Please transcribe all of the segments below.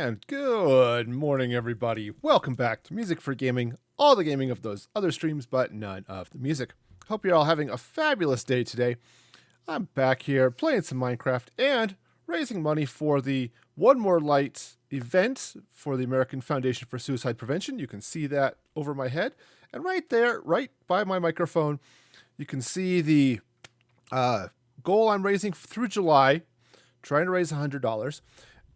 And good morning, everybody. Welcome back to Music for Gaming, all the gaming of those other streams, but none of the music. Hope you're all having a fabulous day today. I'm back here playing some Minecraft and raising money for the One More Light event for the American Foundation for Suicide Prevention. You can see that over my head. And right there, right by my microphone, you can see the goal I'm raising through July, trying to raise $100.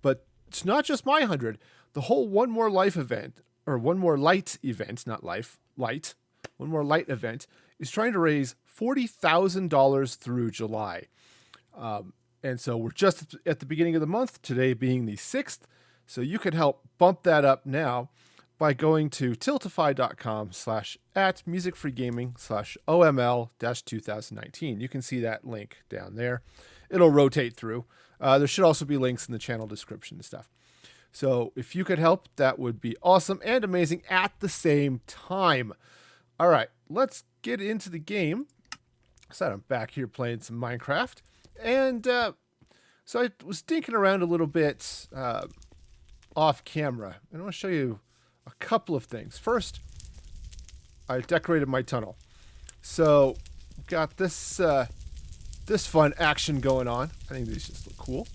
But it's not just my 100. The whole One More Life event, or One More Light event, not life, light, One More Light event, is trying to raise $40,000 through July. And so we're just at the beginning of the month, today being the 6th. So you can help bump that up now by going to tiltify.com/@musicfreegaming/OML-2019. You can see that link down there. It'll rotate through. There should also be links in the channel description and stuff. So if you could help, that would be awesome and amazing at the same time. All right, let's get into the game. So I'm back here playing some Minecraft. And so I was dinking around a little bit off camera. And I want to show you a couple of things. First, I decorated my tunnel. So got this this fun action going on. I think these just look cool.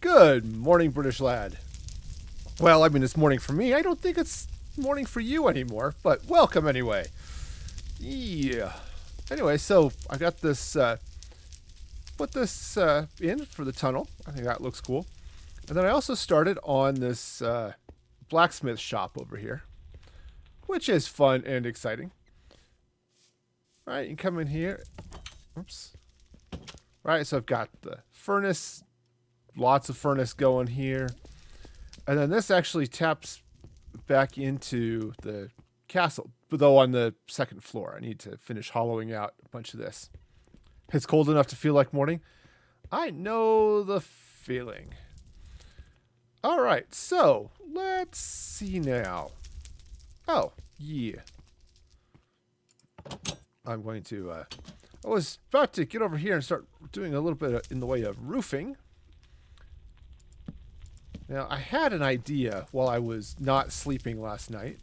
Good morning, British lad. Well, I mean, it's morning for me. I don't think it's morning for you anymore, but welcome anyway. Yeah. Anyway, so I got this, put this in for the tunnel. I think that looks cool. And then I also started on this blacksmith shop over here, which is fun and exciting. All right, you can come in here. Oops. Right, so I've got the furnace, lots of furnace going here. And then this actually taps back into the castle, but though on the second floor. I need to finish hollowing out a bunch of this. It's cold enough to feel like morning. I know the feeling. All right, so let's see now. Oh, yeah. I'm going to... I was about to get over here and start doing a little bit in the way of roofing. Now, I had an idea while I was not sleeping last night.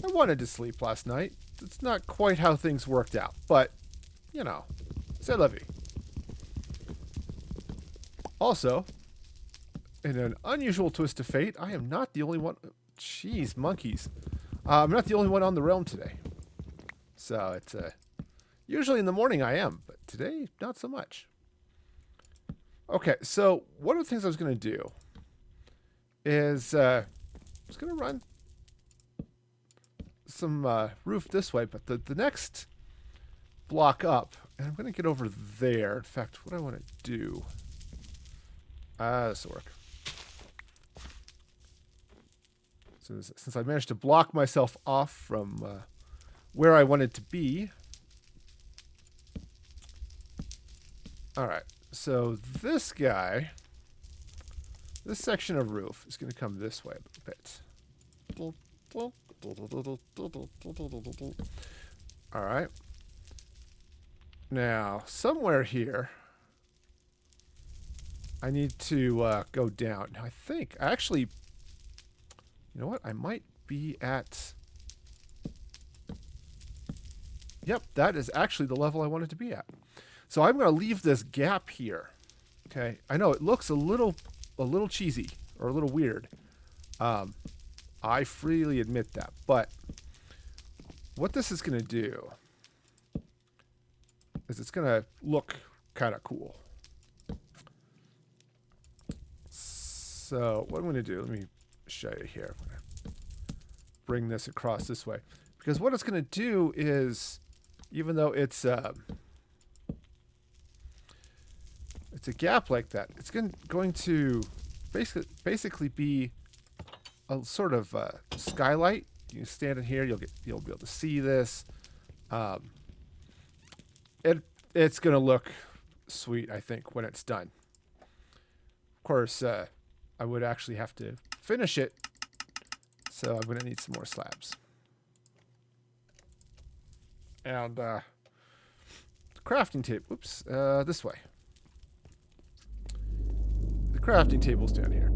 I wanted to sleep last night. It's not quite how things worked out, but, you know, c'est la vie. Also, in an unusual twist of fate, I am not the only one... Jeez, monkeys. I'm not the only one on the realm today. So, it's usually in the morning I am, but today, not so much. Okay, so one of the things I was going to do is I was going to run some roof this way, but the next block up, and I'm going to get over there. In fact, what I want to do... this will work. So since I managed to block myself off from where I wanted to be... Alright, so this guy, this section of roof is going to come this way a bit. Alright. Now, somewhere here, I need to go down. Now, I think, actually, you know what? I might be at... Yep, that is actually the level I wanted to be at. So I'm going to leave this gap here. Okay, I know it looks a little cheesy or a little weird. I freely admit that, but what this is going to do is it's going to look kind of cool. So what I'm going to do, let me show you here. I'm going to bring this across this way, because what it's going to do is, even though it's a gap like that, it's going to basically be a sort of skylight. You can stand in here, you'll be able to see this. It's going to look sweet, I think, when it's done. Of course, I would actually have to finish it, so I'm going to need some more slabs. And the crafting table. Oops, this way. The crafting table's down here.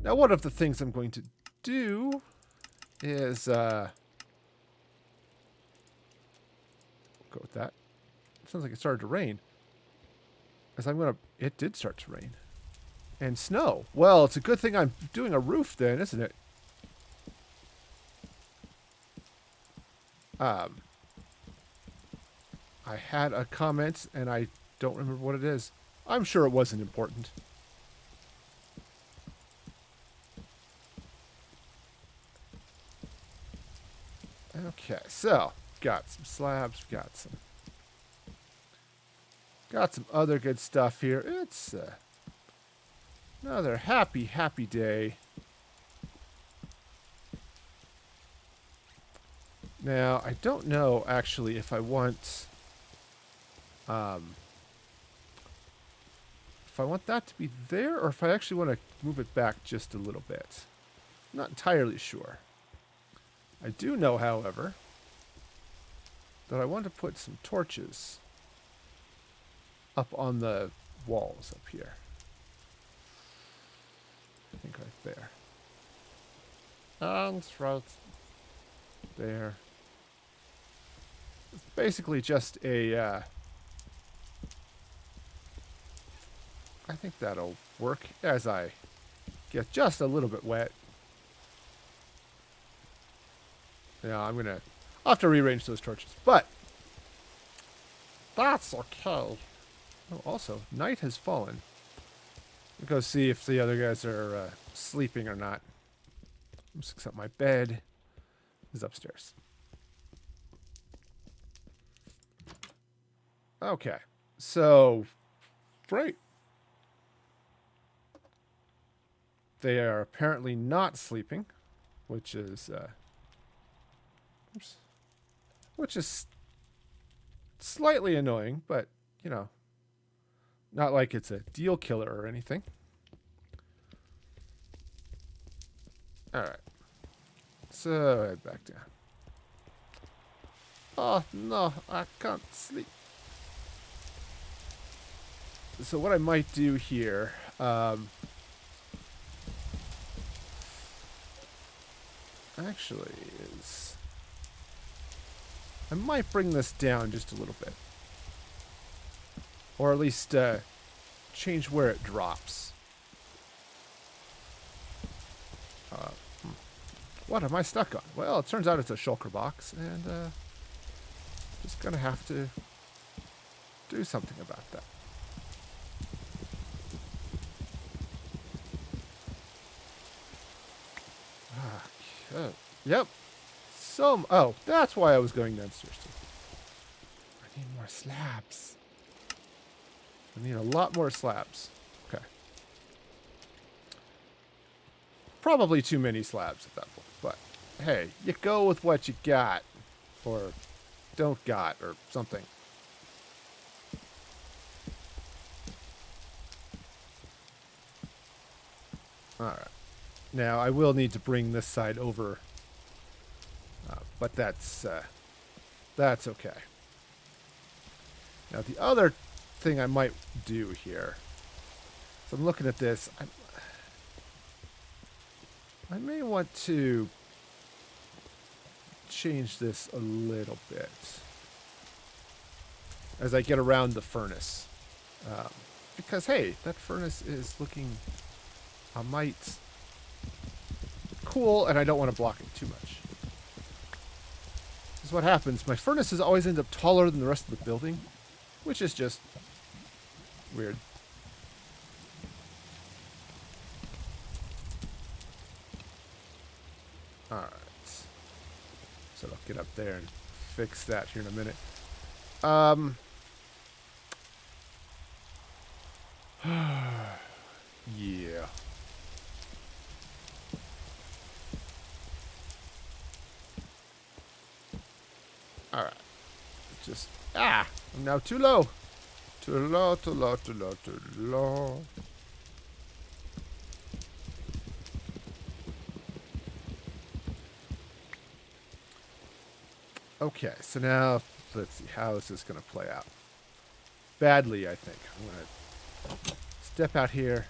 Now, one of the things I'm going to do is go with that. Sounds like it started to rain. As I'm gonna, it did start to rain and snow. Well, it's a good thing I'm doing a roof then, isn't it? I had a comment and I don't remember what it is. I'm sure it wasn't important. Okay, so got some slabs, got some other good stuff here. It's another happy day. Now, I don't know actually if I want that to be there or if I actually want to move it back just a little bit. I'm not entirely sure. I do know, however, that I want to put some torches up on the walls up here. I think right there. And right there. It's basically just a, I think that'll work as I get just a little bit wet. Yeah, I'll have to rearrange those torches, but that's okay. Oh, also, night has fallen. I'll go see if the other guys are sleeping or not. Except my bed is upstairs. Okay, so great. They are apparently not sleeping, which is slightly annoying, but you know, not like it's a deal killer or anything. All right, so head back down. Oh no, I can't sleep. So what I might do here, actually is I might bring this down just a little bit. Or at least change where it drops. What am I stuck on? Well, it turns out it's a shulker box, and just gonna have to do something about that. Okay. Yep. Oh, that's why I was going downstairs too. I need more slabs. I need a lot more slabs. Okay. Probably too many slabs at that point, but hey, you go with what you got. Or don't got, or something. Alright. Now, I will need to bring this side over. But that's okay. Now, the other thing I might do here. So I'm looking at this. I may want to change this a little bit as I get around the furnace. Because, hey, that furnace is looking a mite cool, and I don't want to block it too much. This is what happens. My furnaces always end up taller than the rest of the building, which is just weird. Alright. So I'll get up there and fix that here in a minute. Yeah. Alright. Just... I'm now too low. Too low, too low, too low, too low. Okay, so now let's see, how is this going to play out? Badly, I think. I'm going to step out here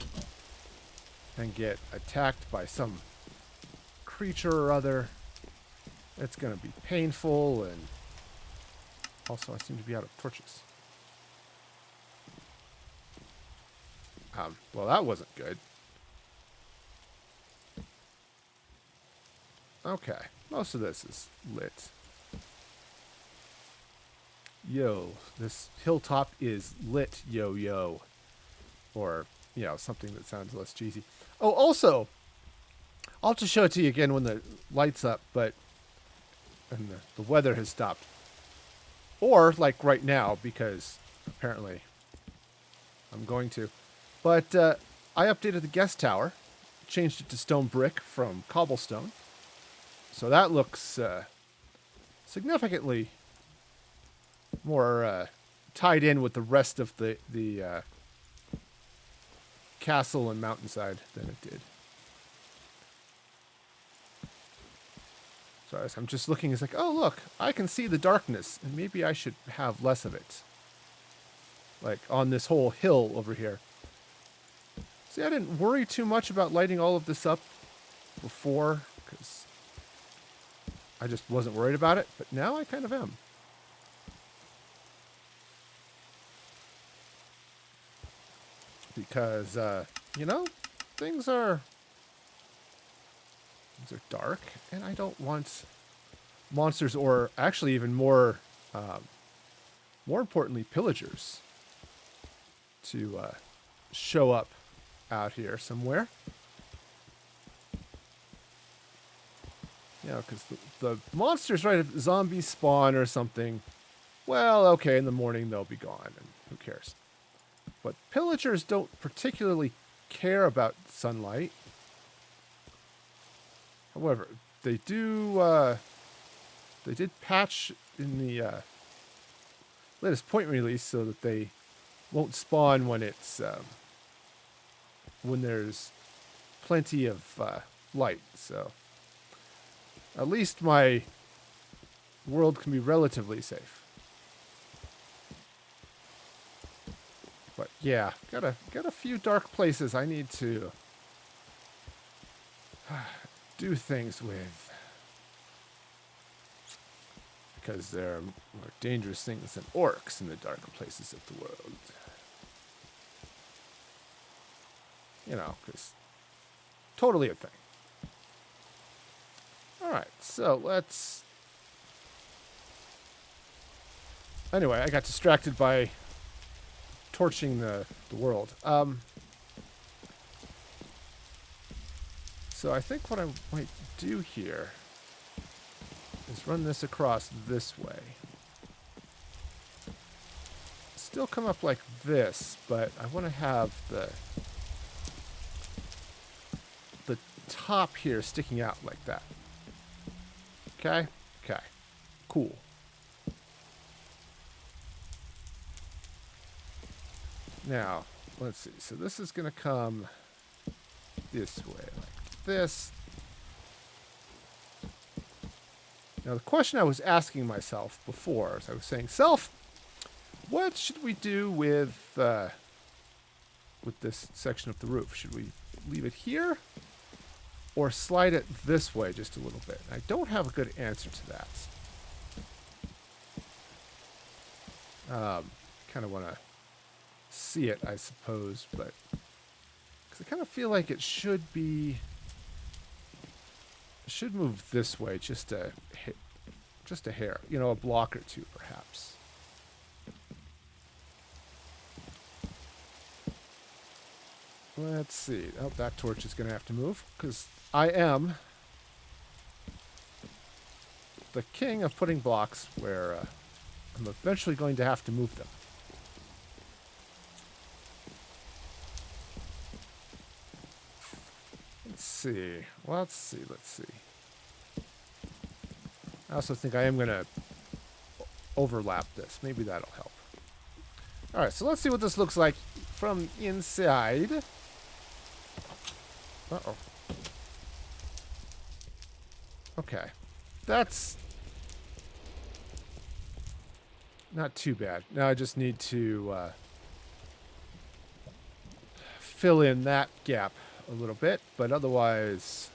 and get attacked by some creature or other. It's going to be painful, and also I seem to be out of torches. Well, that wasn't good. Okay, most of this is lit. Yo, this hilltop is lit, yo. Or, you know, something that sounds less cheesy. Oh, also, I'll just show it to you again when the light's up, but and the weather has stopped. Or, like right now, because apparently I'm going to. But I updated the guest tower, changed it to stone brick from cobblestone. So that looks significantly more tied in with the rest of the castle and mountainside than it did. So I'm just looking, it's like, oh look, I can see the darkness, and maybe I should have less of it. Like on this whole hill over here. See, I didn't worry too much about lighting all of this up before, because I just wasn't worried about it, but now I kind of am. Because, you know, things are dark, and I don't want monsters, or actually even more importantly, pillagers, to show up out here somewhere. You know, because the monsters, right, if zombies spawn or something, well, okay, in the morning they'll be gone, and who cares? But pillagers don't particularly care about sunlight. However, they do, they did patch in the latest point release so that they won't spawn when it's, when there's plenty of light. So at least my world can be relatively safe. But yeah, got a few dark places I need to do things with, because there are more dangerous things than orcs in the darker places of the world. You know, because totally a thing. All right, so let's. Anyway, I got distracted by torching the world. So I think what I might do here is run this across this way. Still come up like this, but I want to have the top here sticking out like that. Okay? Okay. Cool. Now, let's see. So this is going to come this way, like this. Now, the question I was asking myself before, as I was saying, self, what should we do with this section of the roof? Should we leave it here or slide it this way just a little bit? I don't have a good answer to that. Kind of want to see it, I suppose, but because I kind of feel like it should move this way just a hair, you know, a block or two perhaps. Let's see. Oh, that torch is going to have to move because I am the king of putting blocks where I'm eventually going to have to move them. Let's see. Let's see. I also think I am going to overlap this. Maybe that'll help. All right, so let's see what this looks like from inside. Uh-oh. Okay. That's not too bad. Now I just need to fill in that gap a little bit, but otherwise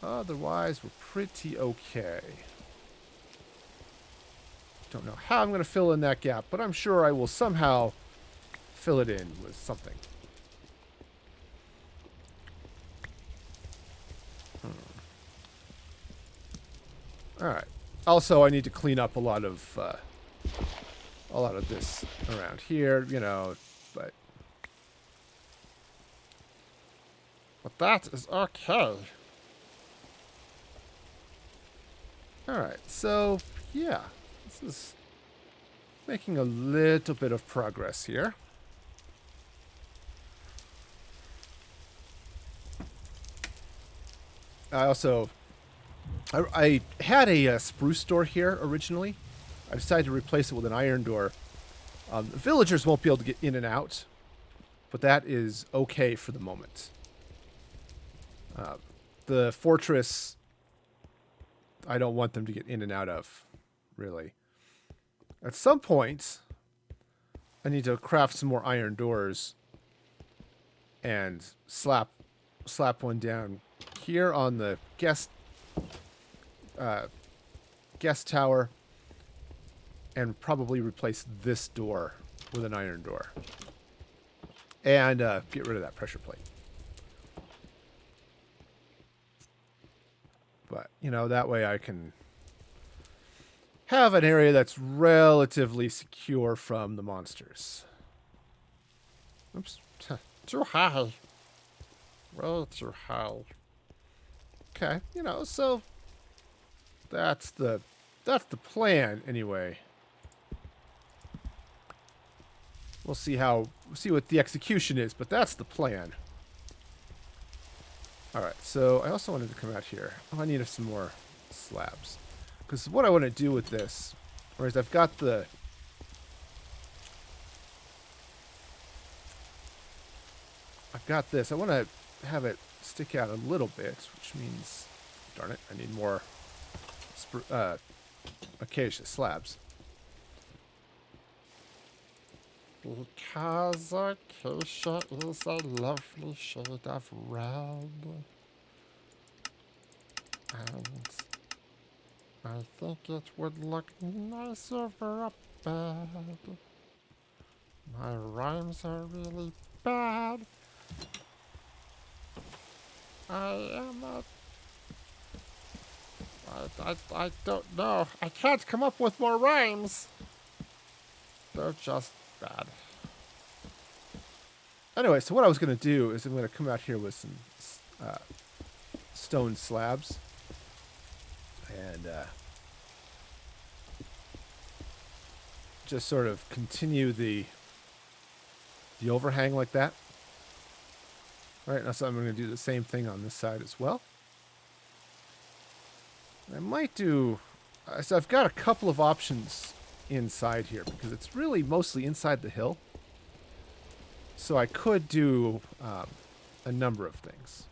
we're pretty okay. Don't know how I'm going to fill in that gap, but I'm sure I will somehow fill it in with something. All right. Also, I need to clean up a lot of this around here, you know, but that is okay. All right. So, yeah. This is making a little bit of progress here. I had a spruce door here originally. I decided to replace it with an iron door. The villagers won't be able to get in and out, but that is okay for the moment. The fortress, I don't want them to get in and out of, really. At some point, I need to craft some more iron doors and slap one down here on the guest tower, and probably replace this door with an iron door, and get rid of that pressure plate. But, you know, that way I can have an area that's relatively secure from the monsters. Oops. Too high. Way too high. Okay, you know, so that's the plan anyway. We'll see what the execution is, but that's the plan. All right, so I also wanted to come out here. Oh, I need some more slabs. Because what I want to do with this, whereas I've got this, I want to have it stick out a little bit, which means, darn it, I need more acacia slabs. Because acacia is a lovely shade of red. And I think it would look nice over a bed. My rhymes are really bad. I don't know. I can't come up with more rhymes. They're just bad. Anyway, so what I was going to do is I'm going to come out here with some stone slabs. And just sort of continue the overhang like that. All right, now so I'm going to do the same thing on this side as well. I might do... so I've got a couple of options inside here because it's really mostly inside the hill. So I could do a number of things.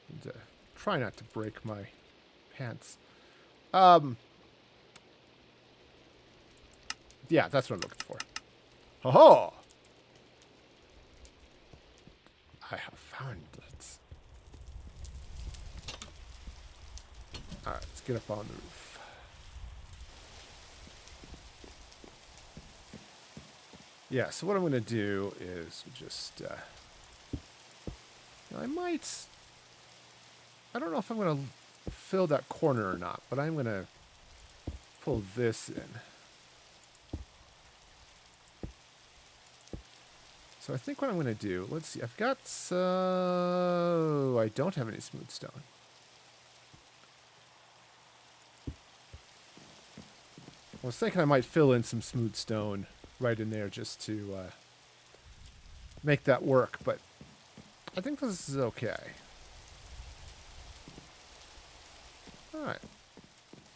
And, try not to break my pants. Yeah, that's what I'm looking for. Ho-ho! I have found it. Alright, let's get up on the roof. Yeah, so what I'm going to do is just... I don't know if I'm going to fill that corner or not, but I'm going to pull this in. So I think what I'm going to do, let's see, I've got, I don't have any smooth stone. I was thinking I might fill in some smooth stone right in there just to make that work, but I think this is okay. Alright.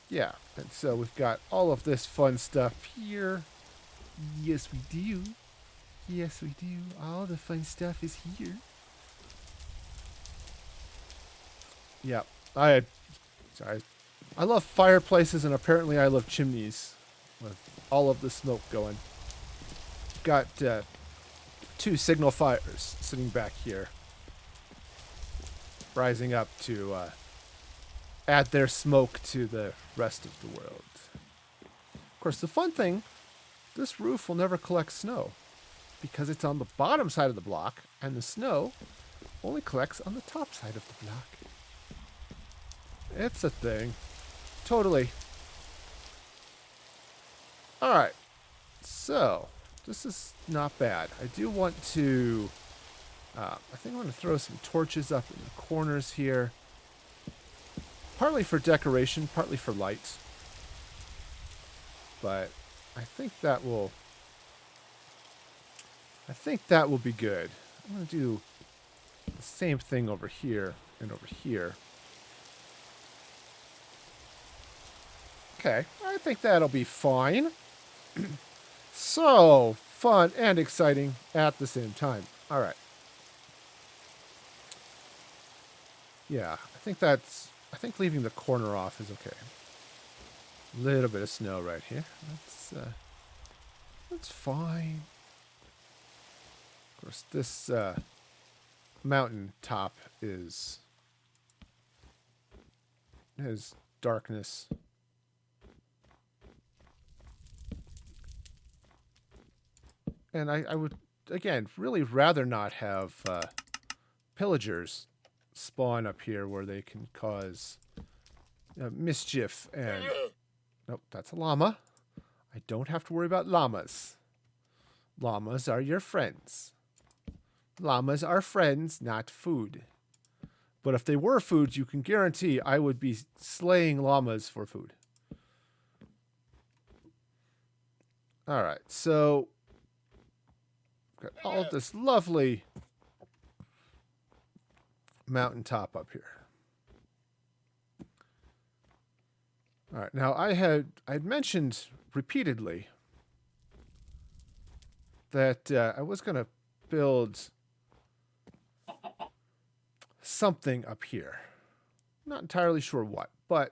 Yeah, and so we've got all of this fun stuff here. Yes, we do. Yes, we do. All the fun stuff is here. Yeah, I love fireplaces, and apparently I love chimneys with all of the smoke going. I've got 2 signal fires sitting back here, rising up to add their smoke to the rest of the world. Of course, the fun thing, this roof will never collect snow because it's on the bottom side of the block, and the snow only collects on the top side of the block. It's a thing. Totally. Alright. So, this is not bad. I do want to... I think I want to throw some torches up in the corners here. Partly for decoration, partly for light. But I think that will... be good. I'm going to do the same thing over here and over here. Okay, I think that'll be fine. So fun and exciting at the same time. All right. Yeah, I think leaving the corner off is okay. A little bit of snow right here. That's fine. Of course, this mountain top is darkness. And I would, again, really rather not have pillagers spawn up here where they can cause mischief and... Nope, that's a llama. I don't have to worry about llamas. Llamas are your friends. Llamas are friends, not food. But if they were food, you can guarantee I would be slaying llamas for food. Alright, so... got all this lovely mountaintop up here. All right, now I'd mentioned repeatedly that I was going to build something up here. Not entirely sure what, but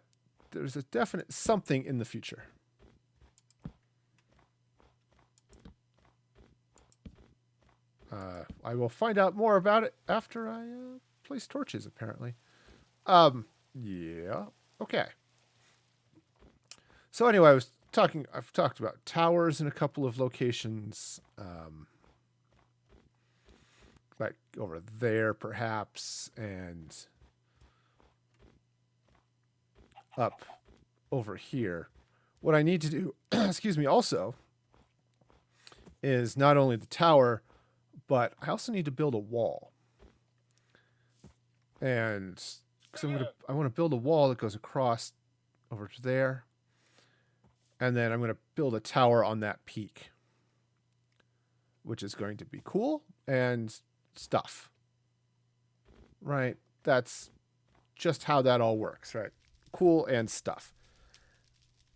there's a definite something in the future. I will find out more about it after I place torches, apparently. Yeah. Okay. So anyway, I've talked about towers in a couple of locations. Like over there, perhaps, and up over here. What I need to do, excuse me, also, is not only the tower, but I also need to build a wall. And because I want to build a wall that goes across over to there. And then I'm going to build a tower on that peak, which is going to be cool and stuff. Right? That's just how that all works, right? Cool and stuff.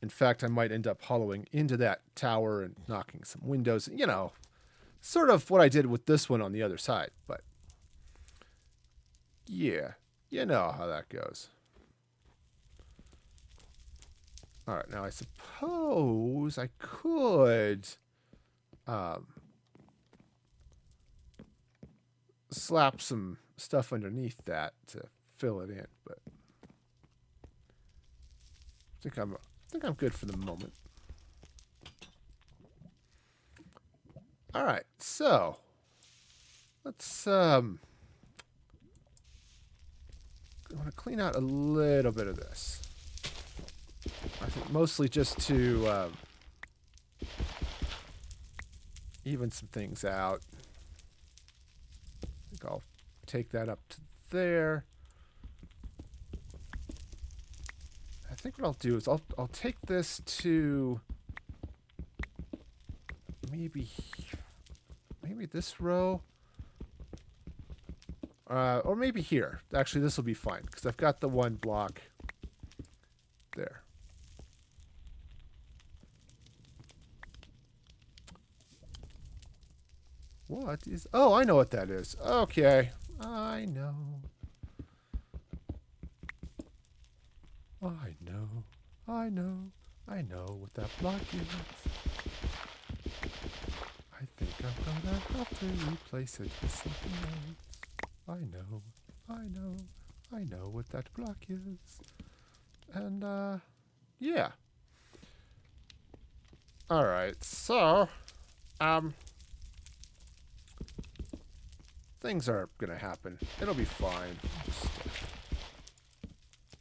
In fact, I might end up hollowing into that tower and knocking some windows, you know, sort of what I did with this one on the other side, but yeah, you know how that goes. All right, now I suppose I could slap some stuff underneath that to fill it in, but I think I'm good for the moment. All right, so let's I want to clean out a little bit of this. I think mostly just to even some things out. I think I'll take that up to there. I think what I'll do is I'll take this to maybe this row. Or maybe here. Actually, this will be fine because I've got the one block there. What is... Oh, I know what that is. Okay. I know. I know. I know. I know what that block is. I think I'm gonna have to replace it with something else. I know what that block is. And, yeah. Alright, so, things are gonna happen. It'll be fine.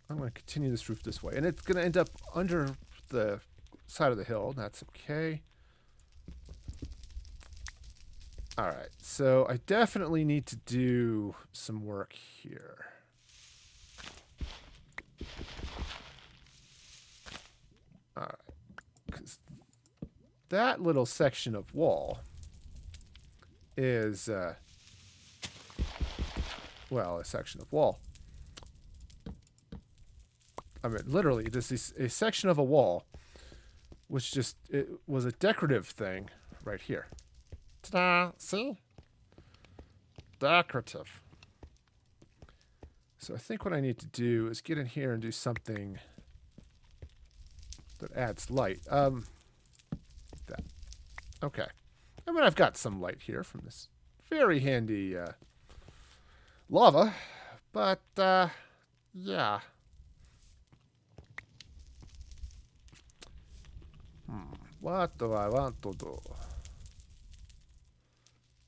I'm gonna continue this roof this way. And it's gonna end up under the side of the hill. That's okay. Alright, so I definitely need to do some work here. Alright, because that little section of wall is, well, a section of wall. I mean, literally, this is a section of a wall, which just, it was a decorative thing right here. Ta-da! See? Decorative. So I think what I need to do is get in here and do something that adds light. That. Okay. I mean, I've got some light here from this very handy lava, but yeah. What do I want to do?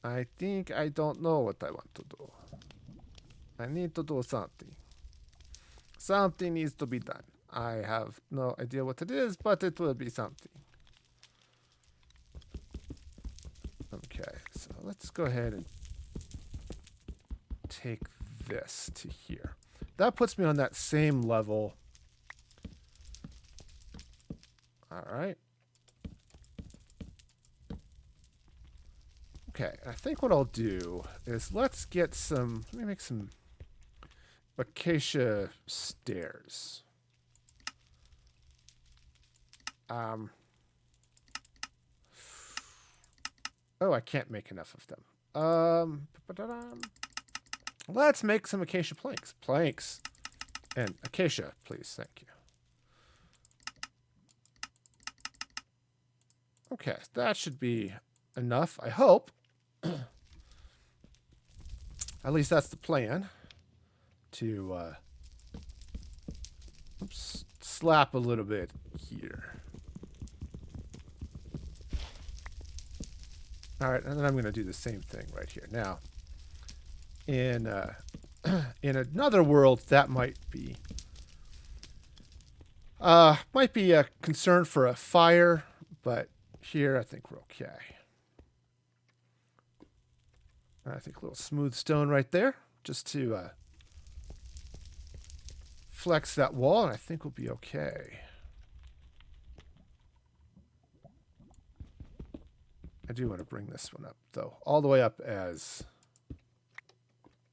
I think I don't know what I want to do. I need to do something. Something needs to be done. I have no idea what it is, but it will be something. Okay, so let's go ahead and take this to here. That puts me on that same level. All right. Okay, I think what I'll do is let's get some, let me make some acacia stairs. Oh, I can't make enough of them. Let's make some acacia planks. Planks. And acacia, please. Thank you. Okay, that should be enough, I hope. At least that's the plan. To, oops, slap a little bit here. Alright, and then I'm going to do the same thing right here. Now, in another world, that might be a concern for a fire, but here I think we're okay. I think a little smooth stone right there, just to flex that wall, and I think we'll be okay. I do want to bring this one up, though, all the way up as,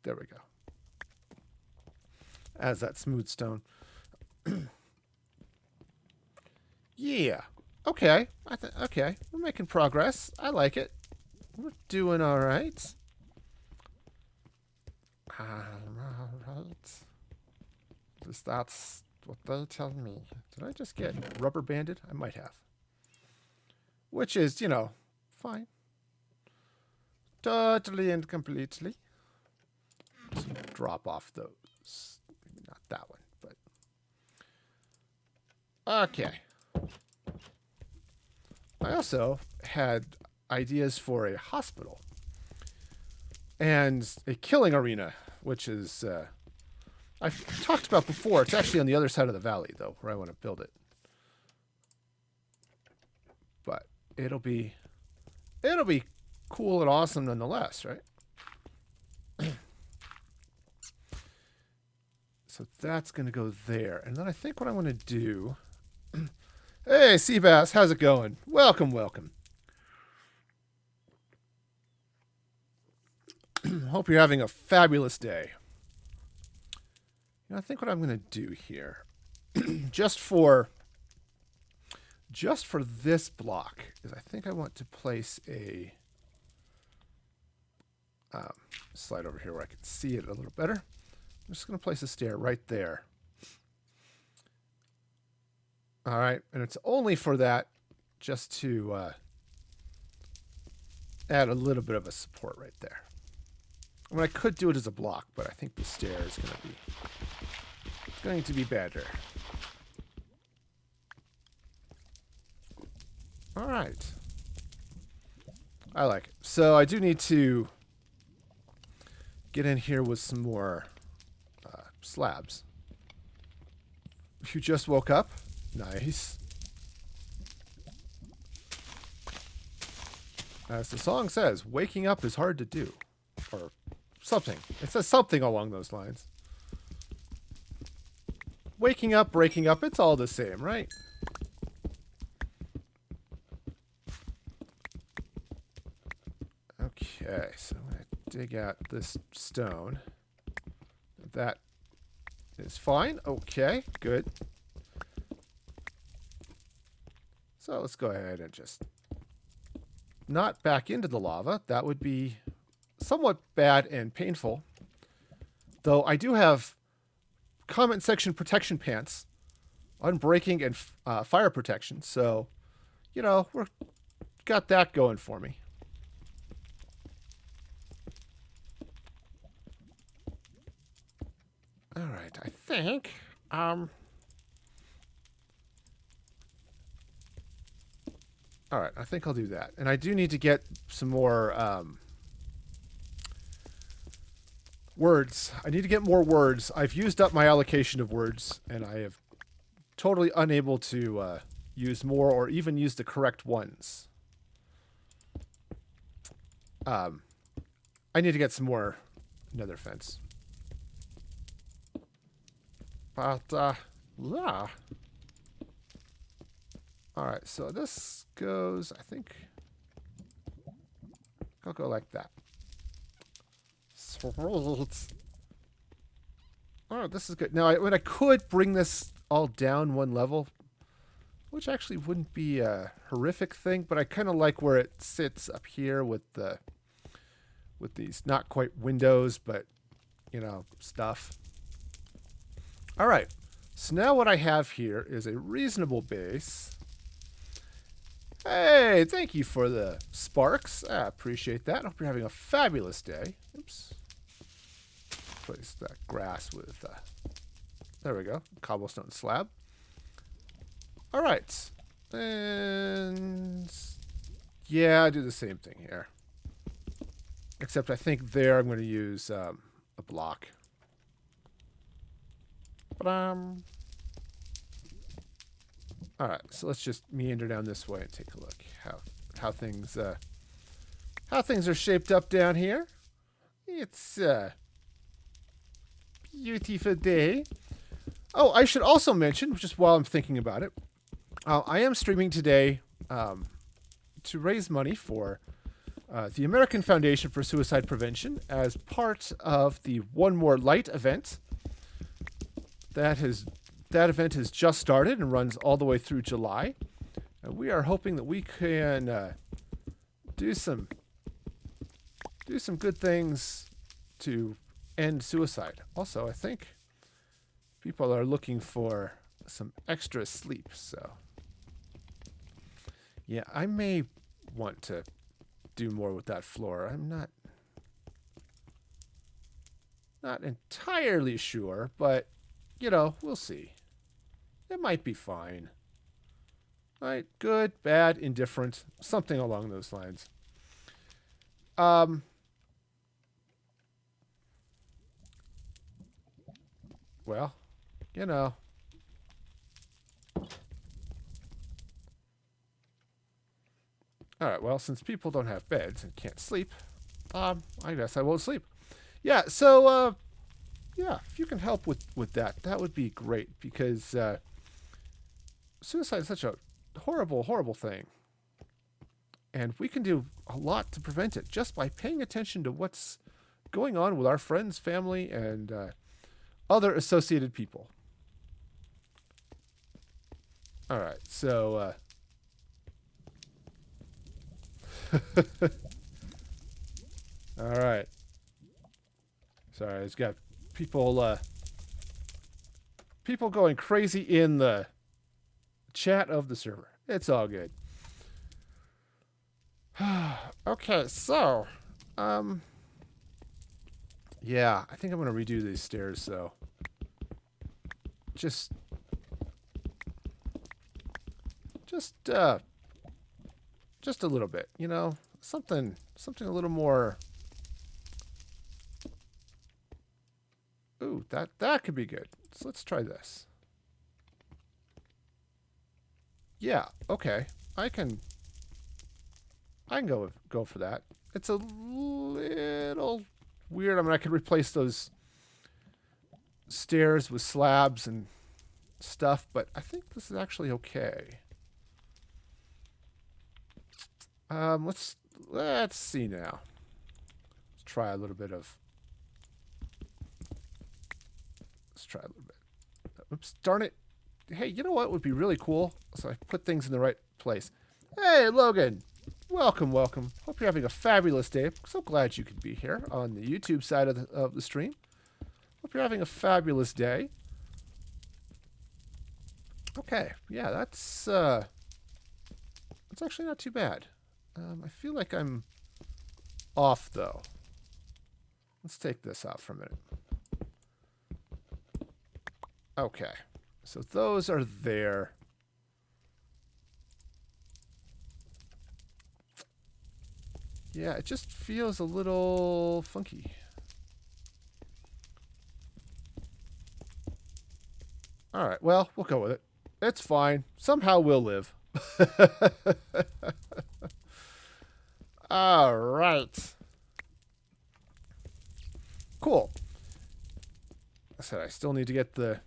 there we go, as that smooth stone. Yeah, okay, okay, we're making progress. I like it. We're doing all right. Alright. That's what they tell me. Did I just get rubber banded? I might have. Which is, you know, fine. Totally and completely. So drop off those. Maybe not that one, but. Okay. I also had ideas for a hospital. And a killing arena, which is, I've talked about before. It's actually on the other side of the valley, though, where I want to build it. But it'll be cool and awesome nonetheless, right? So that's going to go there. And then I think what I want to do... Hey, Seabass, how's it going? Welcome, welcome. Hope you're having a fabulous day. You know, I think what I'm going to do here, just for this block, is I think I want to place a slide over here where I can see it a little better. I'm just going to place a stair right there. All right, and it's only for that, just to add a little bit of a support right there. I mean, I could do it as a block, but I think the stair is going to be better. All right. I like it. So I do need to get in here with some more slabs. You just woke up? Nice. As the song says, waking up is hard to do. Or something. It says something along those lines. Waking up, breaking up, it's all the same, right? Okay, so I'm going to dig out this stone. That is fine. Okay, good. So let's go ahead and just not back into the lava. That would be somewhat bad and painful. Though I do have comment section protection pants, unbreaking and fire protection. So, you know, we're got that going for me. All right, I think all right, I think I'll do that. And I do need to get some more words. I need to get more words. I've used up my allocation of words, and I have totally unable to use more or even use the correct ones. I need to get some more nether fence. But, yeah. Alright, so this goes, I think, I'll go like that. Sweet. Oh, this is good. Now, I could bring this all down one level, which actually wouldn't be a horrific thing, but I kind of like where it sits up here with these not quite windows, but, you know, stuff. All right, so now what I have here is a reasonable base. Hey, thank you for the sparks. I appreciate that. I hope you're having a fabulous day. Oops. Place that grass with, there we go, cobblestone slab. All right. And yeah, I do the same thing here. Except I think there I'm going to use a block. All right, so let's just meander down this way and take a look how things are shaped up down here. It's a beautiful day. Oh, I should also mention, just while I'm thinking about it, I am streaming today to raise money for the American Foundation for Suicide Prevention as part of the One More Light event. That event has just started and runs all the way through July. And we are hoping that we can do some good things to end suicide. Also, I think people are looking for some extra sleep, so yeah, I may want to do more with that floor. I'm not entirely sure, but you know, we'll see. It might be fine. Right? Good, bad, indifferent, something along those lines. Well, you know. Alright, well, since people don't have beds and can't sleep, I guess I won't sleep. Yeah, so, yeah, if you can help with that, that would be great, because suicide is such a horrible, horrible thing. And we can do a lot to prevent it just by paying attention to what's going on with our friends, family, and other associated people. All right, so... all right. Sorry, it's got people going crazy in the chat of the server. It's all good. Okay, so, yeah, I think I'm gonna redo these stairs though. Just, just, uh, just a little bit, you know, something a little more. Ooh, that could be good. So let's try this. Yeah, okay, I can go for that. It's a little weird. I mean, I could replace those stairs with slabs and stuff, but I think this is actually okay. Let's see now. Let's try a little bit of. Let's try a little bit. Oops, darn it. Hey, you know what would be really cool? So I put things in the right place. Hey, Logan. Welcome, welcome. Hope you're having a fabulous day. I'm so glad you could be here on the YouTube side of the stream. Hope you're having a fabulous day. Okay, yeah, that's actually not too bad. I feel like I'm off though. Let's take this out for a minute. Okay, so those are there. Yeah, it just feels a little funky. All right, well, we'll go with it. It's fine. Somehow we'll live. All right. Cool. I said I still need to get the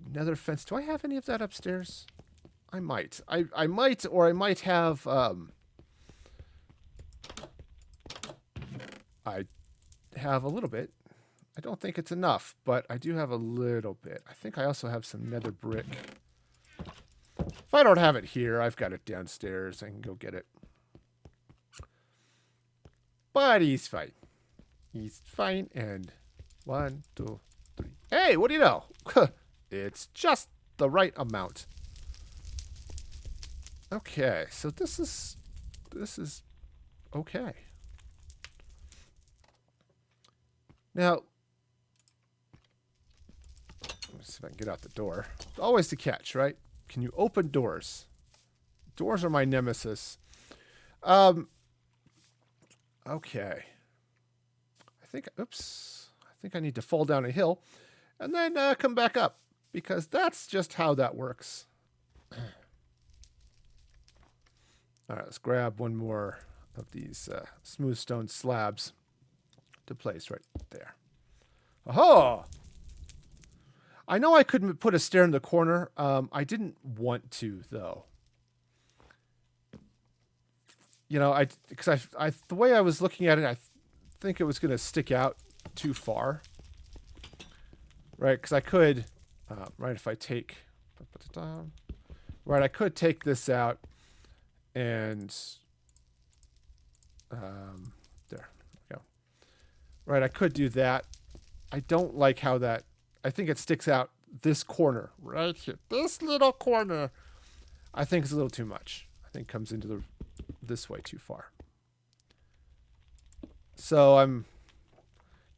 nether fence. Do I have any of that upstairs? I might. I might, or I might have I have a little bit. I don't think it's enough, but I do have a little bit. I think I also have some nether brick. If I don't have it here, I've got it downstairs. I can go get it. But he's fine. He's fine. And 1, 2, 3. Hey, what do you know? It's just the right amount. Okay, so this is okay. Now, let's see if I can get out the door. Always the catch, right? Can you open doors? Doors are my nemesis. Okay. Oops. I think I need to fall down a hill and then come back up because that's just how that works. All right, let's grab one more of these smooth stone slabs to place right there. Oh! I know I couldn't put a stair in the corner. I didn't want to, though. You know, because the way I was looking at it, I think it was going to stick out too far. Right, because I could, right, if I take, right, I could take this out and, there we go. Right, I could do that. I don't like how that, I think it sticks out this corner, right here. This little corner, I think is a little too much. I think it comes into this way too far. So I'm,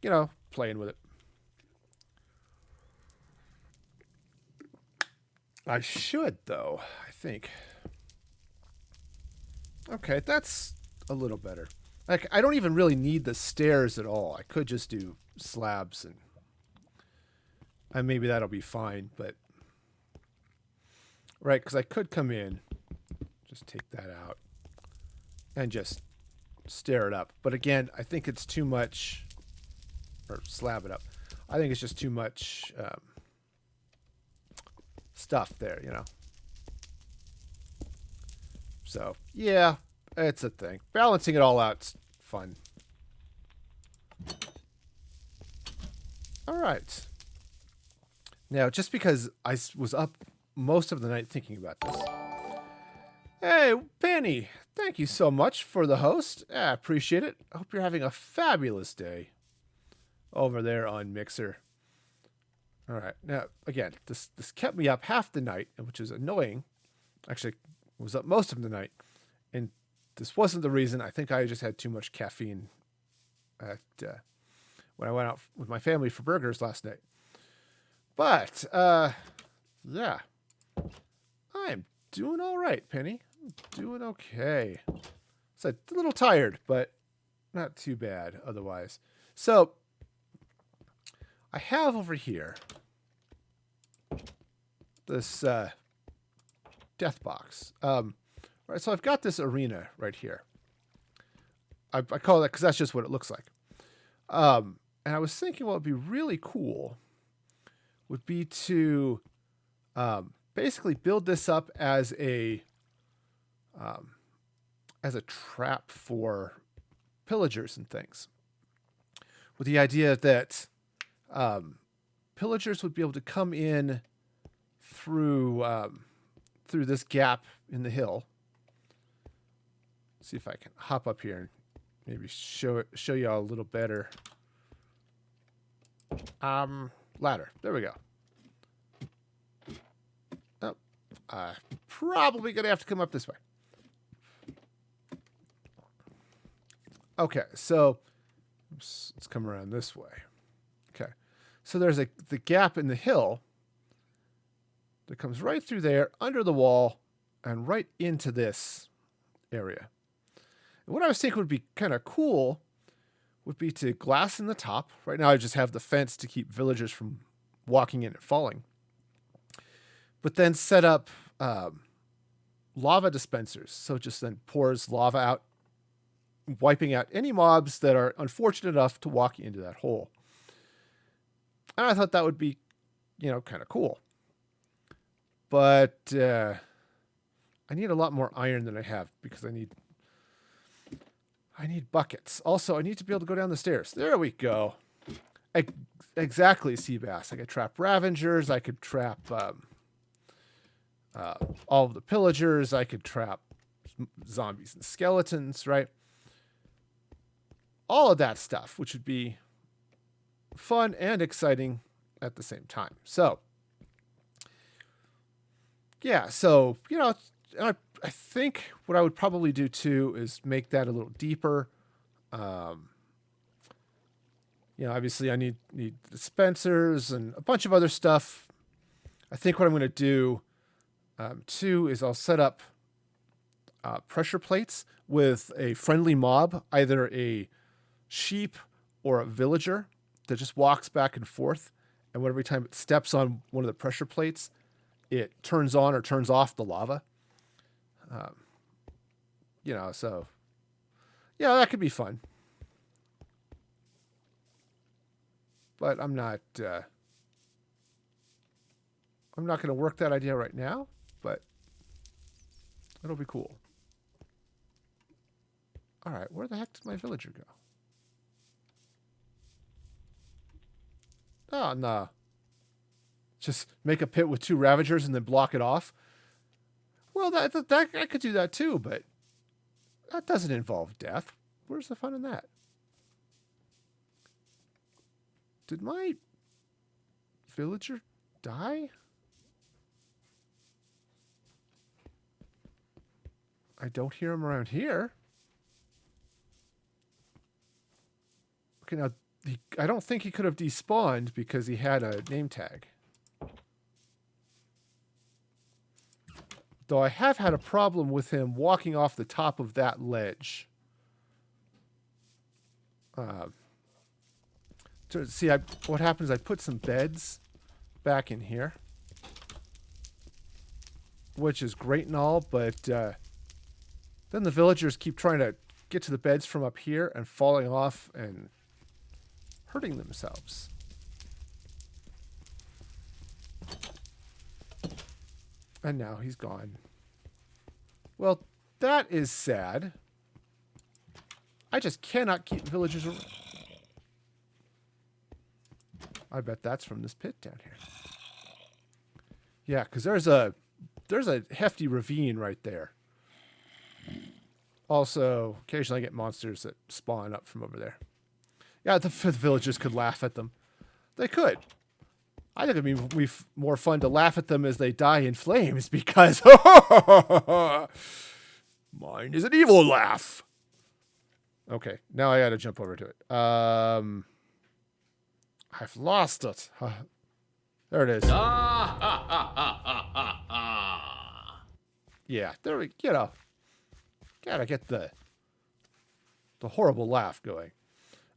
you know, playing with it. I should, though, I think. Okay, that's a little better. Like, I don't even really need the stairs at all. I could just do slabs and maybe that'll be fine, but right, because I could come in, just take that out and just stair it up. But again, I think it's too much, or slab it up. I think it's just too much stuff there, you know. So, yeah, it's a thing. Balancing it all out's fun. All right. Now, just because I was up most of the night thinking about this. Hey, Penny, thank you so much for the host. I appreciate it. I hope you're having a fabulous day over there on Mixer. All right. Now, again, this kept me up half the night, which is annoying. Actually, was up most of the night. And this wasn't the reason. I think I just had too much caffeine at when I went out with my family for burgers last night. But yeah, I'm doing all right, Penny. I'm doing okay. So a little tired, but not too bad otherwise. So I have over here this death box. Right, so I've got this arena right here. I call that because that's just what it looks like. And I was thinking what would be really cool would be to basically build this up as a trap for pillagers and things, with the idea that pillagers would be able to come in through this gap in the hill. Let's see if I can hop up here and maybe show y'all a little better. Ladder. There we go. Oh, probably gonna have to come up this way. Okay, so let's come around this way. Okay, so there's the gap in the hill that comes right through there, under the wall, and right into this area. And what I was thinking would be kind of cool would be to glass in the top. Right now I just have the fence to keep villagers from walking in and falling. But then set up lava dispensers. So it just then pours lava out, wiping out any mobs that are unfortunate enough to walk into that hole. And I thought that would be, kind of cool. But I need a lot more iron than I have because I need buckets. Also, I need to be able to go down the stairs. There we go. Exactly, Seabass. I could trap Ravengers. I could trap all of the pillagers. I could trap zombies and skeletons, right? All of that stuff, which would be fun and exciting at the same time. So, yeah. So, I think what I would probably do too is make that a little deeper. Obviously I need dispensers and a bunch of other stuff. I think what I'm going to do too is I'll set up pressure plates with a friendly mob, either a sheep or a villager that just walks back and forth. And every time it steps on one of the pressure plates, it turns on or turns off the lava. So yeah, that could be fun. But I'm not going to work that idea right now, but it'll be cool. All right, where the heck did my villager go? Oh, no. Just make a pit with 2 Ravagers and then block it off. Well, that I could do that too, but that doesn't involve death. Where's the fun in that? Did my villager die? I don't hear him around here. Okay, now I don't think he could have despawned because he had a name tag. Though I have had a problem with him walking off the top of that ledge. See, what happens, I put some beds back in here. Which is great and all, but then the villagers keep trying to get to the beds from up here and falling off and hurting themselves. And now he's gone. Well, that is sad. I just cannot keep villagers around. I bet that's from this pit down here. Yeah, because there's a hefty ravine right there. Also, occasionally I get monsters that spawn up from over there. Yeah, the villagers could laugh at them. They could. I think it'd be more fun to laugh at them as they die in flames because Mine is an evil laugh. Okay, now I gotta jump over to it. I've lost it. There it is. Yeah, there we go. Gotta get the horrible laugh going.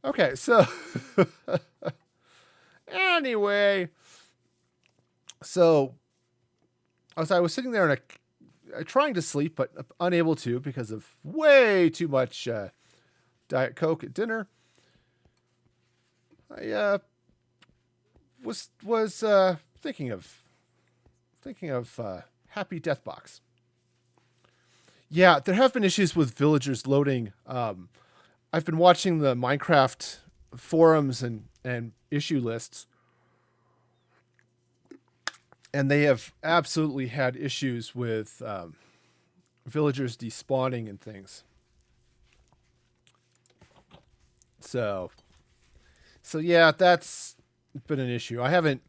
Okay, so anyway, so as I was sitting there and trying to sleep but unable to because of way too much Diet Coke at dinner, I was thinking of Happy Death Box. Yeah, there have been issues with villagers loading. I've been watching the Minecraft forums and issue lists, and they have absolutely had issues with villagers despawning and things. So yeah, that's been an issue. I haven't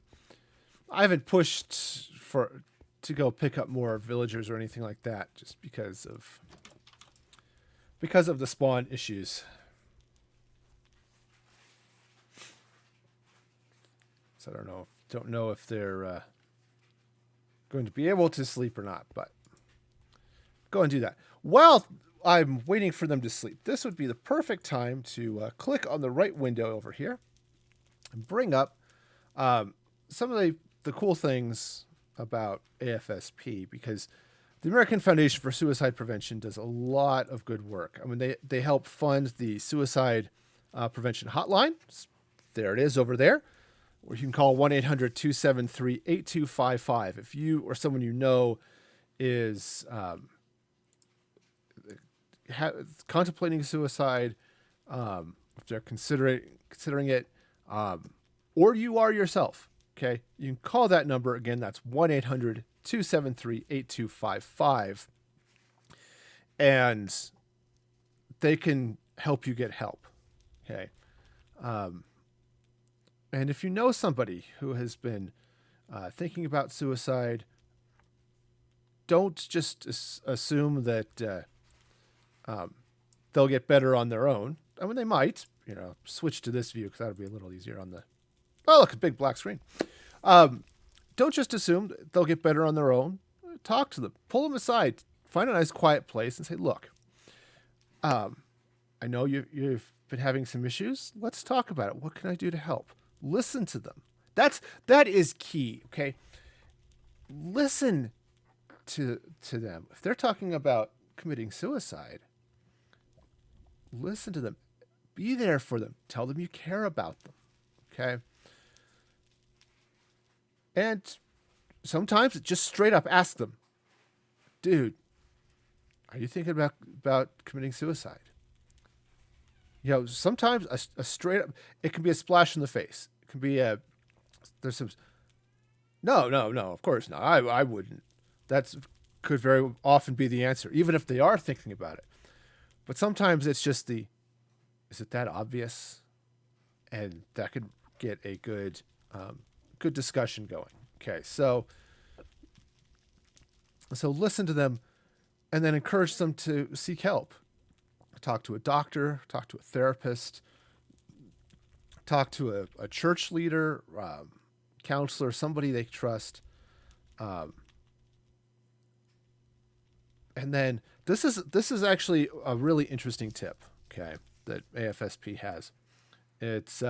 pushed to go pick up more villagers or anything like that, just because of the spawn issues. So I don't know if they're going to be able to sleep or not, but go and do that. While I'm waiting for them to sleep, this would be the perfect time to click on the right window over here and bring up some of the cool things about AFSP, because the American Foundation for Suicide Prevention does a lot of good work. I mean, they help fund the suicide prevention hotline. There it is over there, where you can call 1-800-273-8255 if you or someone you know is contemplating suicide, if they're considering it, or you are yourself. Okay, you can call that number again. That's 1-800-273-8255, and they can help you get help. Okay, and if you know somebody who has been thinking about suicide, don't just assume that they'll get better on their own. I mean, they might. Switch to this view because that'll be a little easier on the. Oh, look, a big black screen. Don't just assume they'll get better on their own. Talk to them. Pull them aside. Find a nice quiet place and say, look, I know you've been having some issues. Let's talk about it. What can I do to help? Listen to them. That is key, okay? Listen to them. If they're talking about committing suicide, listen to them. Be there for them. Tell them you care about them, okay? And sometimes just straight up ask them, dude, are you thinking about committing suicide? Sometimes a straight up, it can be a splash in the face. It can be there's some, no, of course not. I wouldn't. That could very often be the answer, even if they are thinking about it. But sometimes it's just is it that obvious? And that could get a good discussion going. Okay, so listen to them and then encourage them to seek help. Talk to a doctor, talk to a therapist, talk to a church leader, counselor, somebody they trust. And then this is actually a really interesting tip, okay, that AFSP has. It's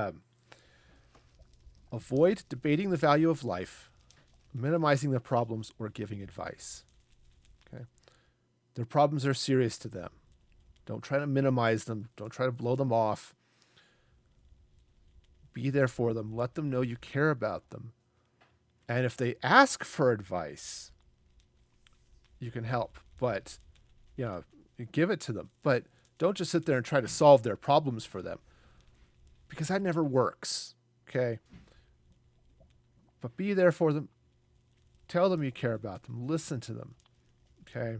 avoid debating the value of life, minimizing the problems, or giving advice. Okay, their problems are serious to them. Don't try to minimize them. Don't try to blow them off. Be there for them. Let them know you care about them. And if they ask for advice, you can help. But, give it to them. But don't just sit there and try to solve their problems for them, because that never works. Okay? But be there for them. Tell them you care about them. Listen to them. Okay?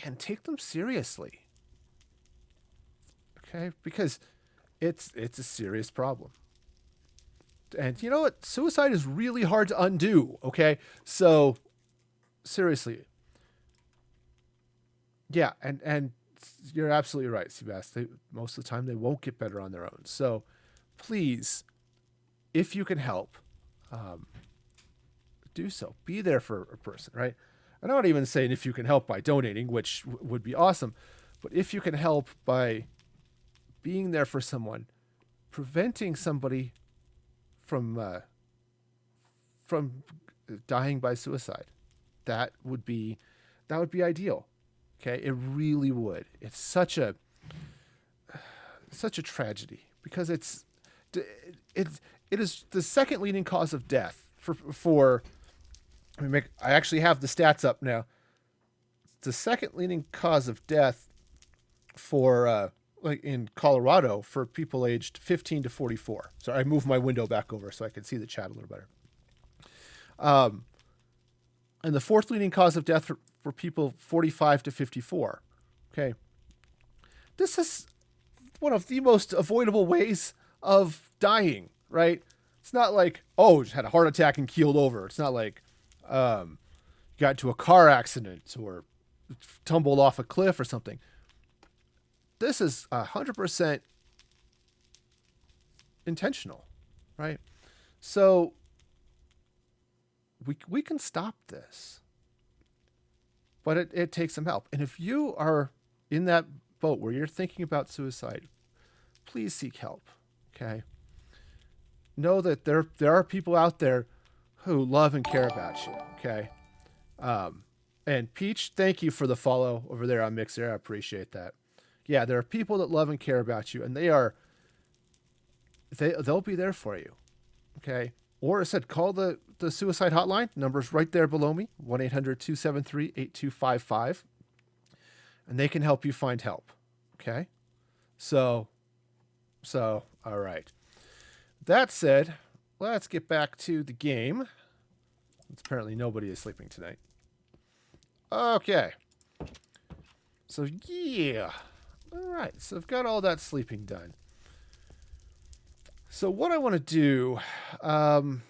And take them seriously. Okay? Because it's a serious problem. And you know what? Suicide is really hard to undo. Okay? So, seriously, Yeah, and you're absolutely right, Sebastian. Most of the time, they won't get better on their own. So, please, if you can help, um, do so. Be there for a person, right? I'm not even saying if you can help by donating, which would be awesome, but if you can help by being there for someone, preventing somebody from from dying by suicide, that would be ideal. Okay, it really would. It's such a tragedy because it it is the second leading cause of death for I actually have the stats up now. It's the second leading cause of death for like in Colorado for people aged 15 to 44. Sorry, I moved my window back over so I can see the chat a little better. And the fourth leading cause of death for people 45 to 54. Okay. This is one of the most avoidable ways of dying, right? It's not like, oh, just had a heart attack and keeled over. It's not like got into a car accident or tumbled off a cliff or something. This is 100% intentional, right? So we can stop this, but it takes some help. And if you are in that boat where you're thinking about suicide, please seek help. Okay. Know that there are people out there who love and care about you. Okay. And Peach, thank you for the follow over there on Mixer. I appreciate that. Yeah, there are people that love and care about you, and they'll be there for you. Okay. Or I said, call the suicide hotline. Number's right there below me, 1-800-273-8255. And they can help you find help. Okay. So, all right. That said, let's get back to the game. Apparently nobody is sleeping tonight. Okay. So, yeah. All right. So I've got all that sleeping done. So what I want to do... oh,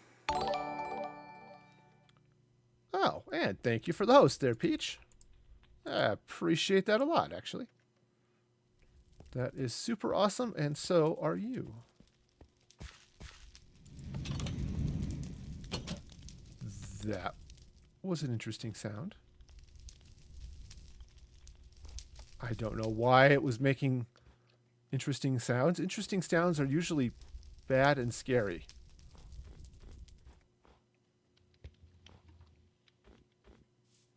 and thank you for the host there, Peach. I appreciate that a lot, actually. That is super awesome, and so are you. That was an interesting sound. I don't know why it was making interesting sounds. Interesting sounds are usually bad and scary.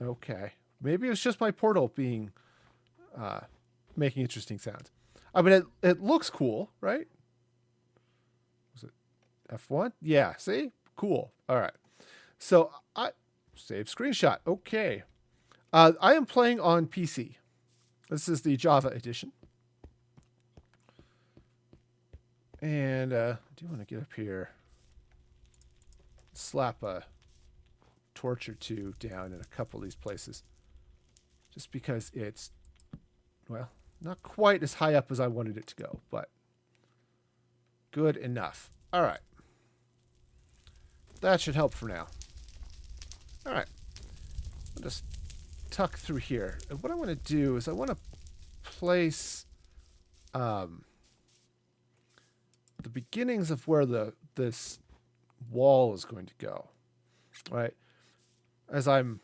Okay. Maybe it's just my portal being making interesting sounds. I mean, it looks cool, right? Was it F1? Yeah, see? Cool. All right. So I save screenshot. Okay. I am playing on PC. This is the Java edition. And I do want to get up here, slap a torch or two down in a couple of these places. Just because it's, well, not quite as high up as I wanted it to go, but good enough. All right. That should help for now. All right. I'll just tuck through here. And what I want to do is I want to place the beginnings of where this wall is going to go, right? As I'm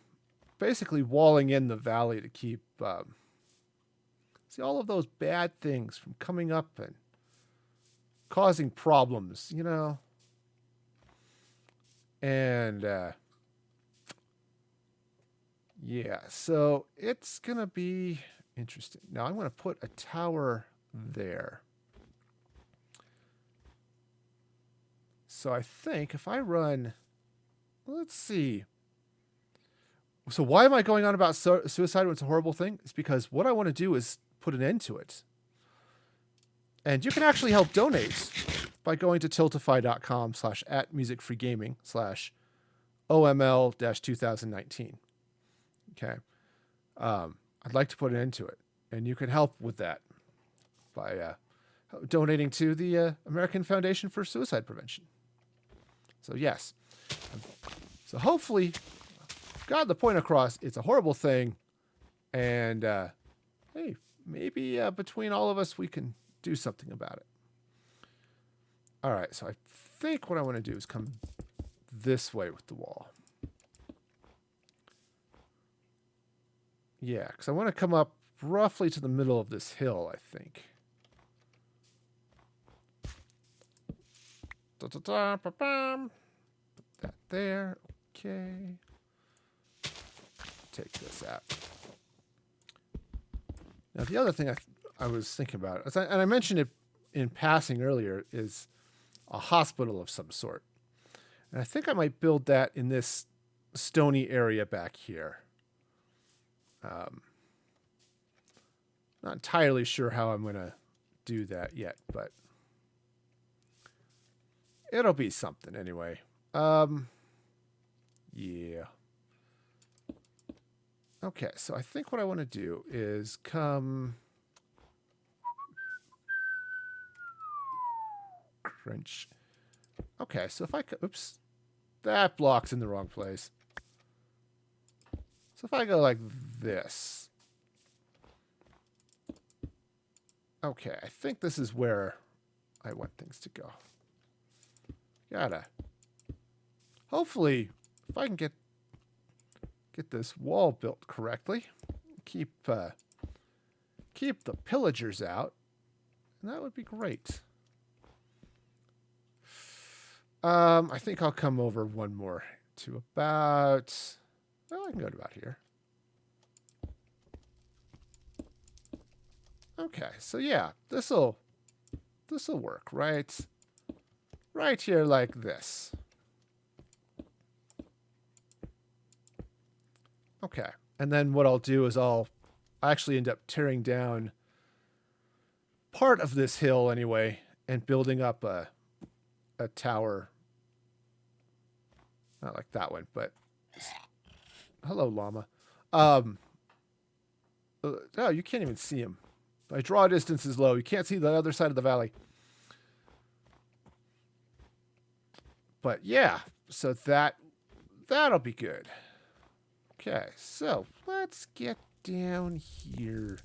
basically walling in the valley to keep see all of those bad things from coming up and causing problems, you know. And yeah, so it's gonna be interesting. Now I'm gonna put a tower there. So I think if I run, let's see. So why am I going on about suicide when it's a horrible thing? It's because what I want to do is put an end to it. And you can actually help donate by going to tiltify.com/@musicfreegaming/OML-2019. Okay. I'd like to put an end to it. And you can help with that by donating to the American Foundation for Suicide Prevention. So yes. So hopefully, got the point across. It's a horrible thing. And hey, maybe between all of us we can do something about it. All right, so I think what I want to do is come this way with the wall. Yeah, because I want to come up roughly to the middle of this hill, I think. Put that there. Okay. Take this out. Now, the other thing I was thinking about, and I mentioned it in passing earlier, is a hospital of some sort. And I think I might build that in this stony area back here. Not entirely sure how I'm going to do that yet, but it'll be something anyway. Yeah. Okay, so I think what I want to do is come... Crunch. Okay, so if I... Oops. That block's in the wrong place. So if I go like this... Okay, I think this is where I want things to go. Gotta... Hopefully, if I can get this wall built correctly, keep the pillagers out, and that would be great. I think I'll come over one more to about... Well, I can go to about here. Okay, so yeah, this'll work, right? Right here like this. Okay, and then what I'll do is I'll actually end up tearing down part of this hill anyway and building up a tower. Not like that one, but hello, llama. Oh, you can't even see him. My draw distance is low. You can't see the other side of the valley. But yeah, so that'll be good. Okay, so let's get down here.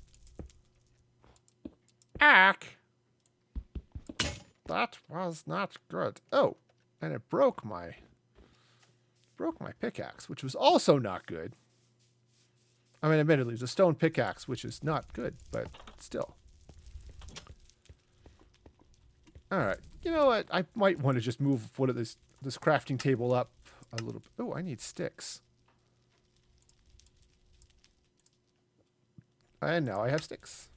Ack! That was not good. Oh, and it broke my pickaxe, which was also not good. I mean, admittedly, it was a stone pickaxe, which is not good, but still. All right, you know what? I might want to just move one of this crafting table up a little bit. Oh, I need sticks. And now I have sticks.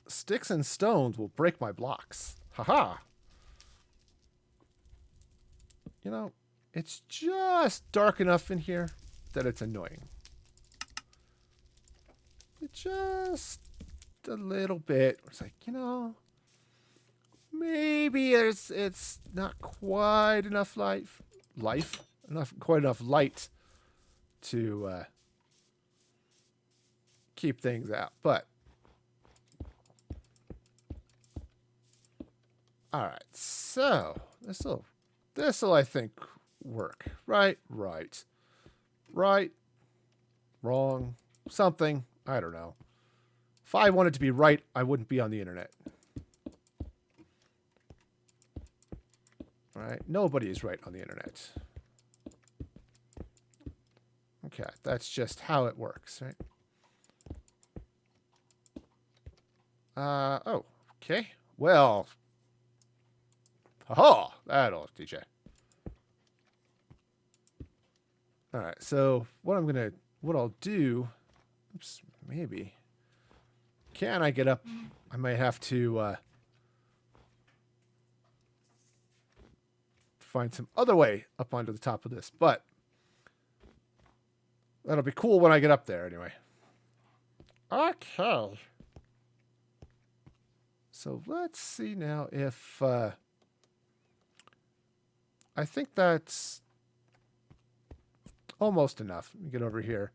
Sticks and stones will break my blocks. Haha. You know, it's just dark enough in here that it's annoying. Just a little bit. It's like, you know, maybe it's not quite enough quite enough light to keep things out. But all right, so this'll I think work. Right, wrong, something. I don't know. If I wanted to be right, I wouldn't be on the internet. All right, nobody is right on the internet. Okay, that's just how it works, right? Oh, okay. Well, haha, that'll teach you. All right, so what I'll do, oops, maybe. Can I get up? I might have to find some other way up onto the top of this, but that'll be cool when I get up there anyway. Okay. So let's see now if I think that's almost enough. Let me get over here.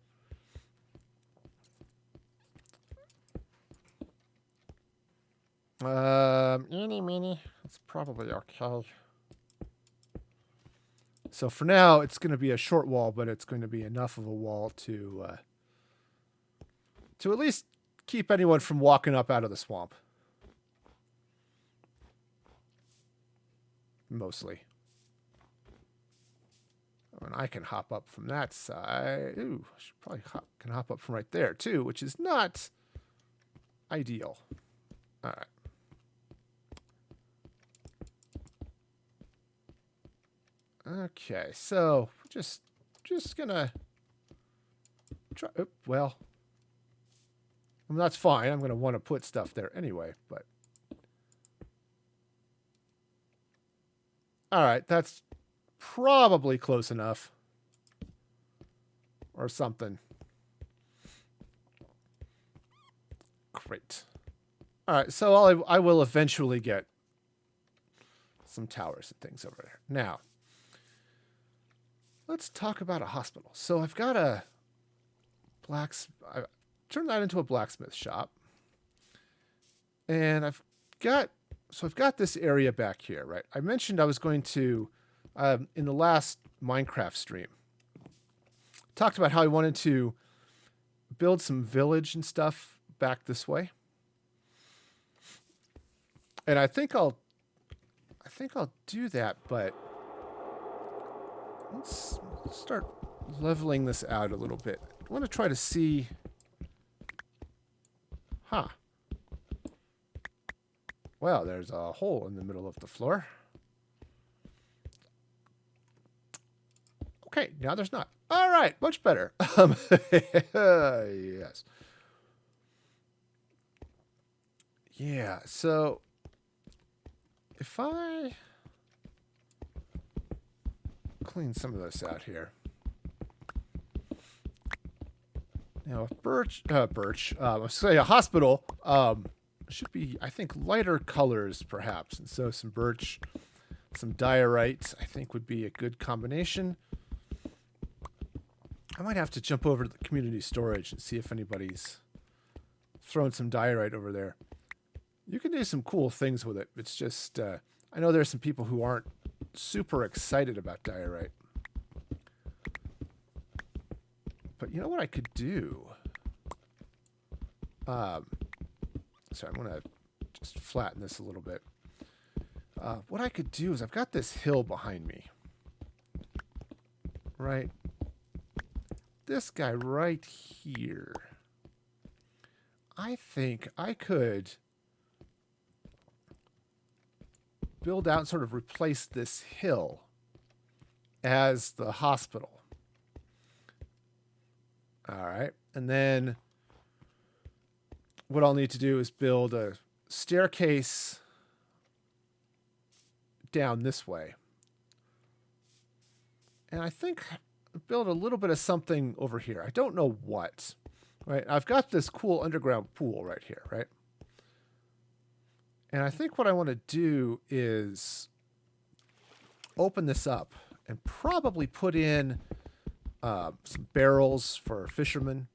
Eeny, meeny. That's probably okay. So for now, it's going to be a short wall, but it's going to be enough of a wall to to at least keep anyone from walking up out of the swamp. Mostly. And I can hop up from that side. Ooh, I should probably can hop up from right there too, which is not ideal. All right. Okay, so just gonna try. Oh, well, I mean, that's fine. I'm gonna want to put stuff there anyway, but all right, that's probably close enough, or something. Great. All right, so I will eventually get some towers and things over there. Now, let's talk about a hospital. So I've got a I turned that into a blacksmith shop. And I've got this area back here, right? I mentioned I was going to, in the last Minecraft stream, talked about how I wanted to build some village and stuff back this way. And I think I'll do that, but let's start leveling this out a little bit. I want to try to see. Huh. Well, there's a hole in the middle of the floor. Okay, now there's not. All right, much better. Yes. Yeah, so if I clean some of this out here. Now, let's say a hospital should be, I think, lighter colors perhaps. And so some birch, some diorite, I think would be a good combination. I might have to jump over to the community storage and see if anybody's thrown some diorite over there. You can do some cool things with it. It's just, I know there's some people who aren't super excited about diorite. But you know what I could do? Sorry, I'm going to just flatten this a little bit. What I could do is I've got this hill behind me. Right? This guy right here. I think I could build out and sort of replace this hill as the hospital. All right. And then what I'll need to do is build a staircase down this way. And I think build a little bit of something over here. I don't know what. Right? I've got this cool underground pool right here, right? And I think what I want to do is open this up and probably put in some barrels for fishermen,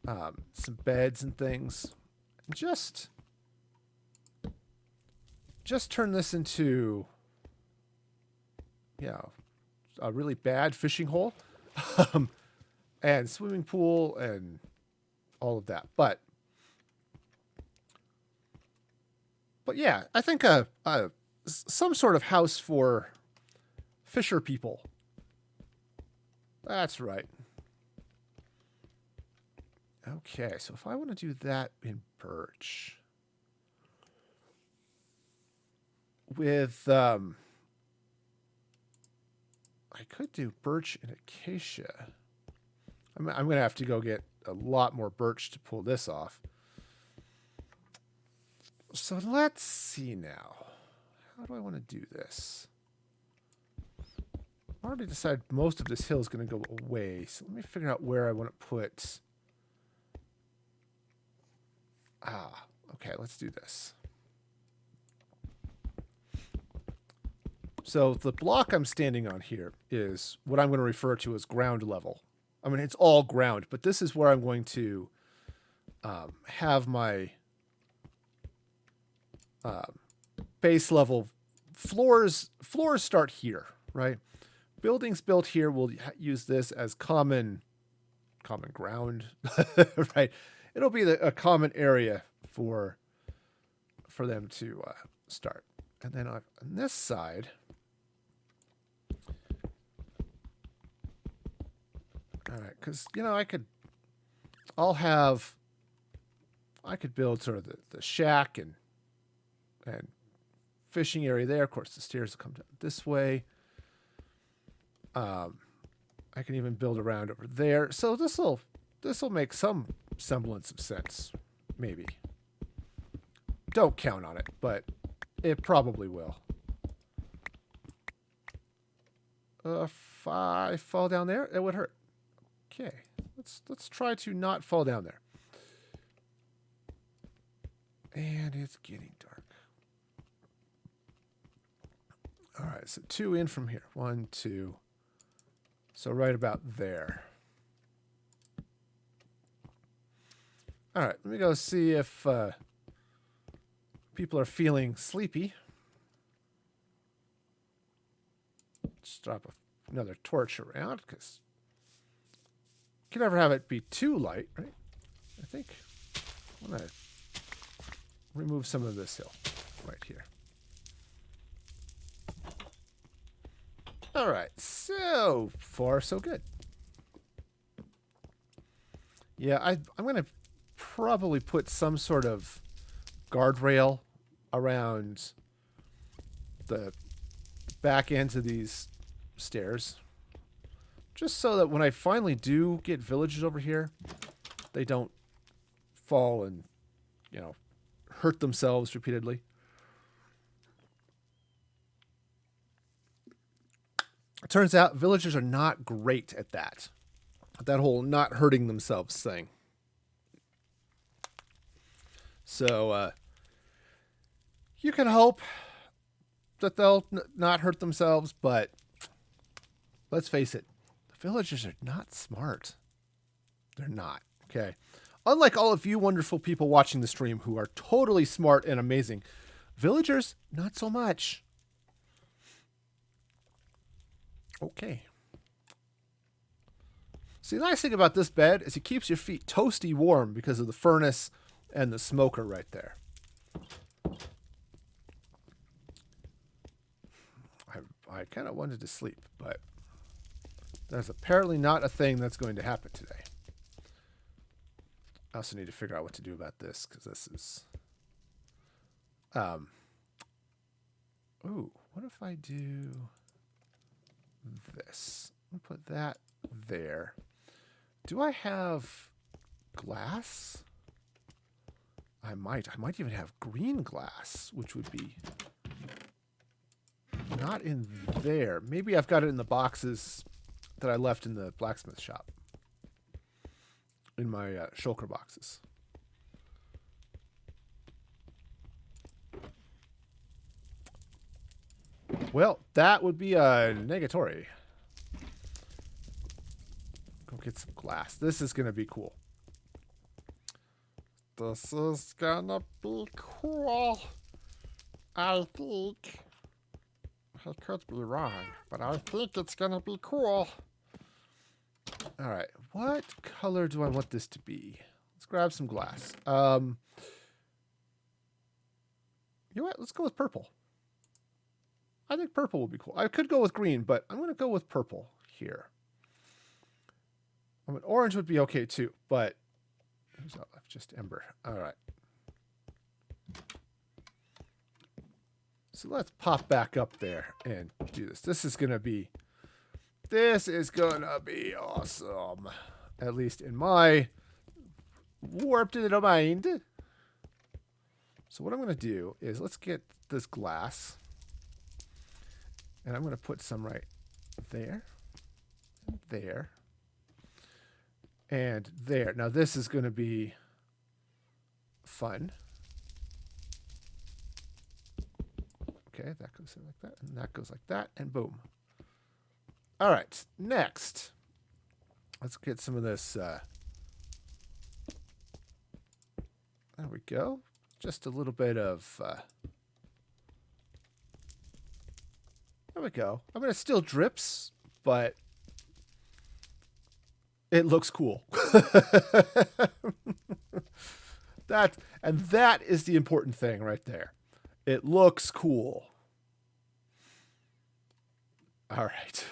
some beds and things. And just turn this into, you know, a really bad fishing hole and swimming pool and all of that. But yeah, I think some sort of house for fisher people. That's right. Okay, so if I want to do that in birch with I could do birch and acacia. I'm going to have to go get a lot more birch to pull this off. So let's see now. How do I want to do this? I already decided most of this hill is going to go away. So let me figure out where I want to put. Okay, let's do this. So the block I'm standing on here is what I'm going to refer to as ground level. I mean, it's all ground, but this is where I'm going to have my base level floors. Floors start here, right? Buildings built here will use this as common common ground, right? It'll be a common area for them to start. And then on this side, all right, because I could build sort of the shack and fishing area there. Of course, the stairs will come down this way. I can even build around over there. So this will make some semblance of sense, maybe. Don't count on it, but it probably will. If I fall down there, it would hurt. Okay, let's try to not fall down there. And it's getting dark. All right, so 2 in from here. 1, 2. So right about there. All right, let me go see if people are feeling sleepy. Just drop another torch around, because you can never have it be too light, right? I think I'm going to remove some of this hill right here. All right, so far so good. Yeah, I'm going to probably put some sort of guardrail around the back ends of these stairs, just so that when I finally do get villagers over here, they don't fall and, hurt themselves repeatedly. It turns out villagers are not great at that whole not hurting themselves thing. So you can hope that they'll not hurt themselves, but let's face it, the villagers are not smart. They're not, okay? Unlike all of you wonderful people watching the stream who are totally smart and amazing, villagers, not so much. Okay. See, the nice thing about this bed is it keeps your feet toasty warm because of the furnace and the smoker right there. I kind of wanted to sleep, but that's apparently not a thing that's going to happen today. I also need to figure out what to do about this, because this is... Ooh, what if I do this? I'll put that there. Do I have glass? I might even have green glass, which would be not in there. Maybe I've got it in the boxes that I left in the blacksmith shop. In my shulker boxes. Well, that would be a negatory. Go get some glass. This is going to be cool. This is going to be cool. I think. I could be wrong, but I think it's going to be cool. All right. What color do I want this to be? Let's grab some glass. You know what? Let's go with purple. I think purple would be cool. I could go with green, but I'm going to go with purple here. I mean, orange would be okay too, but who's that left? Just ember. All right. So let's pop back up there and do this. This is going to be awesome. At least in my warped little mind. So what I'm going to do is let's get this glass. And I'm going to put some right there. There. And there. Now this is going to be fun. Okay, that goes like that. And that goes like that. And boom. All right. Next. Let's get some of this. There we go. Just a little bit of... there we go. I mean, it still drips, but it looks cool. that is the important thing right there. It looks cool. All right.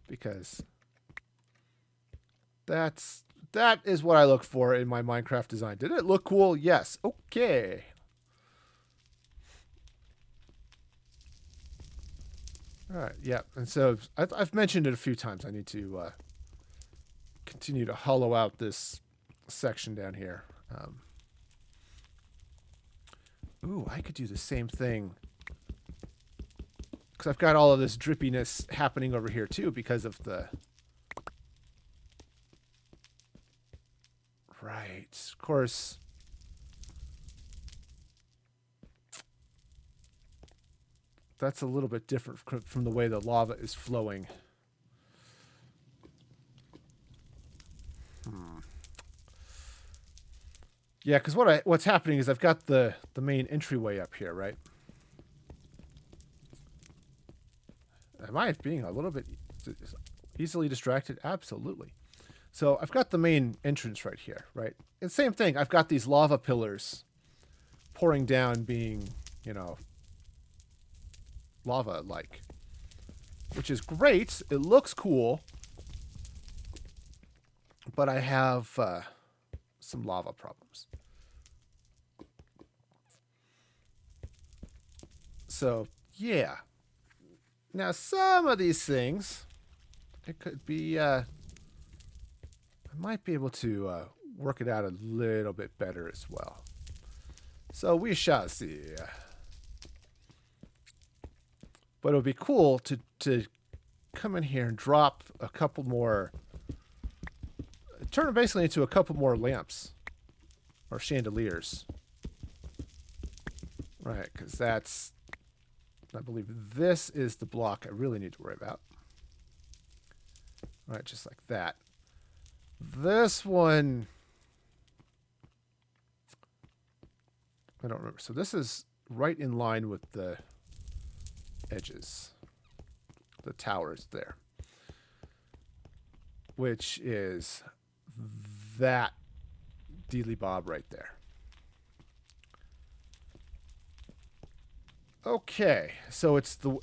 Because that is what I look for in my Minecraft design. Did it look cool? Yes. Okay. All right. Yeah. And so I've mentioned it a few times. I need to continue to hollow out this section down here. Ooh, I could do the same thing. Because I've got all of this drippiness happening over here too because of the... Right. Of course. That's a little bit different from the way the lava is flowing. Yeah, because what's happening is I've got the main entryway up here, right? Am I being a little bit easily distracted? Absolutely. So I've got the main entrance right here, right? And same thing. I've got these lava pillars pouring down being, lava-like. Which is great. It looks cool. But I have some lava problems. So, yeah. Now, some of these things, it could be, I might be able to work it out a little bit better as well. So, we shall see. But it would be cool to come in here and drop a couple more, turn it basically into a couple more lamps or chandeliers. Right, because that's... I believe this is the block I really need to worry about. All right, just like that. This one... I don't remember. So this is right in line with the edges. The towers there. Which is that dealy bob right there. Okay, so it's the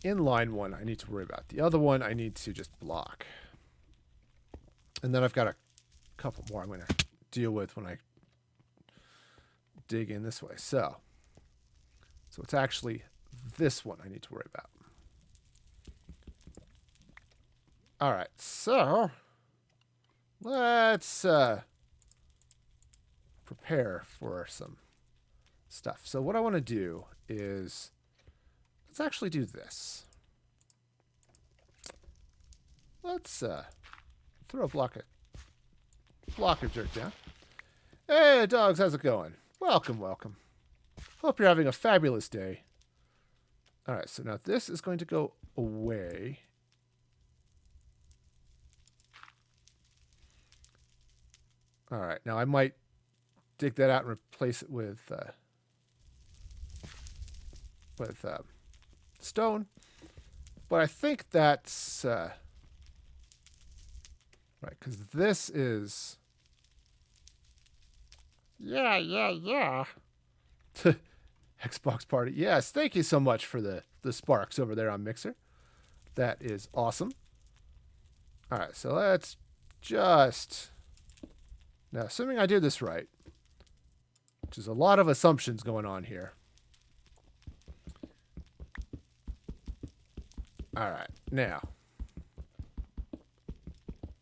inline one I need to worry about. The other one I need to just block. And then I've got a couple more I'm going to deal with when I dig in this way. So it's actually this one I need to worry about. All right, so let's prepare for some stuff. So what I want to do is, let's actually do this. Let's throw a block of dirt down. Hey, dogs, how's it going? Welcome, welcome. Hope you're having a fabulous day. All right, so now this is going to go away. All right, now I might dig that out and replace it with stone, but I think that's right, because this is yeah Xbox party. Yes, thank you so much for the sparks over there on Mixer. That is awesome. All right, so let's just now, assuming I do this right, which is a lot of assumptions going on here. All right, now,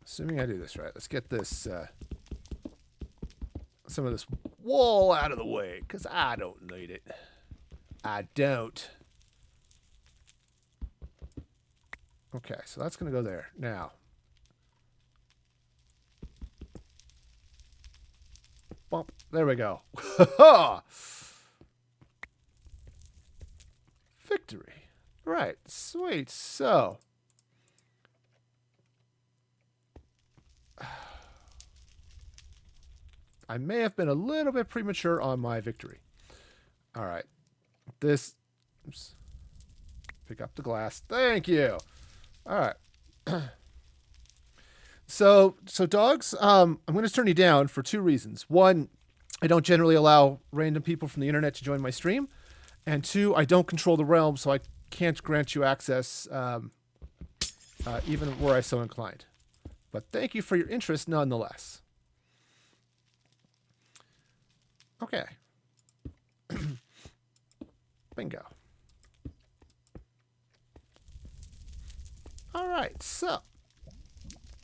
assuming I do this right, let's get this, some of this wall out of the way, because I don't need it. I don't. Okay, so that's going to go there. Now, bump. There we go. Victory. Right, sweet. So, I may have been a little bit premature on my victory. All right, this. Oops. Pick up the glass. Thank you. All right. So dogs, I'm going to turn you down for two reasons. One, I don't generally allow random people from the internet to join my stream, and two, I don't control the realm, so I can't grant you access, even were I so inclined. But thank you for your interest nonetheless. Okay. Bingo. All right, so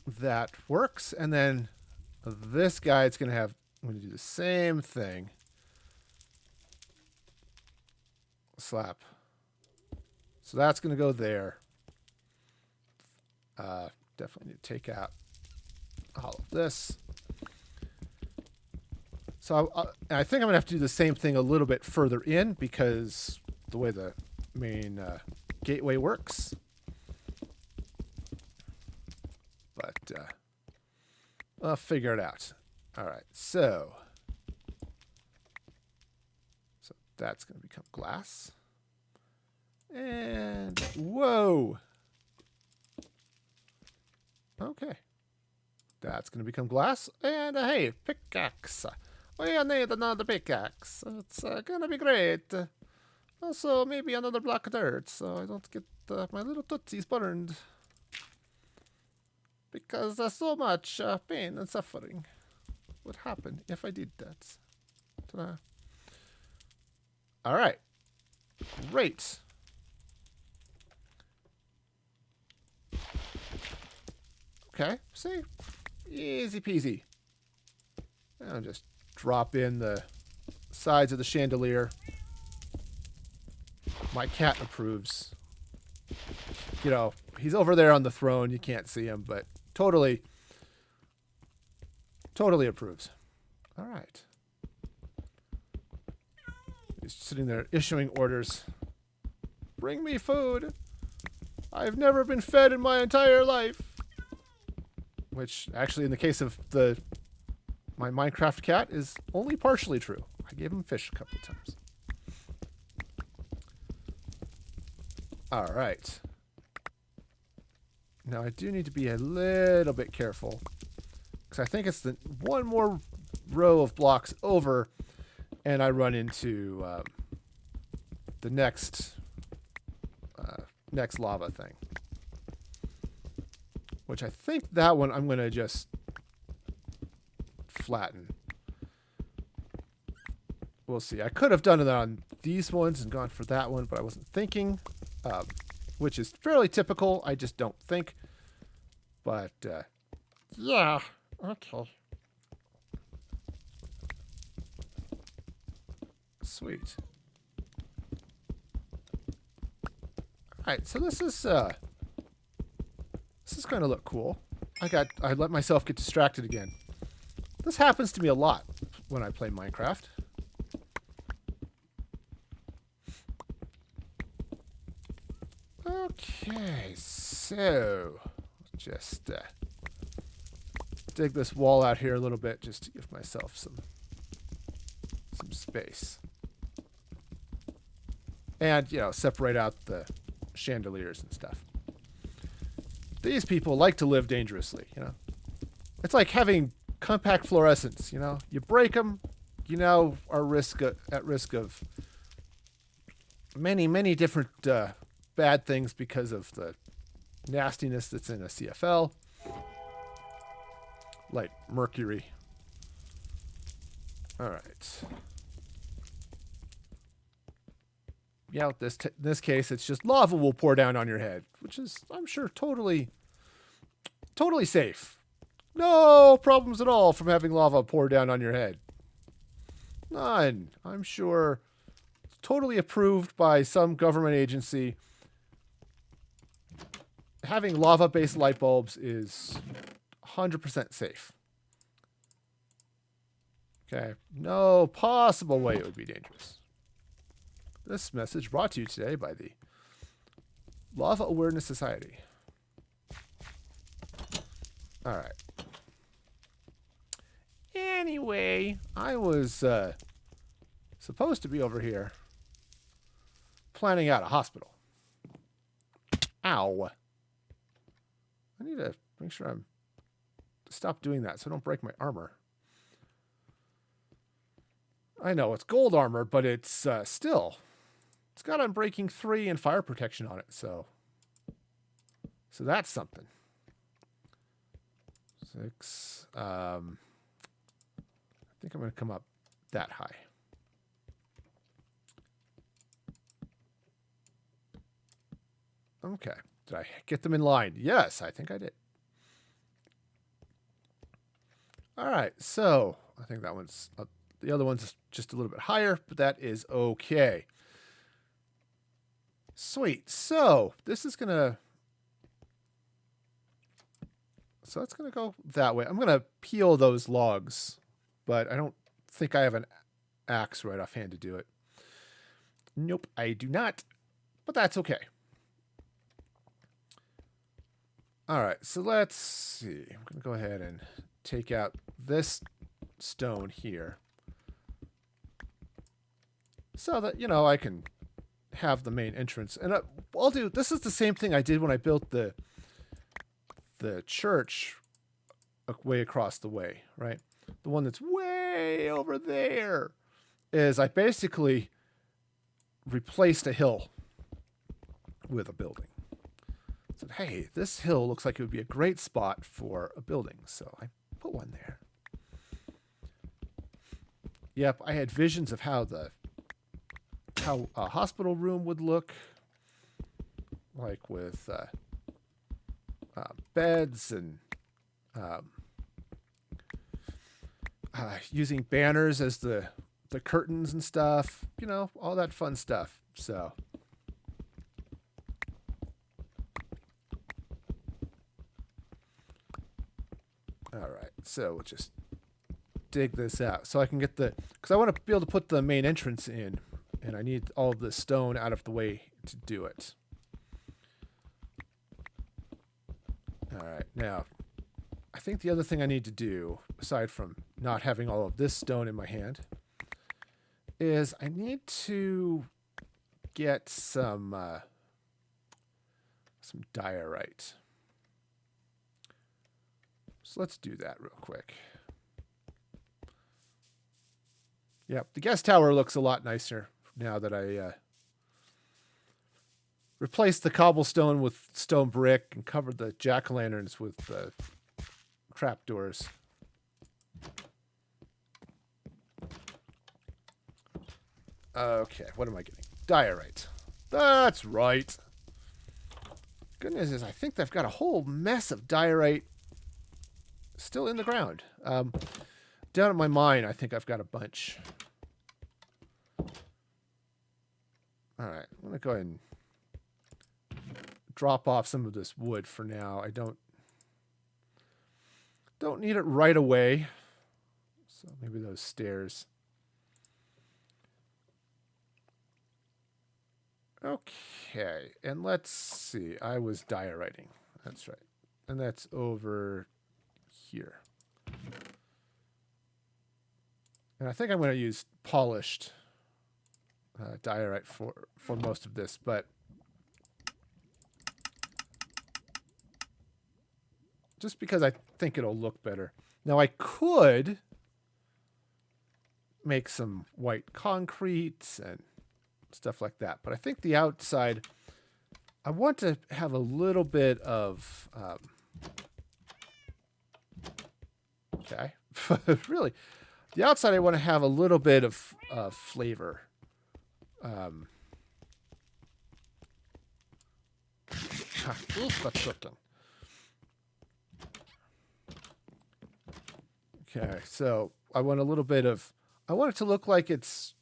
that works, and then this guy is going to have. I'm going to do the same thing. Slap. So that's going to go there. Definitely need to take out all of this. So I think I'm going to have to do the same thing a little bit further in because the way the main gateway works. But I'll figure it out. All right, so that's going to become glass. And whoa. Okay. That's going to become glass. And hey, pickaxe. We need another pickaxe. It's going to be great. Also, maybe another block of dirt so I don't get my little tootsies burned. Because so much pain and suffering would happen if I did that. Ta-da. All right. Great. Okay, see? Easy peasy. I'll just drop in the sides of the chandelier. My cat approves. You know, he's over there on the throne. You can't see him, but totally approves. All right. He's sitting there issuing orders. Bring me food. I've never been fed in my entire life. Which, actually, in the case of my Minecraft cat, is only partially true. I gave him fish a couple of times. All right. Now, I do need to be a little bit careful. Because I think it's the one more row of blocks over, and I run into the next lava thing. Which I think that one I'm going to just flatten. We'll see. I could have done it on these ones and gone for that one, but I wasn't thinking. Which is fairly typical. I just don't think. But, yeah. Okay. Sweet. Alright, so this is going to look cool. I let myself get distracted again. This happens to me a lot when I play Minecraft. Okay, so just dig this wall out here a little bit just to give myself some space. And, you know, separate out the chandeliers and stuff. These people like to live dangerously, you know. It's like having compact fluorescents, you know. You break them, you now are at risk of many, many different bad things because of the nastiness that's in a CFL. Like mercury. All right. Yeah, in this case, it's just lava will pour down on your head, which is, I'm sure, totally safe. No problems at all from having lava pour down on your head. None. I'm sure. Totally approved by some government agency. Having lava-based light bulbs is 100% safe. Okay. No possible way it would be dangerous. This message brought to you today by the Lava Awareness Society. All right. Anyway, I was supposed to be over here planning out a hospital. Ow. I need to make sure I'm stop doing that so I don't break my armor. I know it's gold armor, but it's still, it's got unbreaking 3 and fire protection on it, so that's something. 6. I think I'm going to come up that high. Okay. Did I get them in line? Yes, I think I did. All right. So I think that one's the other one's just a little bit higher, but that is okay. Sweet. So this is gonna. So it's gonna go that way. I'm gonna peel those logs, but I don't think I have an axe right offhand to do it. Nope, I do not. But that's okay. All right, so let's see. I'm going to go ahead and take out this stone here so that, I can have the main entrance. And I'll do, this is the same thing I did when I built the church way across the way, right? The one that's way over there is I basically replaced a hill with a building. Said, hey, this hill looks like it would be a great spot for a building, so I put one there. Yep, I had visions of how a hospital room would look, like with beds and using banners as the curtains and stuff, all that fun stuff. So. All right, so we'll just dig this out so I can get because I want to be able to put the main entrance in, and I need all of the stone out of the way to do it. All right, now, I think the other thing I need to do, aside from not having all of this stone in my hand, is I need to get some diorite. So let's do that real quick. Yep, the guest tower looks a lot nicer now that I replaced the cobblestone with stone brick and covered the jack-o'-lanterns with trapdoors. Okay, what am I getting? Diorite. That's right. Goodness is, I think they've got a whole mess of diorite still in the ground. Down at my mine, I think I've got a bunch. All right, I'm going to go ahead and drop off some of this wood for now. I don't need it right away. So maybe those stairs. Okay, and let's see. I was dioriting. That's right. And that's over here. And I think I'm going to use polished diorite for most of this, but just because I think it'll look better. Now I could make some white concrete and stuff like that, but I think the outside, I want to have a little bit of okay. Really, the outside I want to have a little bit of flavor. That's cooking. Okay, so I want a little bit of, I want it to look like it's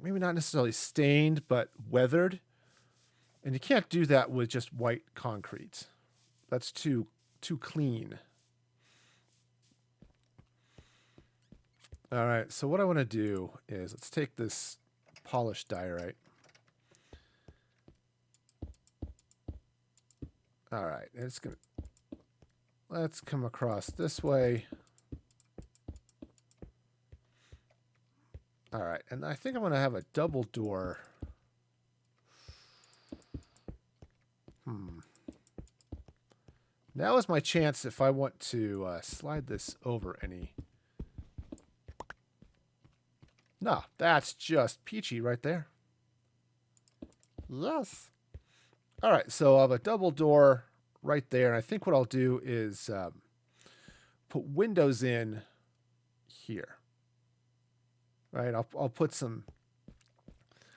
maybe not necessarily stained, but weathered. And you can't do that with just white concrete. That's too clean. All right, so what I want to do is let's take this polished diorite. All right, let's come across this way. All right, and I think I'm going to have a double door. Now is my chance if I want to slide this over any. No, that's just peachy right there. Yes. All right, so I'll have a double door right there. And I think what I'll do is put windows in here. Right, I'll put some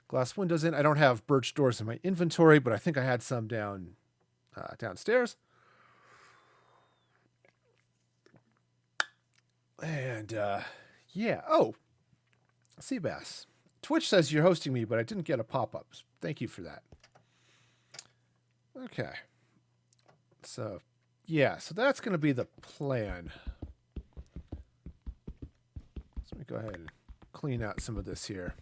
glass windows in. I don't have birch doors in my inventory, but I think I had some downstairs. And yeah. Oh, sea bass. Twitch says you're hosting me, but I didn't get a pop-up. Thank you for that. Okay. So, yeah. So that's going to be the plan. So let me go ahead and clean out some of this here.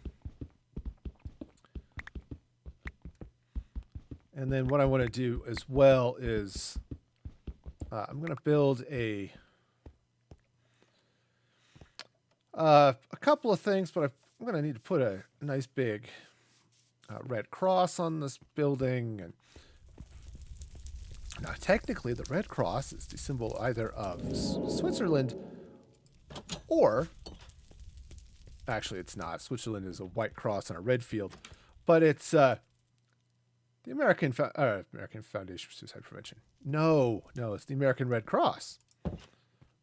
And then what I want to do as well is I'm going to build a couple of things, but I'm going to need to put a nice big red cross on this building. And now, technically, the red cross is the symbol either of Switzerland or, actually, it's not. Switzerland is a white cross on a red field, but it's the American Foundation for Suicide Prevention. No, it's the American Red Cross.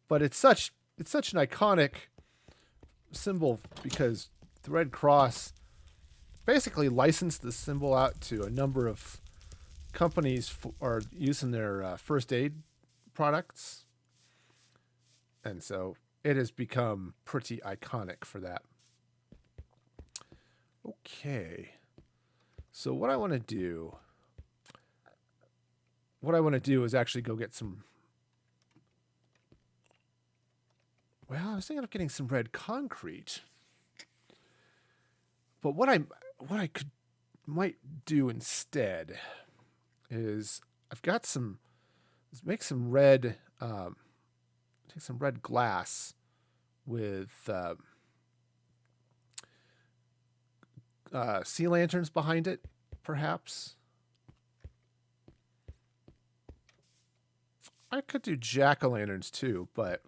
But it's such an iconic symbol because the Red Cross basically licensed the symbol out to a number of companies for use in their first aid products. And so it has become pretty iconic for that. Okay. So what I want to do is actually go get some. Well, I was thinking of getting some red concrete. But what I might do instead is make some red take some red glass with sea lanterns behind it, perhaps. I could do jack-o'-lanterns too, but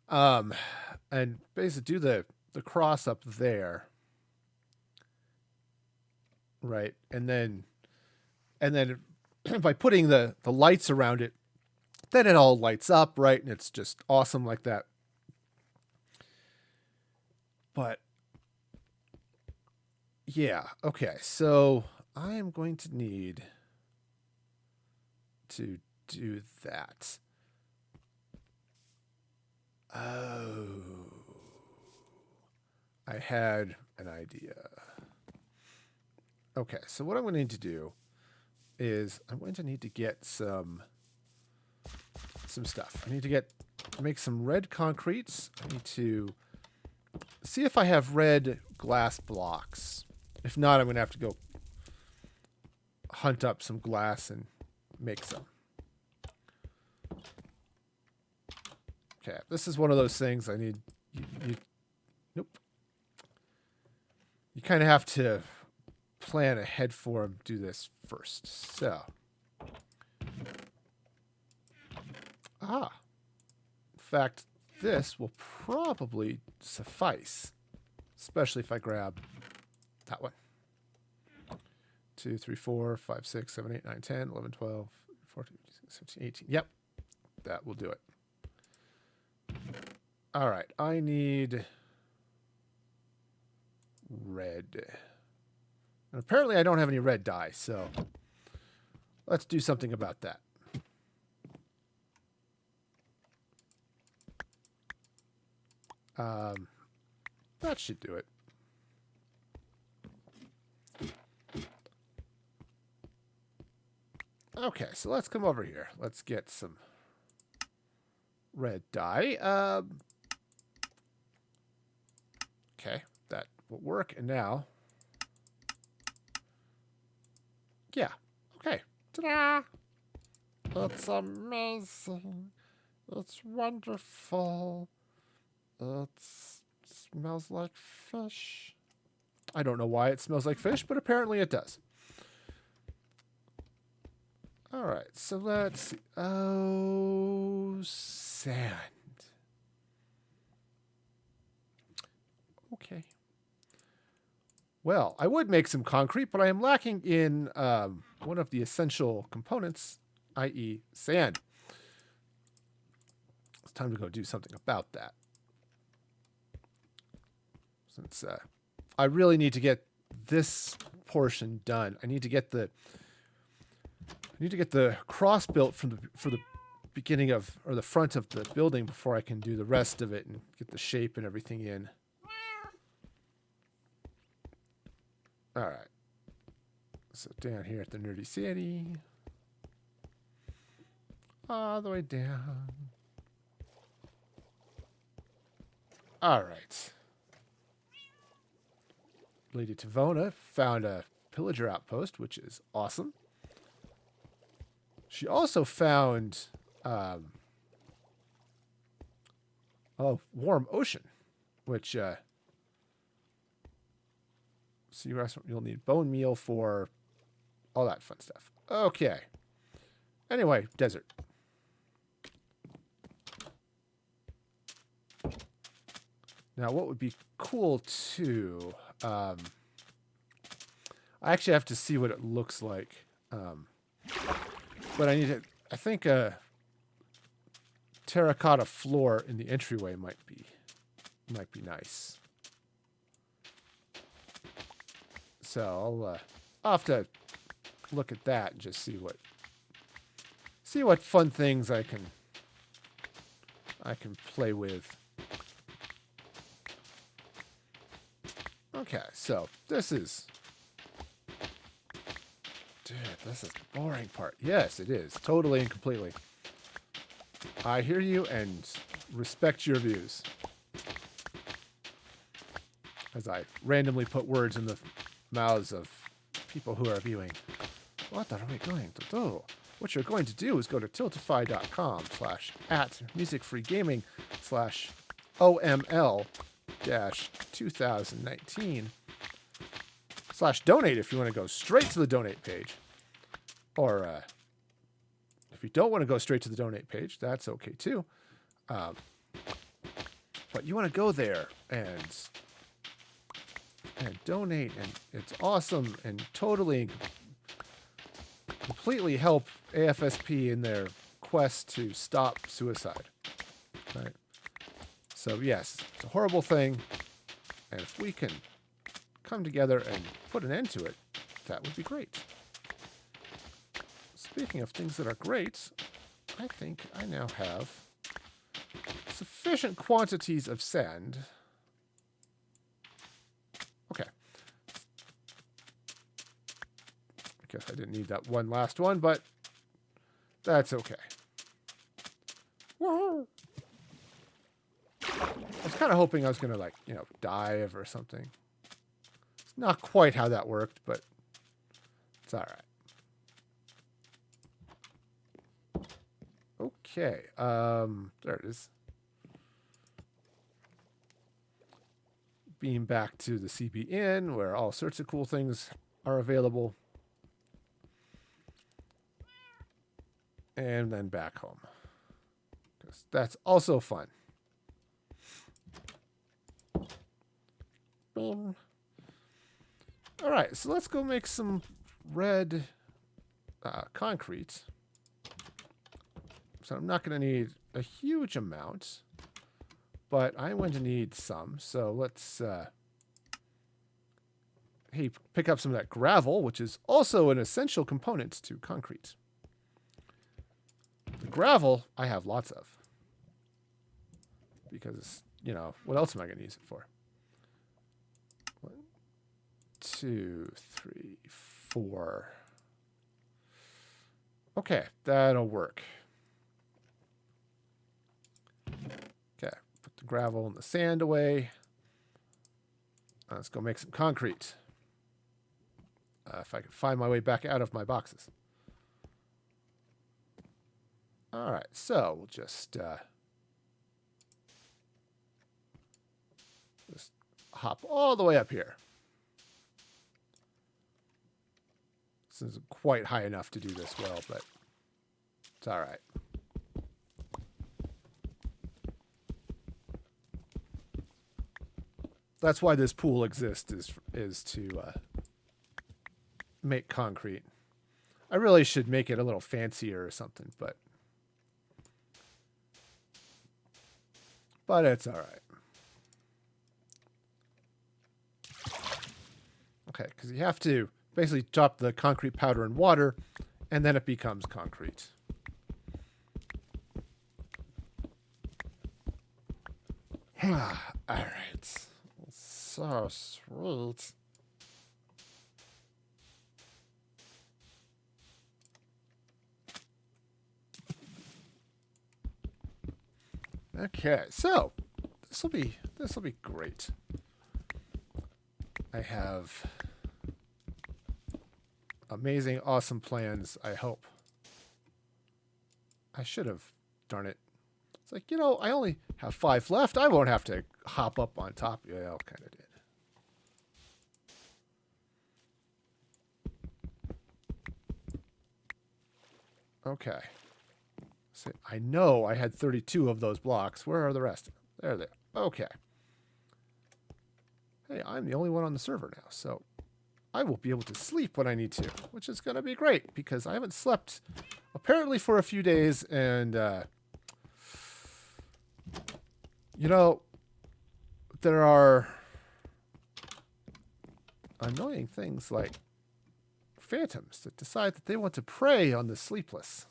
and basically do the cross up there, right? And then by putting the lights around it, then it all lights up, right? And it's just awesome like that. But yeah, okay. So I am going to need to do that. Oh, I had an idea. Okay, so what I'm going to need to do is I'm going to need to get some stuff. I need to make some red concretes. I need to see if I have red glass blocks. If not, I'm going to have to go hunt up some glass and make some. Okay, this is one of those things I need. Nope. You kind of have to plan ahead for them. Do this first. So. In fact, this will probably suffice. Especially if I grab that one. 2, 3, 4, 5, 6, 7, 8, 9, 10, 11, 12, 14, 15, 16, 18. Yep. That will do it. All right. I need red. And apparently I don't have any red dye, so let's do something about that. That should do it. Okay, so let's come over here. Let's get some red dye. Okay, that will work. And now, yeah, okay. Ta-da! It's amazing. It's wonderful. It smells like fish. I don't know why it smells like fish, but apparently it does. All right, so let's see. Oh, sand. Okay. Well, I would make some concrete, but I am lacking in one of the essential components, i.e. sand. It's time to go do something about that. Since I really need to get this portion done. I need to get the cross built for the beginning of, or the front of the building before I can do the rest of it and get the shape and everything in. All right. So down here at the Nerdy City. All the way down. All right. Lady Tavona found a pillager outpost, which is awesome. She also found a warm ocean, which sea restaurant, you'll need bone meal for all that fun stuff. Okay. Anyway, desert. Now, what would be cool too? I actually have to see what it looks like. But I need to. I think a terracotta floor in the entryway might be nice. So I'll have to look at that and just see what fun things I can play with. Okay, so this is the boring part. Yes, it is. Totally and completely. I hear you and respect your views. As I randomly put words in the mouths of people who are viewing. What are we going to do? What you're going to do is go to tiltify.com/@musicfreegaming/OML-2019/donate if you want to go straight to the donate page. Or if you don't want to go straight to the donate page, that's okay too. But you want to go there and donate, and it's awesome and totally completely help AFSP in their quest to stop suicide. Right? So yes, it's a horrible thing, and if we can come together and put an end to it, that would be great. Speaking of things that are great, I think I now have sufficient quantities of sand. Okay. I guess I didn't need that one last one, but that's okay. Whoa. I was kind of hoping I was going to, dive or something. It's not quite how that worked, but it's all right. Okay, there it is. Beam back to the CB Inn, where all sorts of cool things are available. And then back home. Because that's also fun. Boom. All right, so let's go make some red concrete. So I'm not going to need a huge amount, but I'm going to need some. So let's pick up some of that gravel, which is also an essential component to concrete. The gravel I have lots of because, what else am I going to use it for? 1, 2, 3, 4. Okay, that'll work. Okay, put the gravel and the sand away. Let's go make some concrete. If I can find my way back out of my boxes. All right, so we'll just hop all the way up here. This isn't quite high enough to do this well, but it's all right. That's why this pool exists, is to make concrete. I really should make it a little fancier or something, but it's all right. Okay, because you have to basically drop the concrete powder in water, and then it becomes concrete. All right. So sweet. Okay, so this will be great. I have amazing, awesome plans, I hope. I should have, darn it. It's like, you know, I only have 5 left. I won't have to hop up on top. Yeah, I kind of did. Okay. So I know I had 32 of those blocks. Where are the rest? There they are. Okay. Hey, I'm the only one on the server now, so I will be able to sleep when I need to, which is going to be great because I haven't slept apparently for a few days, and you know, there are annoying things like phantoms that decide that they want to prey on the sleepless.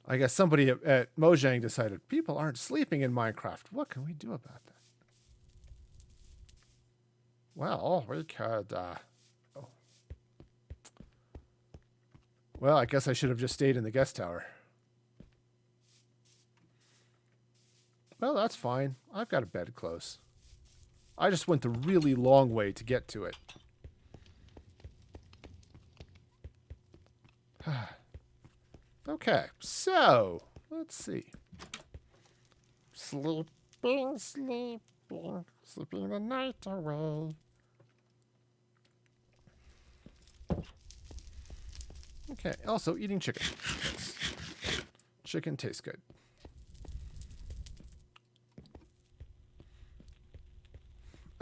I guess somebody at Mojang decided people aren't sleeping in Minecraft. What can we do about that? Well, we could... oh. Well, I guess I should have just stayed in the guest tower. Well, that's fine. I've got a bed close. I just went the really long way to get to it. Okay, so let's see. Sleeping, sleeping, sleeping the night away. Okay, also eating chicken. Chicken tastes good.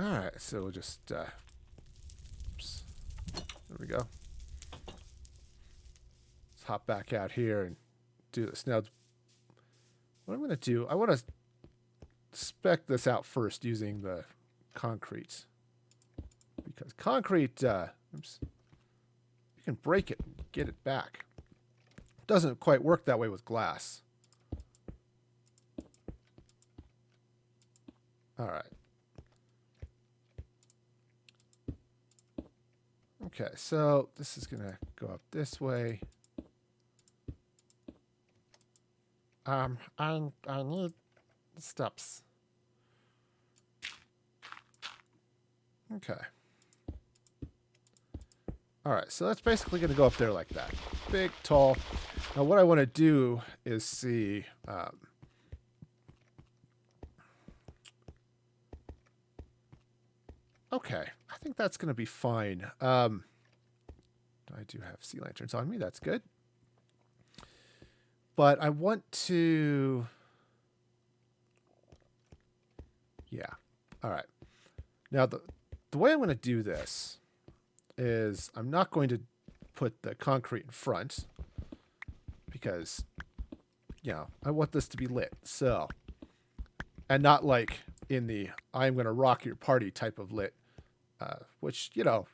Alright, so we'll just, oops. There we go. Let's hop back out here and do this. Now, what I'm going to do, I want to spec this out first using the concrete. Because concrete, oops, you can break it and get it back. It doesn't quite work that way with glass. Alright. Okay, so this is going to go up this way. I need steps. Okay. All right, so that's basically going to go up there like that. Big, tall. Now what I want to do is see... okay, I think that's going to be fine. I do have sea lanterns on me. That's good. But I want to... yeah. All right. Now, the way I'm going to do this is I'm not going to put the concrete in front because, you know, I want this to be lit. So, and not like in the I'm going to rock your party type of lit, which, you know,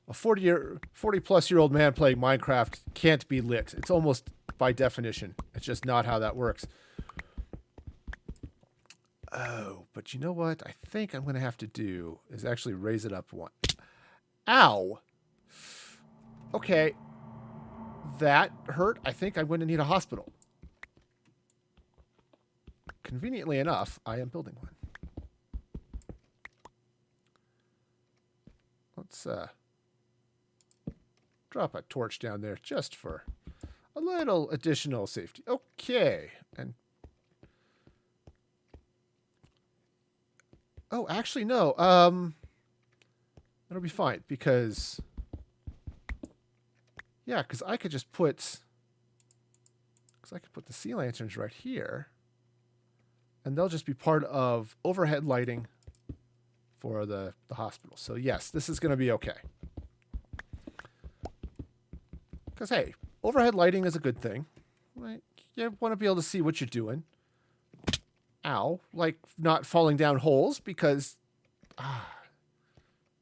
a 40-plus-year-old man playing Minecraft can't be lit. It's almost by definition. It's just not how that works. Oh, but you know what? I think I'm going to have to do is actually raise it up one. Ow! Okay. That hurt. I think I'm going to need a hospital. Conveniently enough, I am building one. Let's drop a torch down there just for a little additional safety. Okay. And oh, actually, no. That'll be fine because, yeah, because I could just put, the sea lanterns right here, and they'll just be part of overhead lighting for the hospital. So yes, this is going to be okay. Because hey, overhead lighting is a good thing, right? You want to be able to see what you're doing. Ow, like not falling down holes because,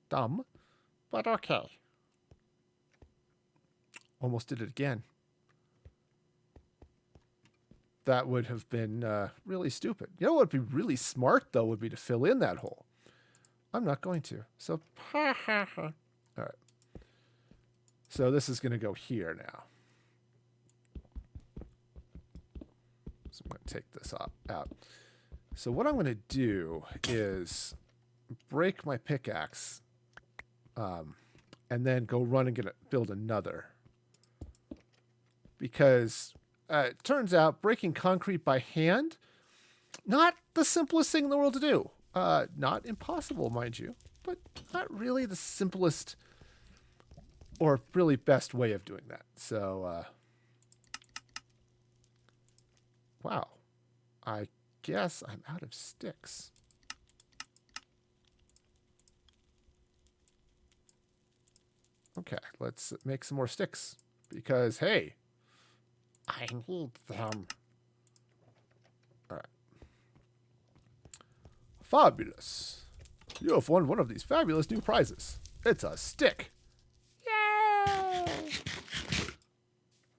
dumb, but okay. Almost did it again. That would have been really stupid. You know what would be really smart, though, would be to fill in that hole. I'm not going to. So, all right. So this is going to go here now. So I'm going to take this out. So what I'm going to do is break my pickaxe and then go run and build another. Because it turns out breaking concrete by hand, not the simplest thing in the world to do. Not impossible, mind you, but not really the simplest or really best way of doing that. So, wow. I guess I'm out of sticks. Okay, let's make some more sticks. Because, hey, I need them. All right. Fabulous. You have won one of these fabulous new prizes. It's a stick. Yay!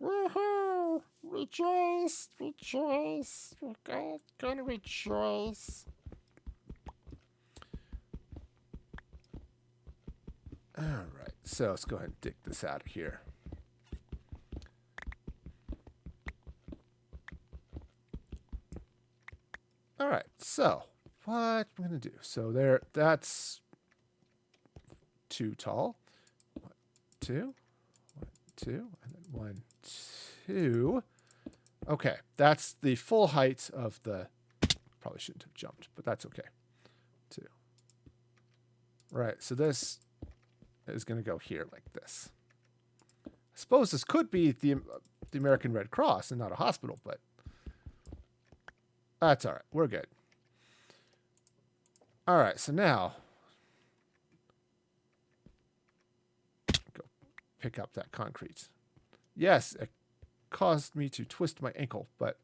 Woohoo! Rejoice, rejoice. We're gonna rejoice. All right, so let's go ahead and dig this out of here. All right, so what I'm going to do. So that's too tall. 1, 2, 1, 2, and then 1, 2. Okay, that's the full height of the, probably shouldn't have jumped, but that's okay. 2. Right, so this is going to go here like this. I suppose this could be the American Red Cross and not a hospital, but that's all right. We're good. All right, so now go pick up that concrete. Yes, it caused me to twist my ankle, but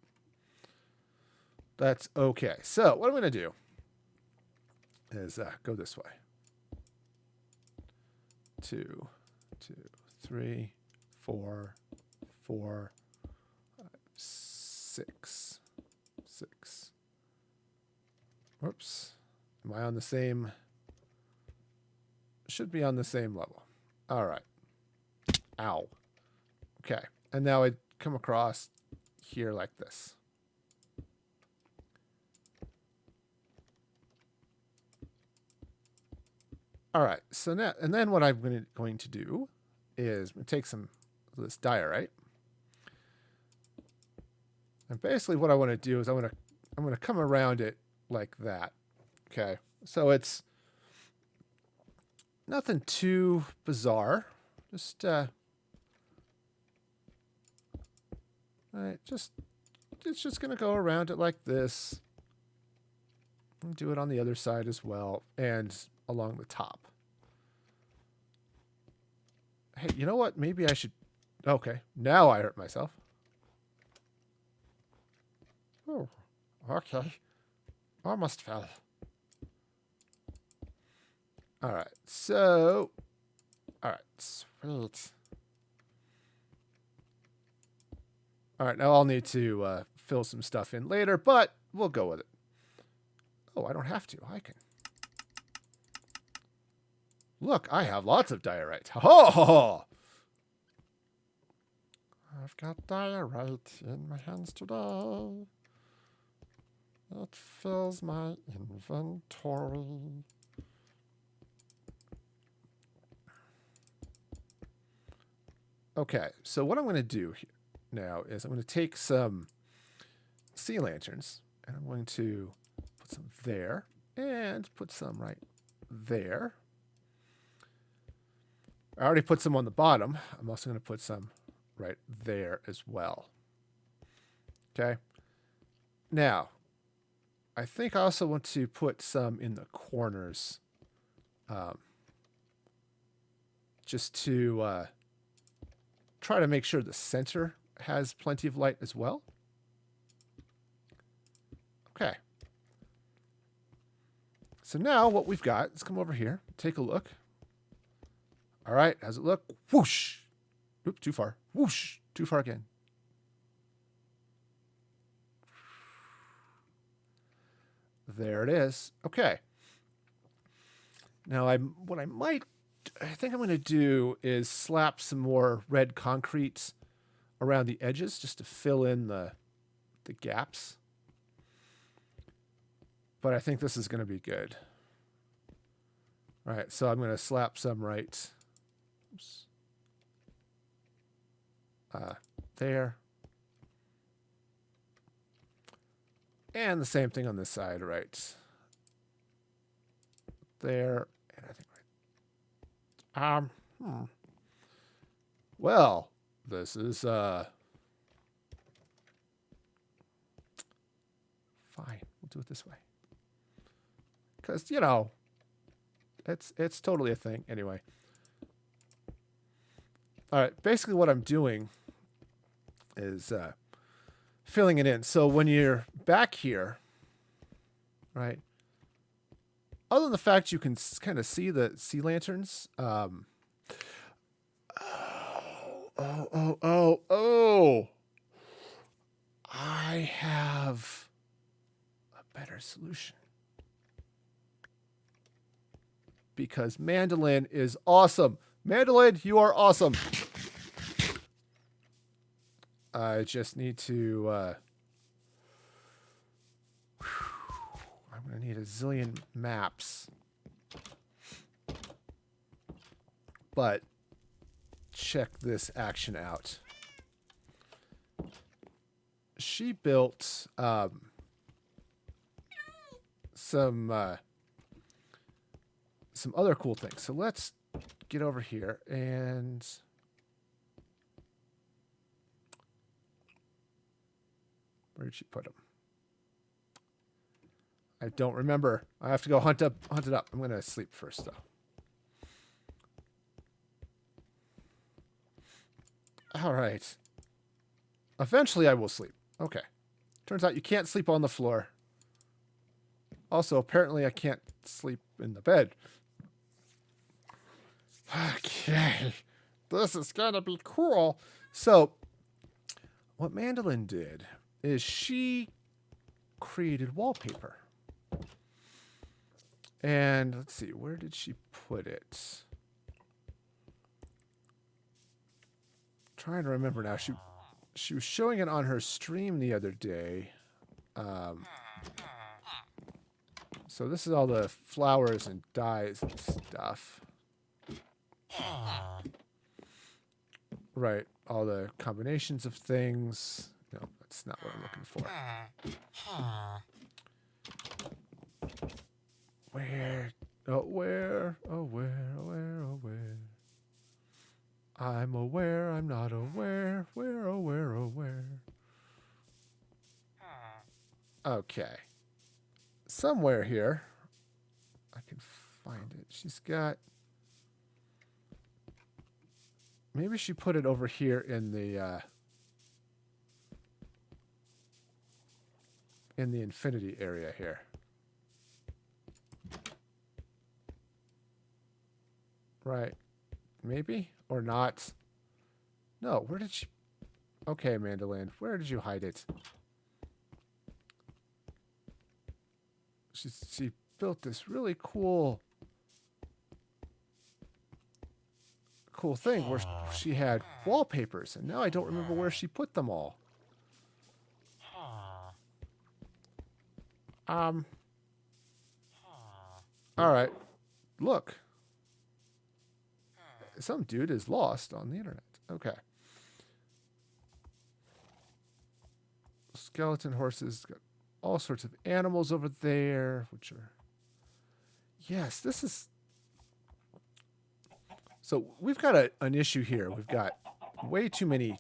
that's okay. So what I'm going to do is go this way. 2, 2, 3, 4, 4, 5, 6, 6. Whoops. Am I on the same? Should be on the same level. All right. Ow. Okay. And now I come across here like this. All right. So now, and then what I'm going to do is take some of this diorite. And basically what I want to do is I'm going to come around it like that. Okay. So it's nothing too bizarre. Just all right, it's just going to go around it like this. And do it on the other side as well and along the top. Hey, you know what? Maybe I should... Okay, now I hurt myself. Oh, okay. Almost fell. All right, so... All right, sweet. All right, now I'll need to fill some stuff in later, but we'll go with it. Oh, I don't have to. I can. Look, I have lots of diorite. Ho! I've got diorite in my hands today. It fills my inventory. Okay, so what I'm going to do here now is I'm going to take some sea lanterns and I'm going to put some there and put some right there. I already put some on the bottom. I'm also going to put some right there as well. Okay. Now, I think I also want to put some in the corners. Just to try to make sure the center has plenty of light as well. Okay. So now what we've got, let's come over here, take a look. All right, how's it look? Whoosh. Oop, too far. Whoosh, too far again. There it is. Okay. Now what I think I'm going to do is slap some more red concrete around the edges just to fill in the gaps. But I think this is going to be good. All right, so I'm going to slap some right there. And the same thing on this side, right there. And I think well, this is fine. We'll do it this way. Because, you know, it's totally a thing. Anyway. All right, basically what I'm doing is filling it in. So when you're back here, right, other than the fact you can kind of see the sea lanterns, I have a better solution. Because Mandolin is awesome. Mandolin, you are awesome. I just need to... I'm going to need a zillion maps. But check this action out. She built some other cool things. So let's get over here and... Where did she put them? I don't remember. I have to go hunt it up. I'm going to sleep first, though. All right. Eventually, I will sleep. Okay. Turns out you can't sleep on the floor. Also, apparently, I can't sleep in the bed. Okay. This is going to be cool. So, what Mandolin did is she created wallpaper. And let's see, where did she put it? Trying to remember now. She was showing it on her stream the other day. So this is all the flowers and dyes and stuff. Right, all the combinations of things. No, that's not what I'm looking for. Where? Oh, where? Oh, where? Oh, where? Oh, where? I'm aware, I'm not aware. Where? Oh, where? Oh, where? Okay. Somewhere here. I can find it. She's got... Maybe she put it over here in the infinity area here. Right. Maybe? Or not? No, where did she... Okay, Mandolin, where did you hide it? She built this really cool thing where she had wallpapers, and now I don't remember where she put them all. All right. Look. Some dude is lost on the internet. Okay. Skeleton horses. Got all sorts of animals over there, which are... Yes, this is... So we've got an issue here. We've got way too many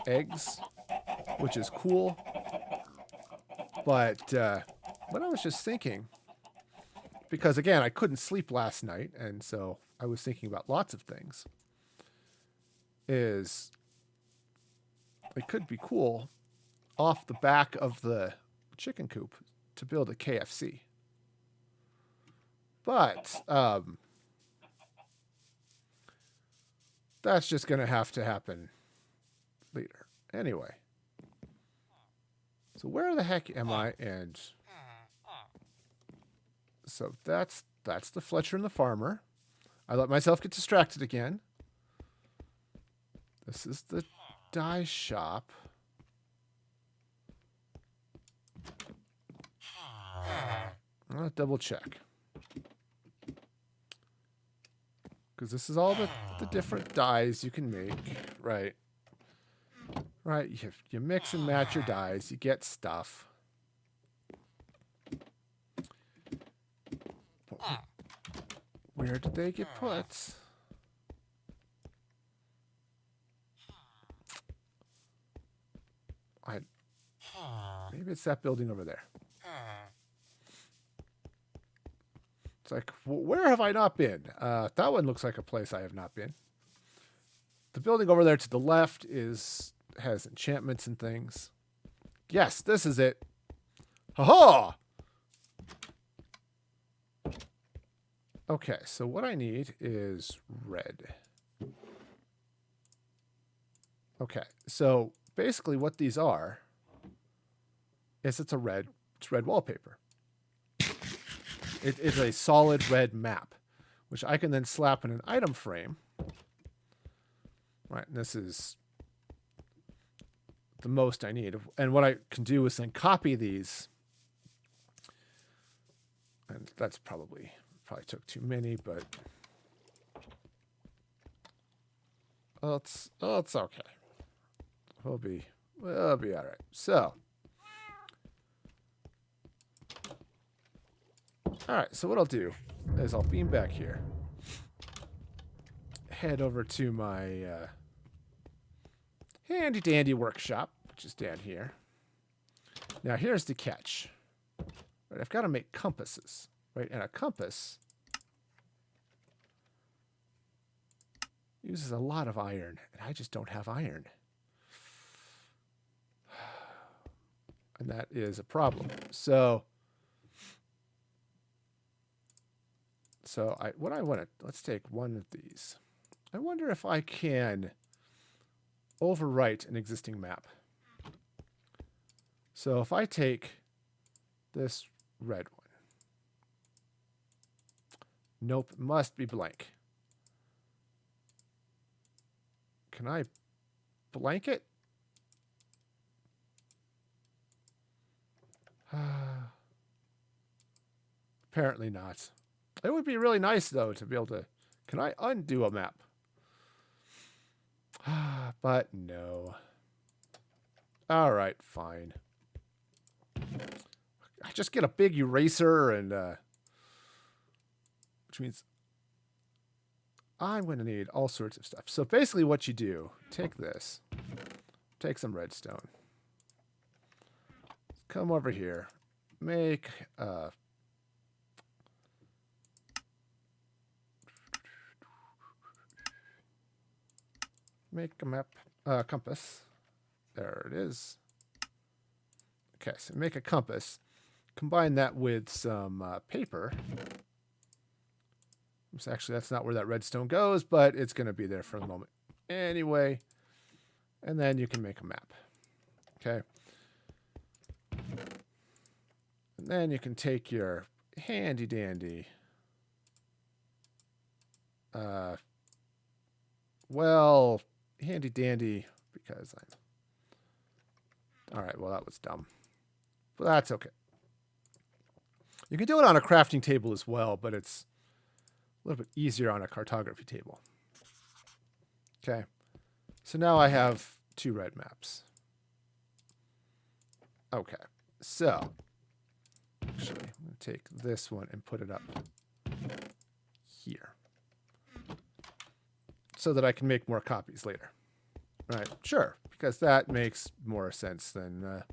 eggs, which is cool. But what I was just thinking, because again, I couldn't sleep last night, and so I was thinking about lots of things, is it could be cool off the back of the chicken coop to build a KFC. But that's just going to happen later. Anyway. So where the heck am I? And so that's the Fletcher and the Farmer. I let myself get distracted again. This is the dye shop. I'll double check. Because this is all the different dyes you can make. Right. Right. You mix and match your dyes. You get stuff. Where did they get put? Maybe it's that building over there. It's like, where have I not been? That one looks like a place I have not been. The building over there to the left has enchantments and things. Yes, this is it. Ha-ha! Okay, so what I need is red. Okay, so basically what these are is it's red wallpaper. It is a solid red map, which I can then slap in an item frame. Right, and this is the most I need. And what I can do is then copy these. And that's probably took too many, but it's okay. We'll be all right. So, all right. So what I'll do is I'll beam back here, head over to my handy dandy workshop, which is down here. Now here's the catch. Right, I've got to make compasses, right? And a compass uses a lot of iron, and I just don't have iron. And that is a problem. So let's take one of these. I wonder if I can overwrite an existing map. So if I take this red one. Nope, must be blank. Can I blank it? Apparently not. It would be really nice, though, to be able to... Can I undo a map? But no. All right, fine. I just get a big eraser and... which means I'm going to need all sorts of stuff. So basically what you do, take this, take some redstone, come over here, make a map, compass. There it is. Okay, so make a compass. Combine that with some paper. Actually, that's not where that redstone goes, but it's going to be there for the moment. Anyway, and then you can make a map. Okay. And then you can take your handy dandy. Well, handy dandy because I'm... All right, well, that was dumb. But that's okay. You can do it on a crafting table as well, but it's a little bit easier on a cartography table. Okay. So now I have 2 red maps. Okay. So, actually, I'm going to take this one and put it up here. so that I can make more copies later. Right? Sure, because that makes more sense than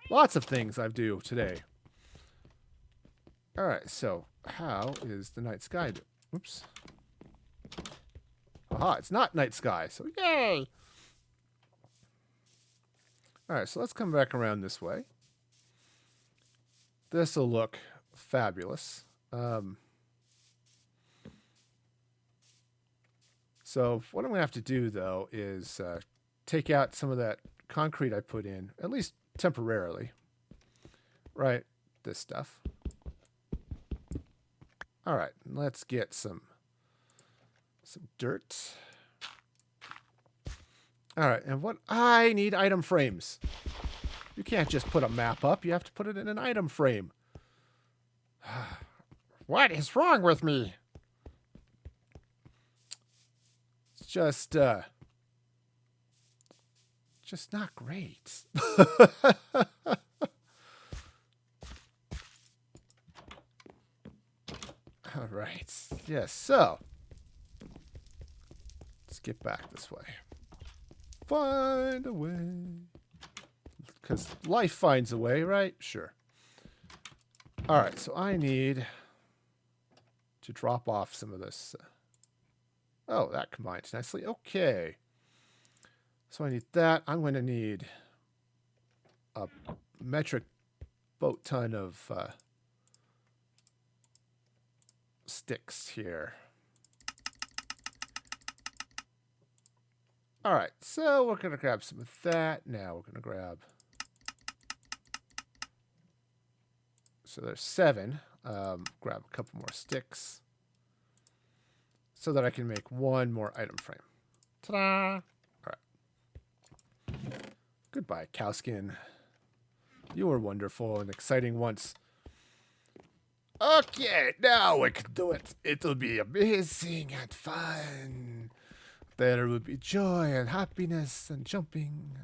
lots of things I do today. All right, so how is the night sky? Oops. Aha, it's not night sky, so yay! All right, so let's come back around this way. This will look fabulous. So what I'm going to have to do, though, is take out some of that concrete I put in, at least temporarily. Right, this stuff. All right, let's get some dirt. All right, and what I need item frames. You can't just put a map up. You have to put it in an item frame. What is wrong with me? It's just not great. All right. Yes, so let's get back this way. Find a way. Because life finds a way, right? Sure. All right, so I need to drop off some of this. Oh, that combines nicely. Okay. So I need that. I'm going to need a metric boat ton of sticks here. All right, so we're going to grab some of that. Now we're going to grab... So there's 7. Grab a couple more sticks so that I can make one more item frame. Ta-da! All right. Goodbye, cowskin. You were wonderful and exciting once. Okay, now we can do it. It'll be amazing and fun. There will be joy and happiness and jumping.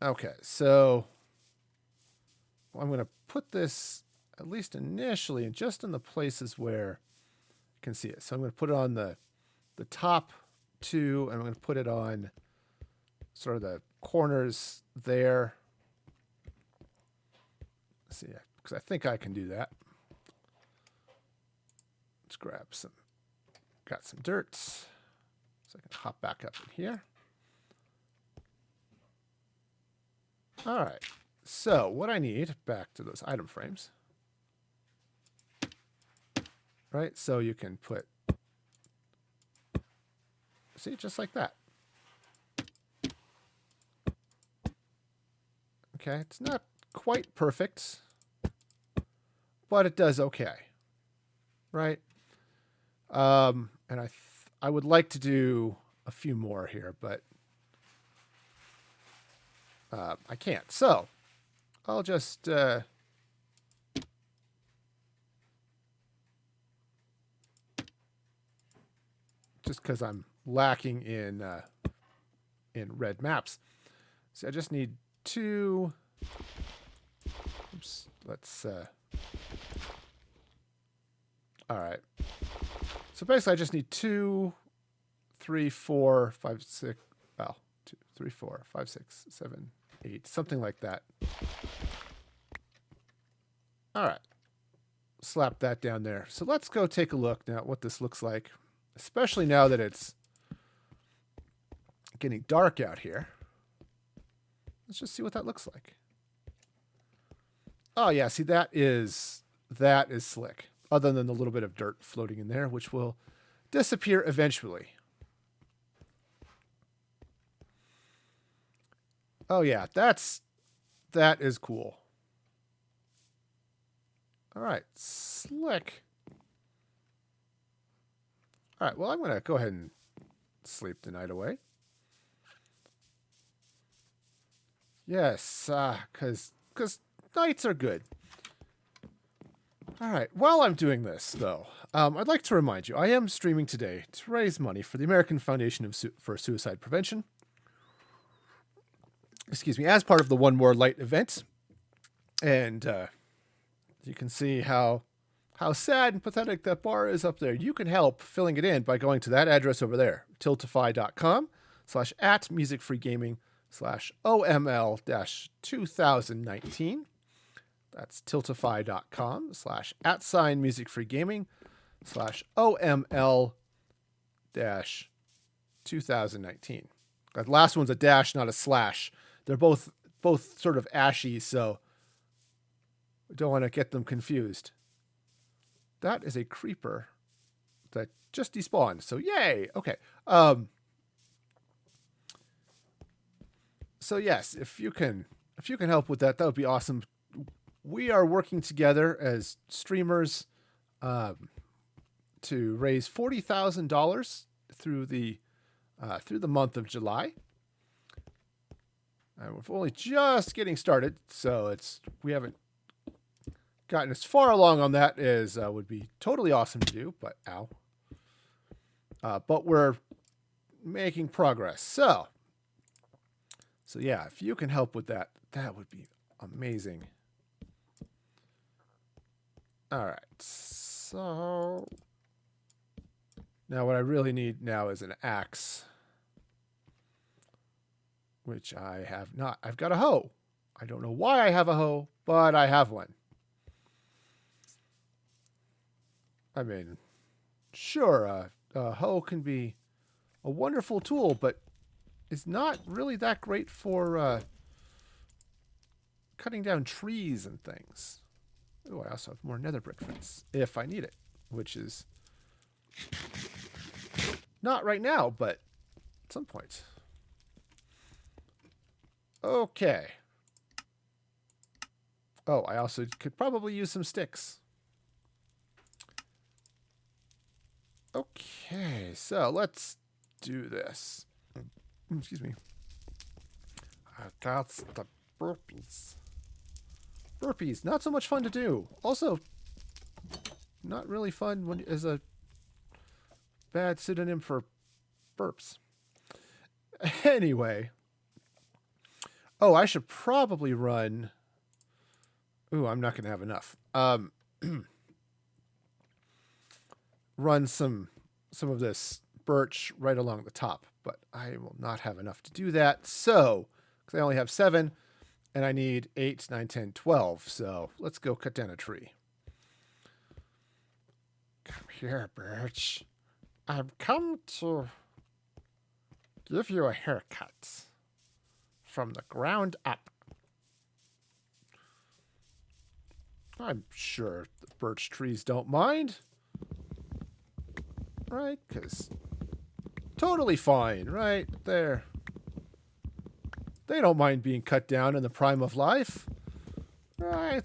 Okay, so I'm going to put this, at least initially, just in the places where you can see it. So I'm going to put it on the top 2, and I'm going to put it on sort of the corners there. Let's see, because I think I can do that. Let's grab some, got some dirt. So I can hop back up in here. All right, so what I need, back to those item frames, right? So you can put, see, just like that. Okay, it's not quite perfect, but it does okay, right? And I would like to do a few more here, but I can't. So I'll just just because I'm lacking in red maps. So I just need 2. Oops. Let's. All right. So basically, I just need 2, 3, 4, 5, 6. Well, 2, 3, 4, 5, 6, 7, 8, something like that. All right. Slap that down there. So let's go take a look now at what this looks like, especially now that it's getting dark out here. Let's just see what that looks like. Oh yeah, see that is slick. Other than the little bit of dirt floating in there, which will disappear eventually. Oh yeah, that is cool. All right, slick. All right, well, I'm going to go ahead and sleep the night away. Yes, because nights are good. All right, while I'm doing this, though, I'd like to remind you, I am streaming today to raise money for the American Foundation for Suicide Prevention. Excuse me, as part of the One More Light event. And you can see how how sad and pathetic that bar is up there. You can help filling it in by going to that address over there, tiltify.com/@musicfreegaming/OML-2019. That's tiltify.com/@musicfreegaming/OML-2019. That last one's a dash, not a slash. They're both sort of ashy, so we don't want to get them confused. That is a creeper that just despawned. So yay. Okay. So yes, if you can help with that, that would be awesome. We are working together as streamers to raise $40,000 through the month of July. We're only just getting started, so we haven't gotten as far along on that as would be totally awesome to do. But but we're making progress. So yeah, if you can help with that, that would be amazing. All right, so now what I really need now is an axe, which I have not. I've got a hoe. I don't know why I have a hoe, but I have one. I mean, sure, a hoe can be a wonderful tool, but it's not really that great for cutting down trees and things. Oh, I also have more nether brick fence if I need it, which is not right now, but at some point. Okay. Oh, I also could probably use some sticks. Okay, so let's do this. Excuse me. That's the burpees. Burpees, not so much fun to do. Also, not really fun when as a bad pseudonym for burps. Anyway. Oh, I should probably run. Ooh, I'm not going to have enough. Run some of this birch right along the top, but I will not have enough to do that. So, because I only have 7, and I need 8, 9, 10, 12. So let's go cut down a tree. Come here, birch. I've come to give you a haircut from the ground up. I'm sure the birch trees don't mind. Right? Because totally fine, right? There. They don't mind being cut down in the prime of life. Right.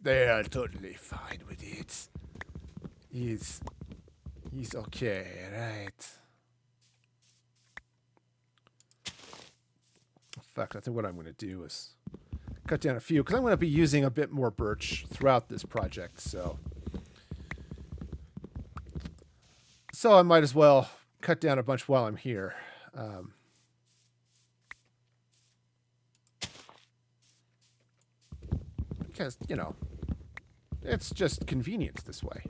They're totally fine with it. He's okay, right? In fact, I think what I'm going to do is cut down a few, because I'm going to be using a bit more birch throughout this project, so I might as well cut down a bunch while I'm here. Because, you know, it's just convenient this way.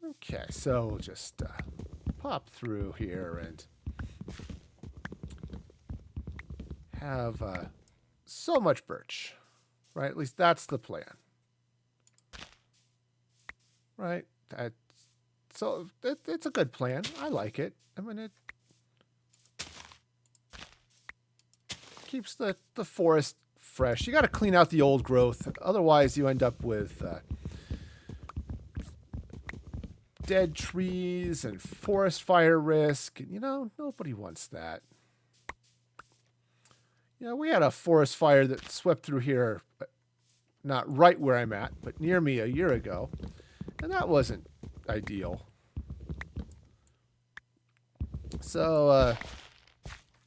Okay, so we'll just pop through here and have so much birch, right? At least that's the plan, right? So it's a good plan. I like it. I mean, it keeps the forest fresh. You got to clean out the old growth, otherwise you end up with dead trees and forest fire risk. You know, nobody wants that. You know, we had a forest fire that swept through here, not right where I'm at, but near me a year ago, and that wasn't ideal. So,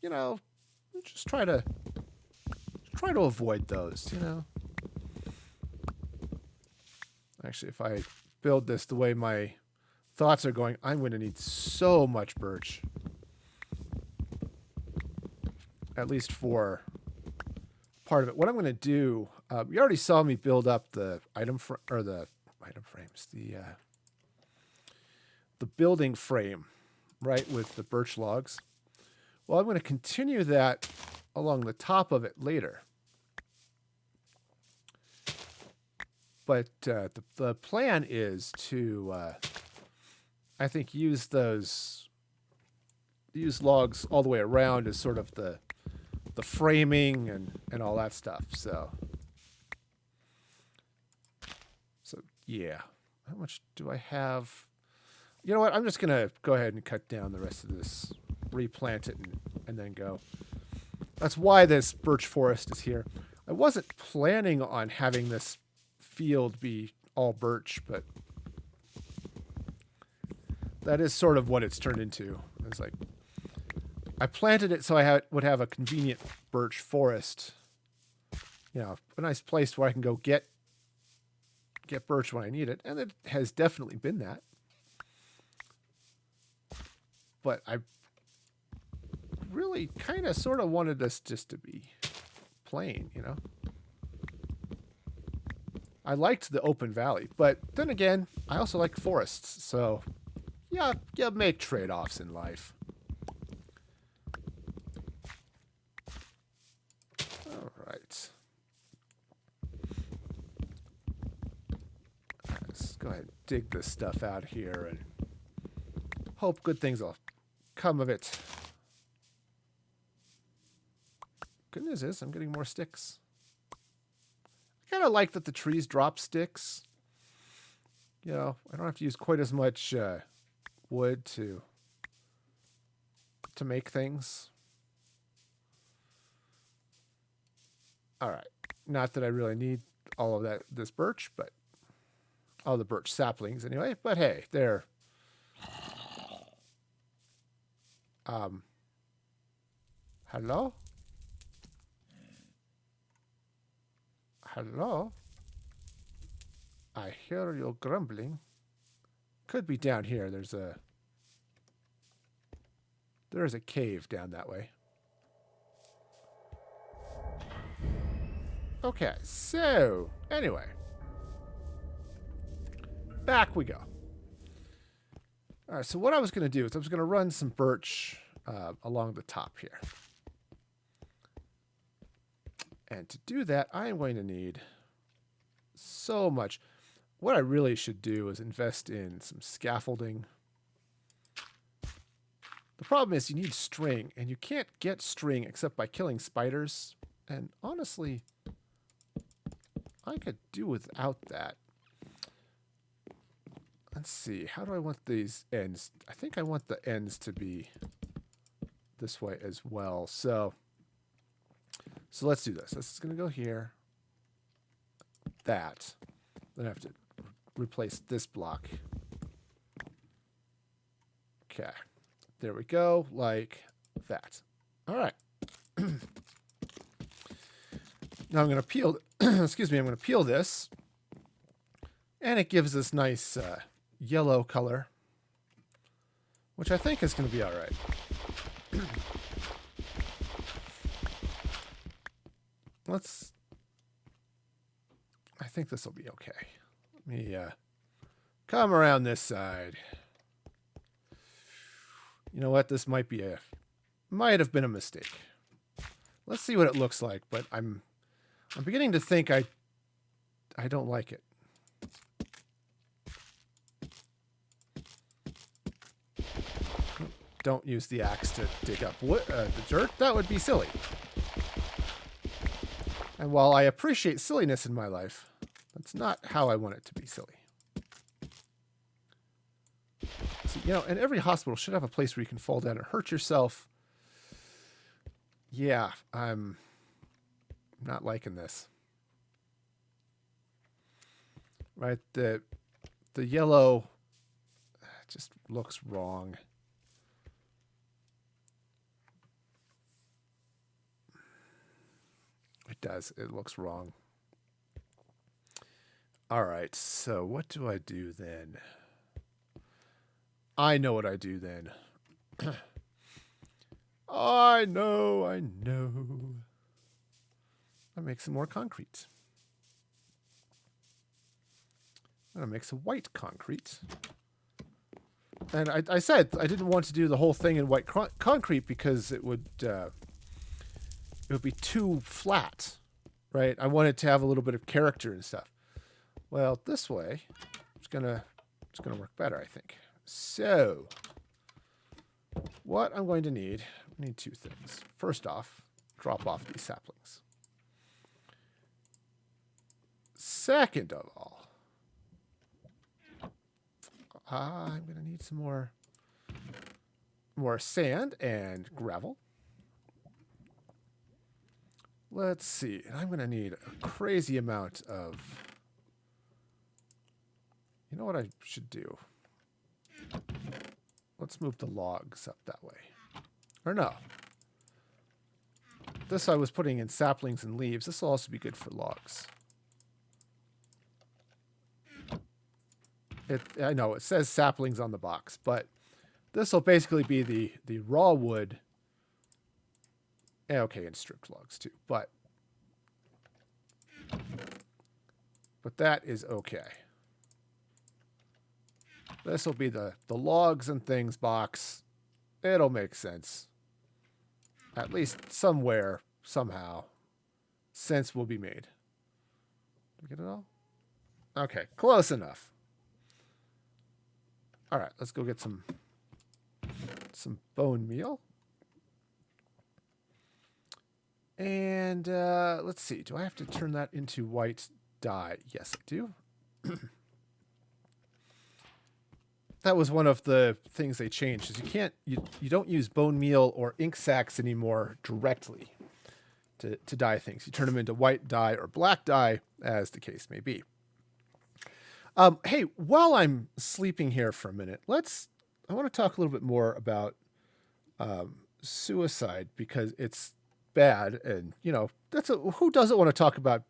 you know, just try to avoid those, you know. Actually, if I build this the way my thoughts are going, I'm going to need so much birch. At least for part of it. What I'm going to do, you already saw me build up the the item frames, the building frame, right, with the birch logs. Well, I'm going to continue that along the top of it later. But the plan is to, I think, use logs all the way around as sort of the framing and all that stuff. So yeah. How much do I have? You know what? I'm just going to go ahead and cut down the rest of this, replant it, and then go. That's why this birch forest is here. I wasn't planning on having this field be all birch, but that is sort of what it's turned into. It's like I planted it so I would have a convenient birch forest. You know, a nice place where I can go get birch when I need it, and it has definitely been that. But I really kind of sort of wanted this just to be plain, you know. I liked the open valley, but then again, I also like forests. So, yeah, you make trade-offs in life. All right. Let's go ahead and dig this stuff out here and hope good things will come of it. Good news is I'm getting more sticks. I kind of like that the trees drop sticks. You know, I don't have to use quite as much wood to make things. All right. Not that I really need all of this birch, but all the birch saplings anyway. But hey, they're hello? Hello? I hear you grumbling. Could be down here. There is a cave down that way. Okay, so anyway, back we go. All right, so what I was going to do is I was going to run some birch along the top here. And to do that, I am going to need so much. What I really should do is invest in some scaffolding. The problem is you need string, and you can't get string except by killing spiders. And honestly, I could do without that. Let's see. How do I want these ends? I think I want the ends to be this way as well. So let's do this. This is going to go here. That. Then I have to replace this block. Okay. There we go. Like that. All right. Now I'm going to peel, excuse me, I'm going to peel this. And it gives this nice yellow color, which I think is going to be all right. I think this will be okay. Let me come around this side. You know what? This might have been a mistake. Let's see what it looks like, but I'm beginning to think I don't like it. Don't use the axe to dig up the dirt. That would be silly. And while I appreciate silliness in my life, that's not how I want it to be silly. So, you know, and every hospital should have a place where you can fall down and hurt yourself. Yeah, I'm not liking this. Right, the yellow just looks wrong. It does. It looks wrong. All right, so what do I do then? I know what I do then. I know. I'll make some more concrete. I'm going to make some white concrete. And I said I didn't want to do the whole thing in white concrete because it would be too flat, right? I wanted to have a little bit of character and stuff. Well, this way, it's gonna work better, I think. So, what I'm going to need, I need two things. First off, drop off these saplings. Second of all, I'm going to need some more sand and gravel. Let's see. And I'm going to need a crazy amount of... You know what I should do? Let's move the logs up that way. Or no. This I was putting in saplings and leaves. This will also be good for logs. I know it says saplings on the box, but this will basically be the raw wood. Okay, and stripped logs too, but that is okay. This will be the logs and things box. It'll make sense. At least somewhere, somehow, sense will be made. Did we get it all? Okay, close enough. All right, let's go get some bone meal. And let's see. Do I have to turn that into white dye? Yes, I do. That was one of the things they changed. Is you don't use bone meal or ink sacs anymore directly to dye things. You turn them into white dye or black dye, as the case may be. Hey, while I'm sleeping here for a minute, I want to talk a little bit more about suicide, because it's bad, and who doesn't want to talk about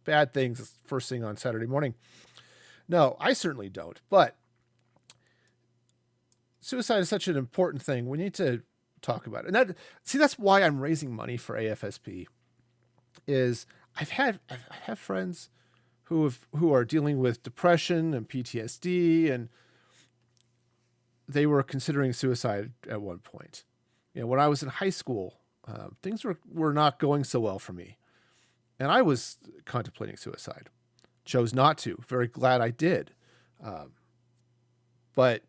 bad things first thing on Saturday morning? No, I certainly don't. But suicide is such an important thing. We need to talk about it. And that's why I'm raising money for AFSP. Is I have friends who are dealing with depression and PTSD, and they were considering suicide at one point. When I was in high school, things were not going so well for me, and I was contemplating suicide. Chose not to. Very glad I did. But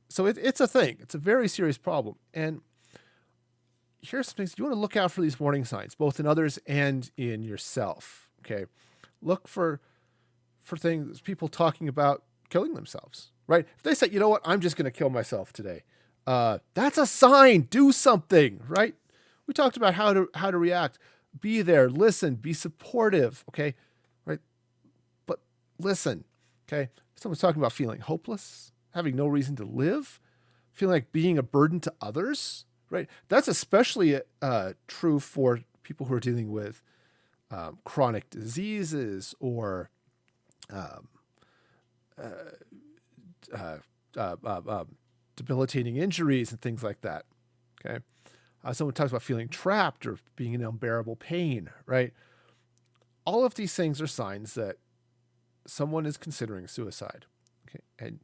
so it's a thing. It's a very serious problem. And here's some things you want to look out for: these warning signs, both in others and in yourself. Okay, look for things, people talking about killing themselves, right? If they say, you know what, I'm just going to kill myself today, that's a sign. Do something, right? We talked about how to react. Be there, listen, be supportive, okay, right? But listen, okay? Someone's talking about feeling hopeless, having no reason to live, feeling like being a burden to others, right? That's especially true for people who are dealing with chronic diseases or debilitating injuries and things like that. Okay. Someone talks about feeling trapped or being in unbearable pain, right? All of these things are signs that someone is considering suicide. Okay. And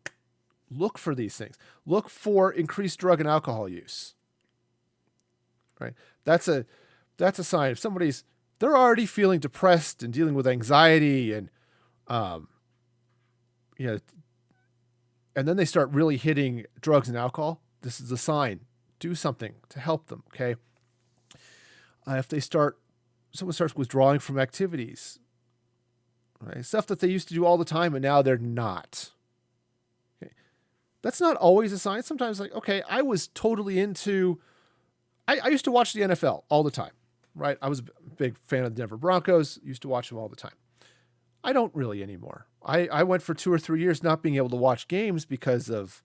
look for these things. Look for increased drug and alcohol use, right? That's a sign. If they're already feeling depressed and dealing with anxiety and, and then they start really hitting drugs and alcohol, this is a sign. Do something to help them, okay? If someone starts withdrawing from activities, right? Stuff that they used to do all the time and now they're not. Okay. That's not always a sign. Sometimes okay, I was totally into, I used to watch the NFL all the time, right? I was a big fan of the Denver Broncos, used to watch them all the time. I don't really anymore. I went for 2 or 3 years not being able to watch games because of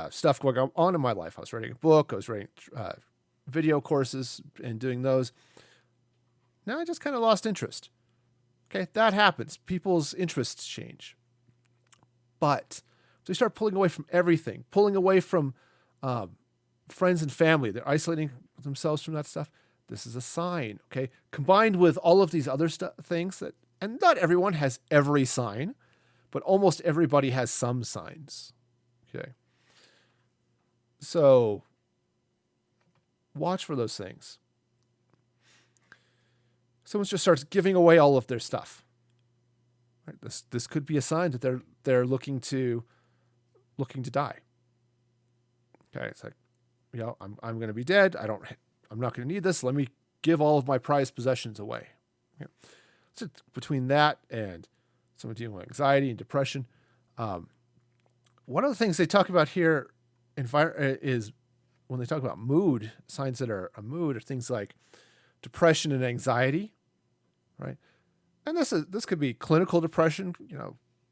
stuff going on in my life. I was writing a book. I was writing video courses and doing those. Now I just kind of lost interest. Okay, that happens. People's interests change. But if they start pulling away from everything, pulling away from friends and family, they're isolating themselves from that stuff, This is a sign, okay? Combined with all of these other things that, and not everyone has every sign, but almost everybody has some signs, okay? So watch for those things. Someone just starts giving away all of their stuff. Right? This could be a sign that they're looking to die. Okay, it's like, I'm going to be dead. I'm not going to need this. Let me give all of my prized possessions away. Okay. So between that and someone dealing with anxiety and depression, one of the things they talk about here is when they talk about mood, signs that are a mood, are things like depression and anxiety, right? And this could be clinical depression,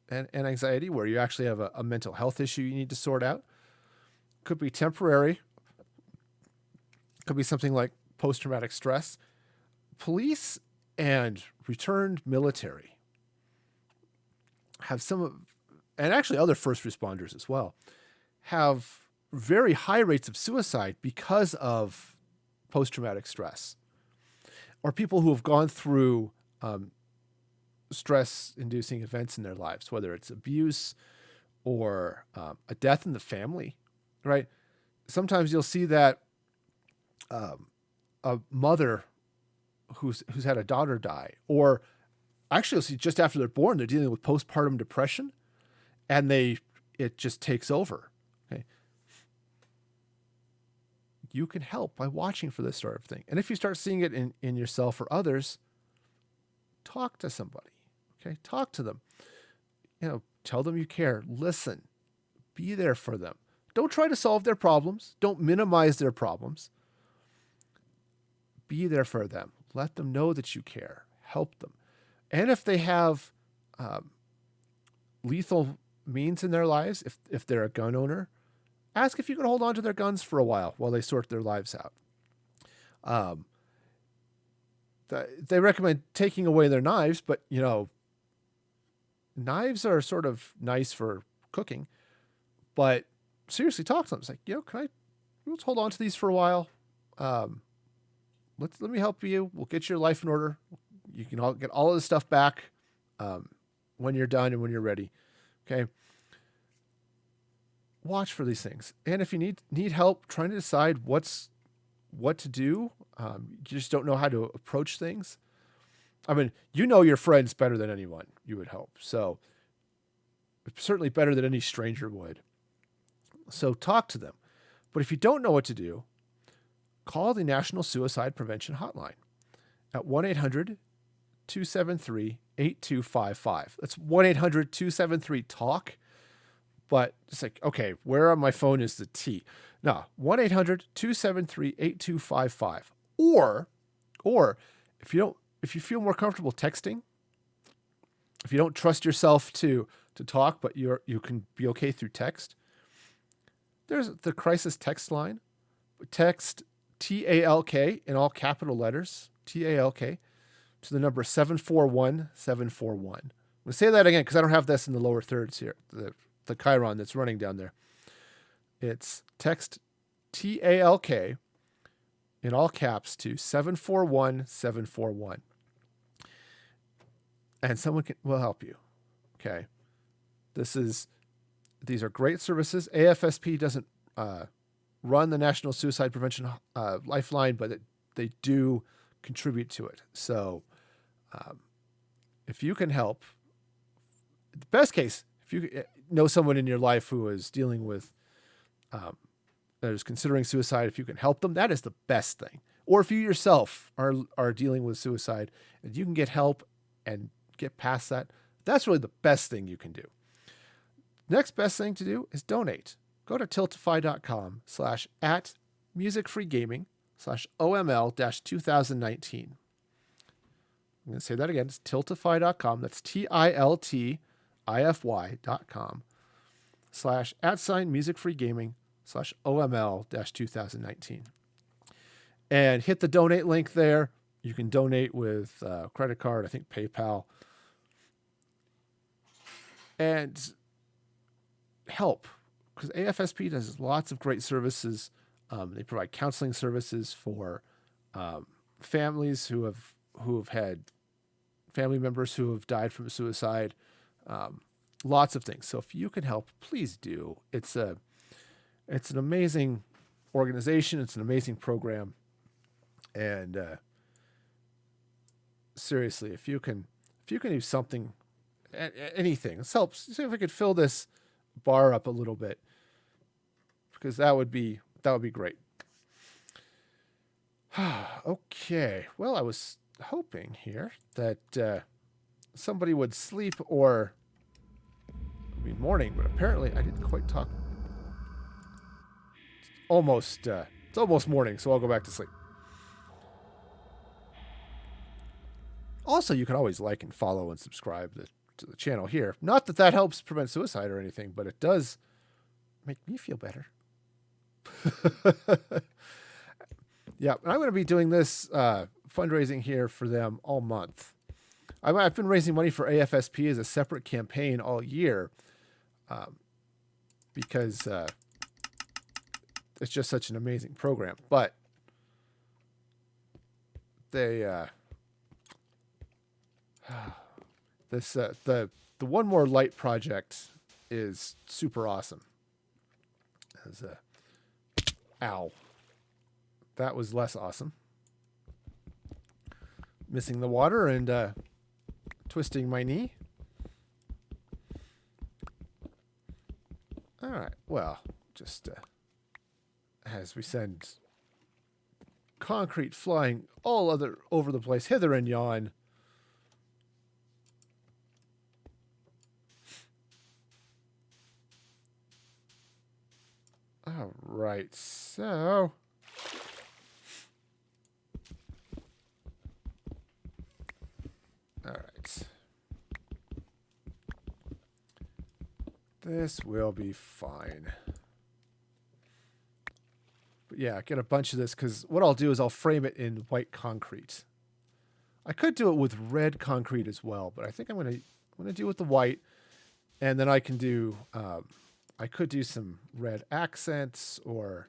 and anxiety, where you actually have a mental health issue you need to sort out. Could be temporary. Could be something like post-traumatic stress. Police and returned military have and actually other first responders as well, have very high rates of suicide because of post-traumatic stress, or people who have gone through stress-inducing events in their lives, whether it's abuse or a death in the family, right? Sometimes you'll see that a mother who's had a daughter die, or actually you'll see just after they're born, they're dealing with postpartum depression, and it just takes over. Okay. You can help by watching for this sort of thing. And if you start seeing it in yourself or others, talk to somebody. Okay. Talk to them. Tell them you care. Listen. Be there for them. Don't try to solve their problems. Don't minimize their problems. Be there for them. Let them know that you care. Help them. And if they have lethal means in their lives, if they're a gun owner, ask if you can hold on to their guns for a while they sort their lives out. They recommend taking away their knives, but knives are sort of nice for cooking. But seriously, talk to them. It's like, let's hold on to these for a while. Let me help you. We'll get your life in order. You can get all of this stuff back when you're done and when you're ready. Okay. Watch for these things. And if you need help trying to decide what to do, you just don't know how to approach things. I mean, your friends better than anyone, you would hope. So certainly better than any stranger would. So talk to them. But if you don't know what to do, call the National Suicide Prevention Hotline at 1-800-273-8255. That's 1-800-273-TALK. But it's like, okay, where on my phone is the T? No, 1-800-273-8255. Or if you feel more comfortable texting, if you don't trust yourself to talk, but you can be okay through text, there's the crisis text line. Text TALK in all capital letters, TALK, to the number 741-741. I'm going to say that again because I don't have this in the lower thirds here, the chyron that's running down there. It's text TALK in all caps to 741-741. And someone will help you. Okay. These are great services. AFSP doesn't run the National Suicide Prevention Lifeline, but they do contribute to it. So if you can help, the best case, if you know someone in your life who is dealing with, that is considering suicide, if you can help them, that is the best thing. Or if you yourself are dealing with suicide and you can get help and get past that, that's really the best thing you can do. Next best thing to do is donate. Go to tiltify.com/@musicfreegaming/OML-2019. I'm going to say that again. It's tiltify.com. That's tiltify.com/@musicfreegaming/OML-2019. And hit the donate link there. You can donate with credit card, I think PayPal. And help, because AFSP does lots of great services. They provide counseling services for families who have had family members who have died from suicide. Lots of things. So if you can help, please do. It's an amazing organization. It's an amazing program. And seriously, if you can do something, anything, this helps. See if we could fill this bar up a little bit, because that would be great. Okay. Well, I was hoping here that somebody would sleep or be morning, but apparently I didn't quite talk. It's almost morning, so I'll go back to sleep. Also, you can always like and follow and subscribe to the channel here. Not that that helps prevent suicide or anything, but it does make me feel better. Yeah, and I'm going to be doing this fundraising here for them all month. I've been raising money for AFSP as a separate campaign all year, because it's just such an amazing program. But they the One More Light project is super awesome. Ow. That was less awesome. Missing the water and twisting my knee. All right. Well, just as we send concrete flying all over the place, hither and yon. All right. So. All right. This will be fine. But yeah, get a bunch of this, because what I'll do is I'll frame it in white concrete. I could do it with red concrete as well, but I think I'm gonna do it with the white, and then I can do I could do some red accents or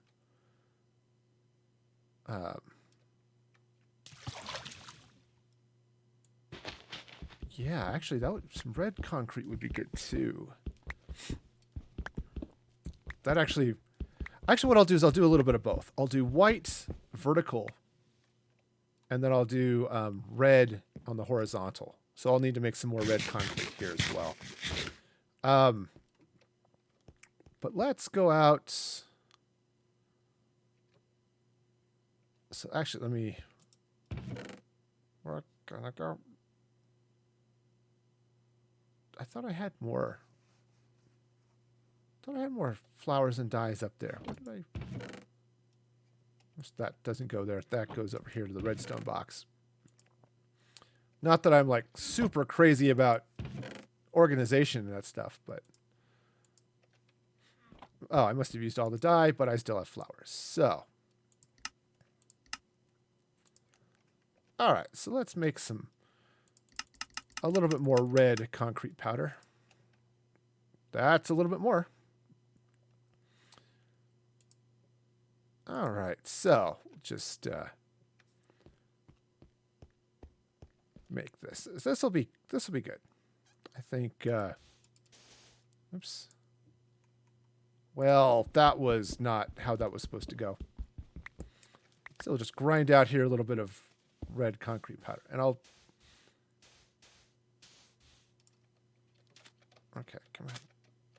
yeah, actually, some red concrete would be good too. That actually, what I'll do is I'll do a little bit of both. I'll do white vertical, and then I'll do red on the horizontal. So I'll need to make some more red concrete here as well. But let's go out. So actually, we're gonna go. I thought I had more. Flowers and dyes up there. What did I? That doesn't go there. That goes over here to the redstone box. Not that I'm like super crazy about organization and that stuff, but oh, I must have used all the dye, but I still have flowers. So, all right. So let's make a little bit more red concrete powder. That's a little bit more. All right, so just make this. This will be good. I think. Oops. Well, that was not how that was supposed to go. So we'll just grind out here a little bit of red concrete powder, and I'll. Okay, come on.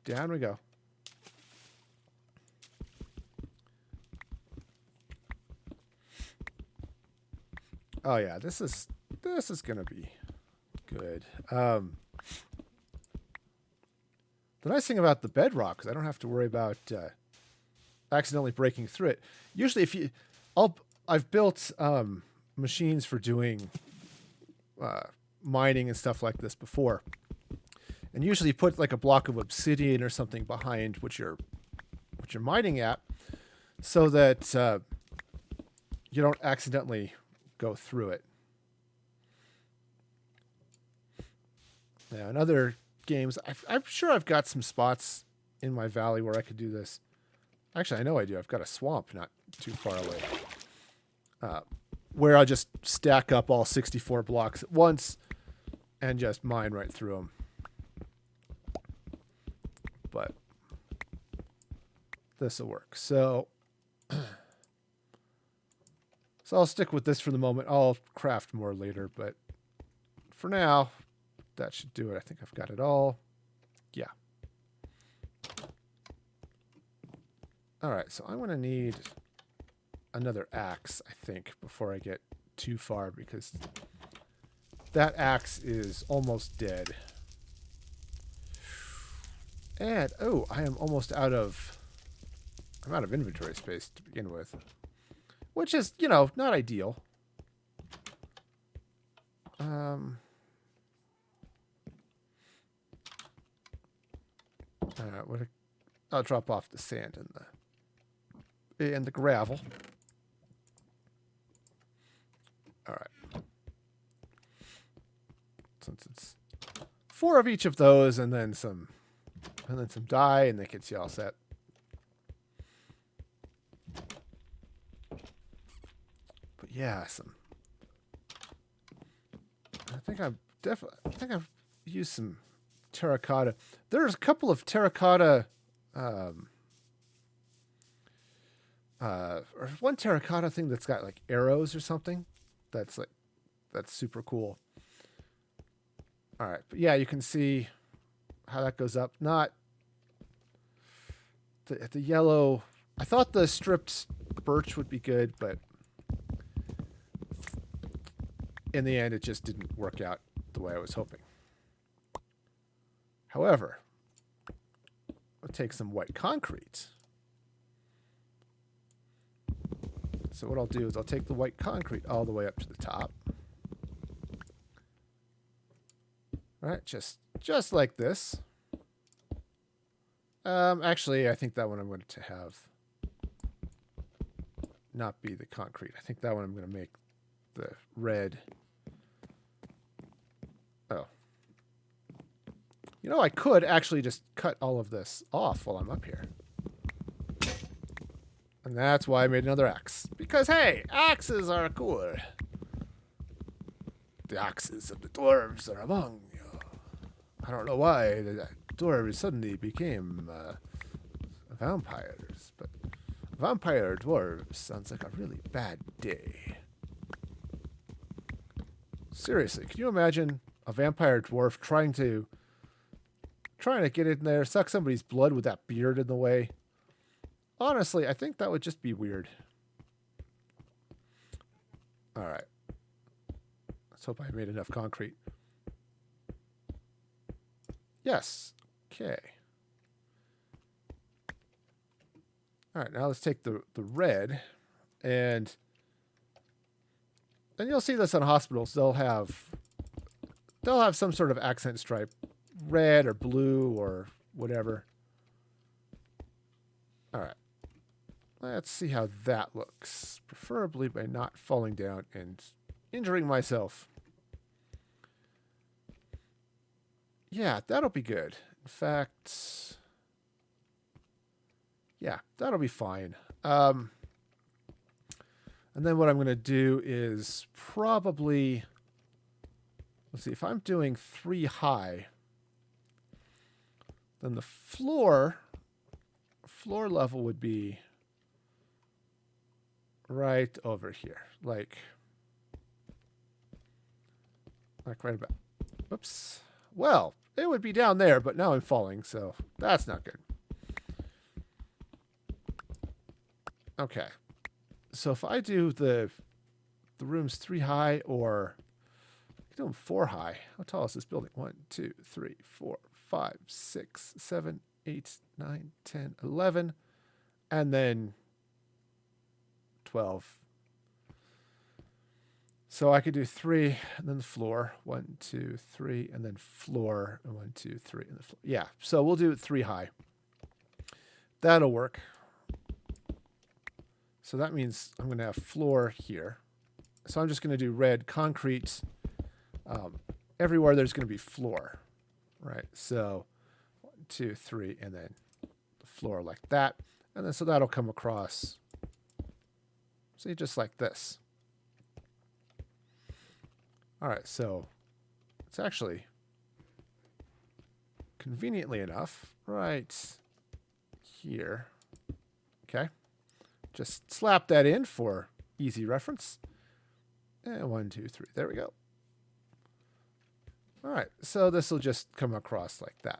Down we go. Oh yeah, this is gonna be good. The nice thing about the bedrock is I don't have to worry about accidentally breaking through it. Usually, I've built machines for doing mining and stuff like this before, and usually put like a block of obsidian or something behind what you're mining at, so that you don't accidentally go through it. Now, in other games, I'm sure I've got some spots in my valley where I could do this. Actually, I know I do. I've got a swamp not too far away. where I just stack up all 64 blocks at once and just mine right through them. But this will work. So I'll stick with this for the moment. I'll craft more later, but for now, that should do it. I think I've got it all. Yeah. All right, so I'm going to need another axe, I think, before I get too far, because that axe is almost dead. And, oh, I am almost out of... I'm out of inventory space to begin with. Which is, you know, not ideal. I'll drop off the sand and the gravel. All right. Since it's 4 of each of those, and then some dye, and that gets you all set. But yeah, I think I've used some terracotta. There's a couple of terracotta, or one terracotta thing that's got like arrows or something. That's super cool. All right, but yeah, you can see how that goes up. Not the yellow. I thought the stripped birch would be good, but in the end, it just didn't work out the way I was hoping. However, I'll take some white concrete. So what I'll do is I'll take the white concrete all the way up to the top. All right, just like this. Actually, I think that one I'm going to have not be the concrete. I think that one I'm going to make the red. Oh. You know, I could actually just cut all of this off while I'm up here. And that's why I made another axe. Because, hey, axes are cool. The axes of the dwarves are among you. I don't know why the dwarves suddenly became vampires, but vampire dwarves sounds like a really bad day. Seriously, can you imagine a vampire dwarf trying to get in there, suck somebody's blood with that beard in the way? Honestly, I think that would just be weird. All right. Let's hope I made enough concrete. Yes. Okay. All right, now let's take the red, and you'll see this on hospitals. They'll have some sort of accent stripe, red or blue or whatever. All right. Let's see how that looks. Preferably by not falling down and injuring myself. Yeah, that'll be good. In fact, yeah, that'll be fine. And then what I'm going to do is probably, let's see, if I'm doing 3 high, then the floor level would be right over here, like right about, whoops. Well, it would be down there, but now I'm falling, so that's not good. Okay. So if I do the rooms 3 high, or I can do them 4 high. How tall is this building? 1, 2, 3, 4, 5, 6, 7, 8, 9, 10, 11, and then 12. So I could do 3 and then the floor. 1, 2, 3, and then floor. 1, 2, 3, and the floor. Yeah. So we'll do 3 high. That'll work. So that means I'm going to have floor here. So I'm just going to do red concrete. Everywhere there's going to be floor, right? So 1, 2, 3, and then the floor like that. And then so that'll come across, see, just like this. All right, so it's actually conveniently enough right here. Okay. Just slap that in for easy reference. And 1, 2, 3. There we go. All right, so this will just come across like that.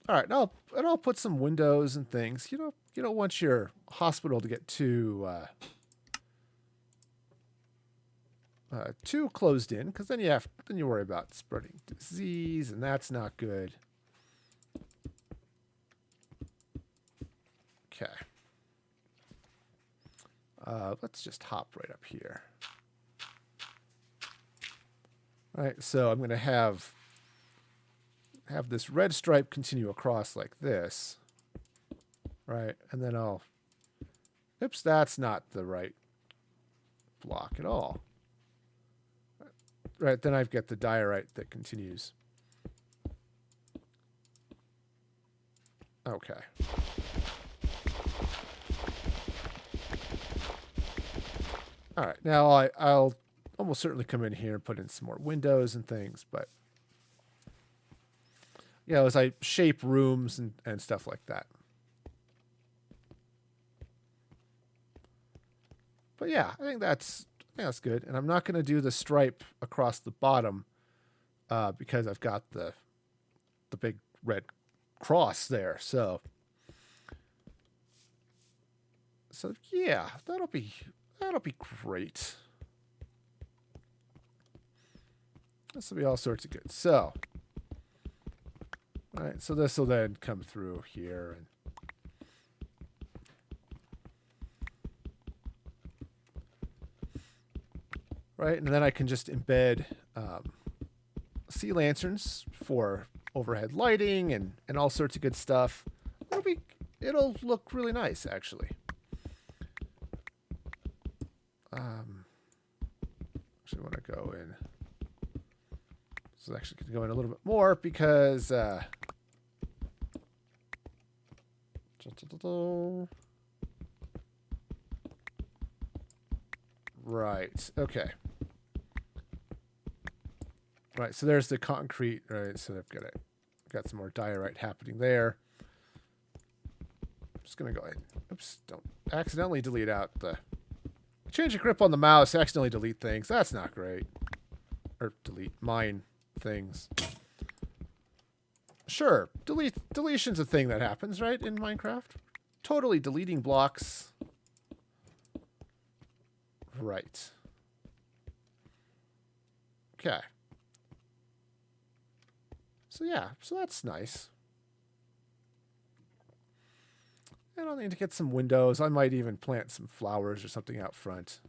All right, and I'll put some windows and things. You don't want your hospital to get too closed in, because then you worry about spreading disease, and that's not good. Okay. Let's just hop right up here. All right, so I'm going to have this red stripe continue across like this. Right, and then oops, that's not the right block at all. Right, then I've got the diorite that continues. Okay. All right, now I'll almost certainly come in here and put in some more windows and things, but as I shape rooms and stuff like that. But yeah, I think that's good. And I'm not going to do the stripe across the bottom because I've got the big red cross there. So yeah, that'll be great. This will be all sorts of good. So, all right, so this will then come through here and right, and then I can just embed sea lanterns for overhead lighting and all sorts of good stuff. It'll look really nice, actually. Actually want to go in. So actually going to go in a little bit more because right. Okay. Right. So there's the concrete. Right. So I've got some more diorite happening there. I'm just gonna go ahead. Oops! Don't accidentally delete out the. Change your grip on the mouse. Accidentally delete things. That's not great. Or delete mine things. Sure, deletion's a thing that happens, right, in Minecraft. Totally deleting blocks. Right. Okay. So yeah, so that's nice. And I'll need to get some windows. I might even plant some flowers or something out front.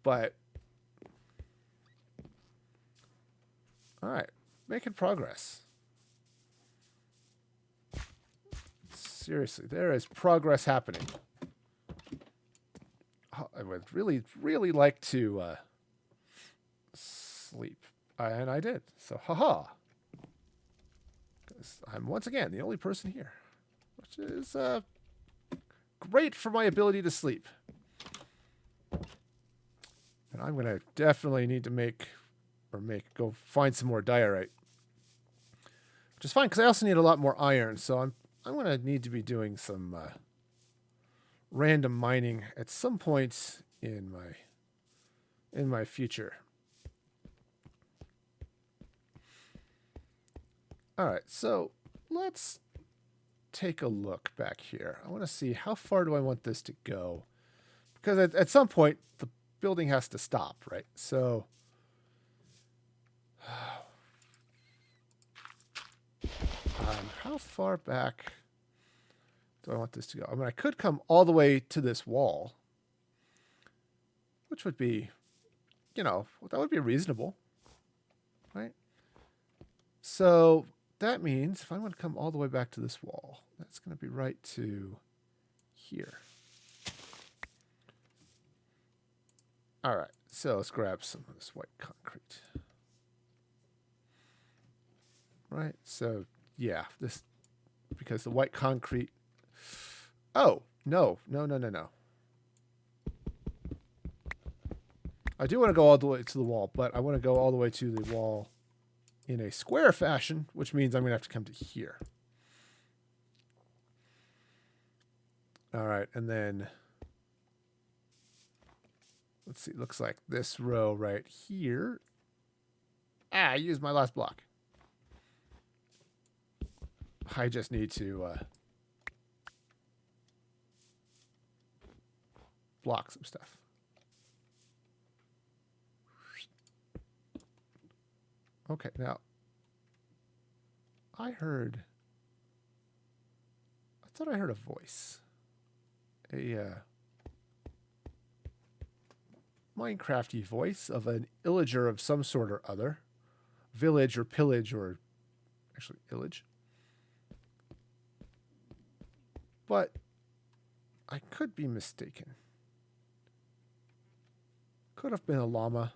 But all right, making progress. Seriously, there is progress happening. I would really, really like to sleep. And I did. So, haha. I'm once again the only person here, which is great for my ability to sleep. And I'm going to definitely need to go find some more diorite. Which is fine, because I also need a lot more iron. So I'm going to need to be doing some random mining at some point in my future. All right, so let's take a look back here. I want to see how far do I want this to go, because at some point the building has to stop, right? So how far back do I want this to go? I mean, I could come all the way to this wall, which would be, that would be reasonable, right? So that means if I want to come all the way back to this wall, that's going to be right to here. All right, so let's grab some of this white concrete. Right, so yeah, because the white concrete. Oh, no. I do want to go all the way to the wall, but I want to go all the way to the wall in a square fashion, which means I'm going to have to come to here. All right, and then let's see. Looks like this row right here. I used my last block. I just need to block some stuff. Okay, now I thought I heard a voice. A Minecrafty voice of an illager of some sort or other. Village or pillage or actually illage. But I could be mistaken. Could have been a llama.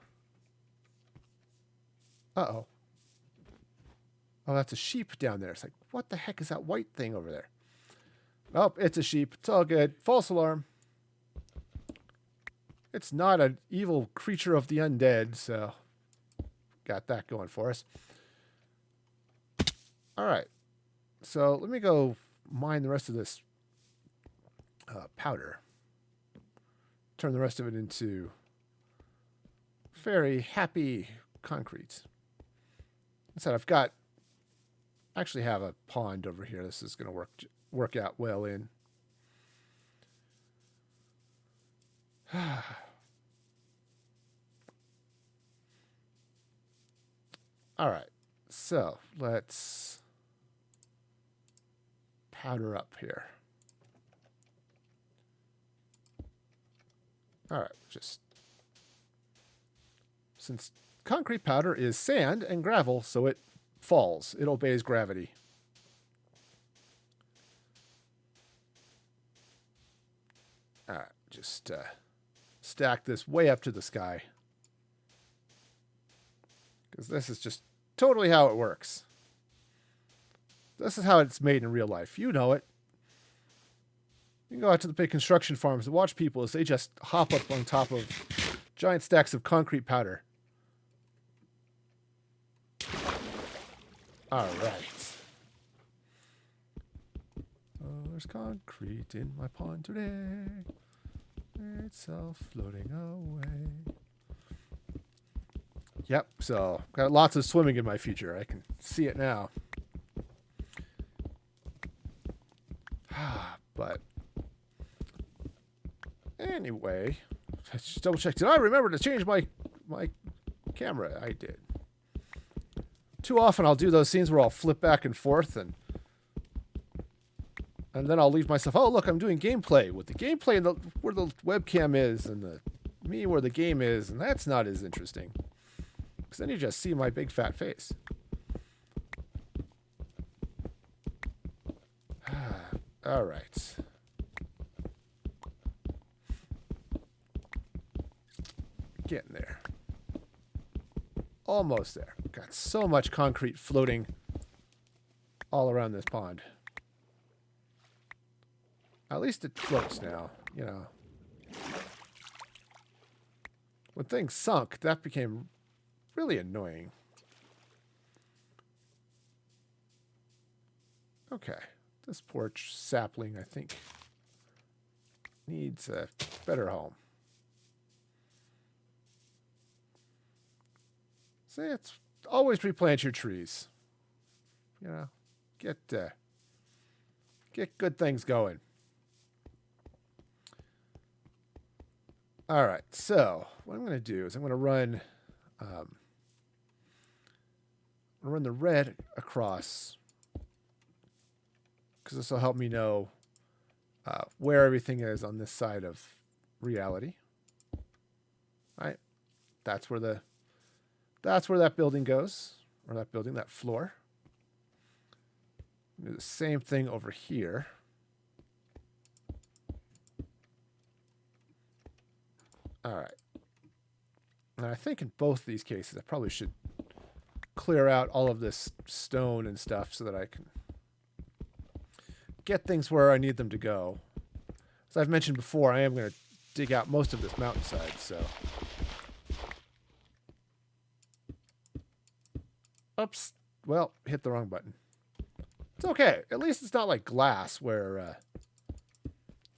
Uh-oh. Oh, that's a sheep down there. It's like, what the heck is that white thing over there? Oh, it's a sheep. It's all good. False alarm. It's not an evil creature of the undead, so got that going for us. All right. So let me go mine the rest of this powder. Turn the rest of it into very happy concrete. Instead, I've got actually have a pond over here. This is going to work out well in. All right, so let's powder up here. All right, just since concrete powder is sand and gravel, so it falls. It obeys gravity. All right, just stack this way up to the sky. Because this is just totally how it works. This is how it's made in real life. You know it. You can go out to the big construction farms and watch people as they just hop up on top of giant stacks of concrete powder. All right. Oh, there's concrete in my pond today. It's all floating away. Yep, so got lots of swimming in my future. I can see it now. But anyway, let's just double check. Did I remember to change my camera? I did. Too often I'll do those scenes where I'll flip back and forth and then I'll leave myself, oh look, I'm doing gameplay with the gameplay and where the webcam is and the me where the game is, and that's not as interesting. Because then you just see my big fat face. All right. Getting there. Almost there. Got so much concrete floating all around this pond. At least it floats now, you know. When things sunk, that became really annoying. Okay. This porch sapling, I think, needs a better home. See, it's always replant your trees. You know, get good things going. All right, so what I'm going to do is I'm going to run the red across because this will help me know where everything is on this side of reality. All right, that's where that building goes, or that floor. Do the same thing over here. All right. And I think in both these cases, I probably should clear out all of this stone and stuff so that I can get things where I need them to go. As I've mentioned before, I am going to dig out most of this mountainside, so Oops. Well, hit the wrong button. It's okay. At least it's not like glass where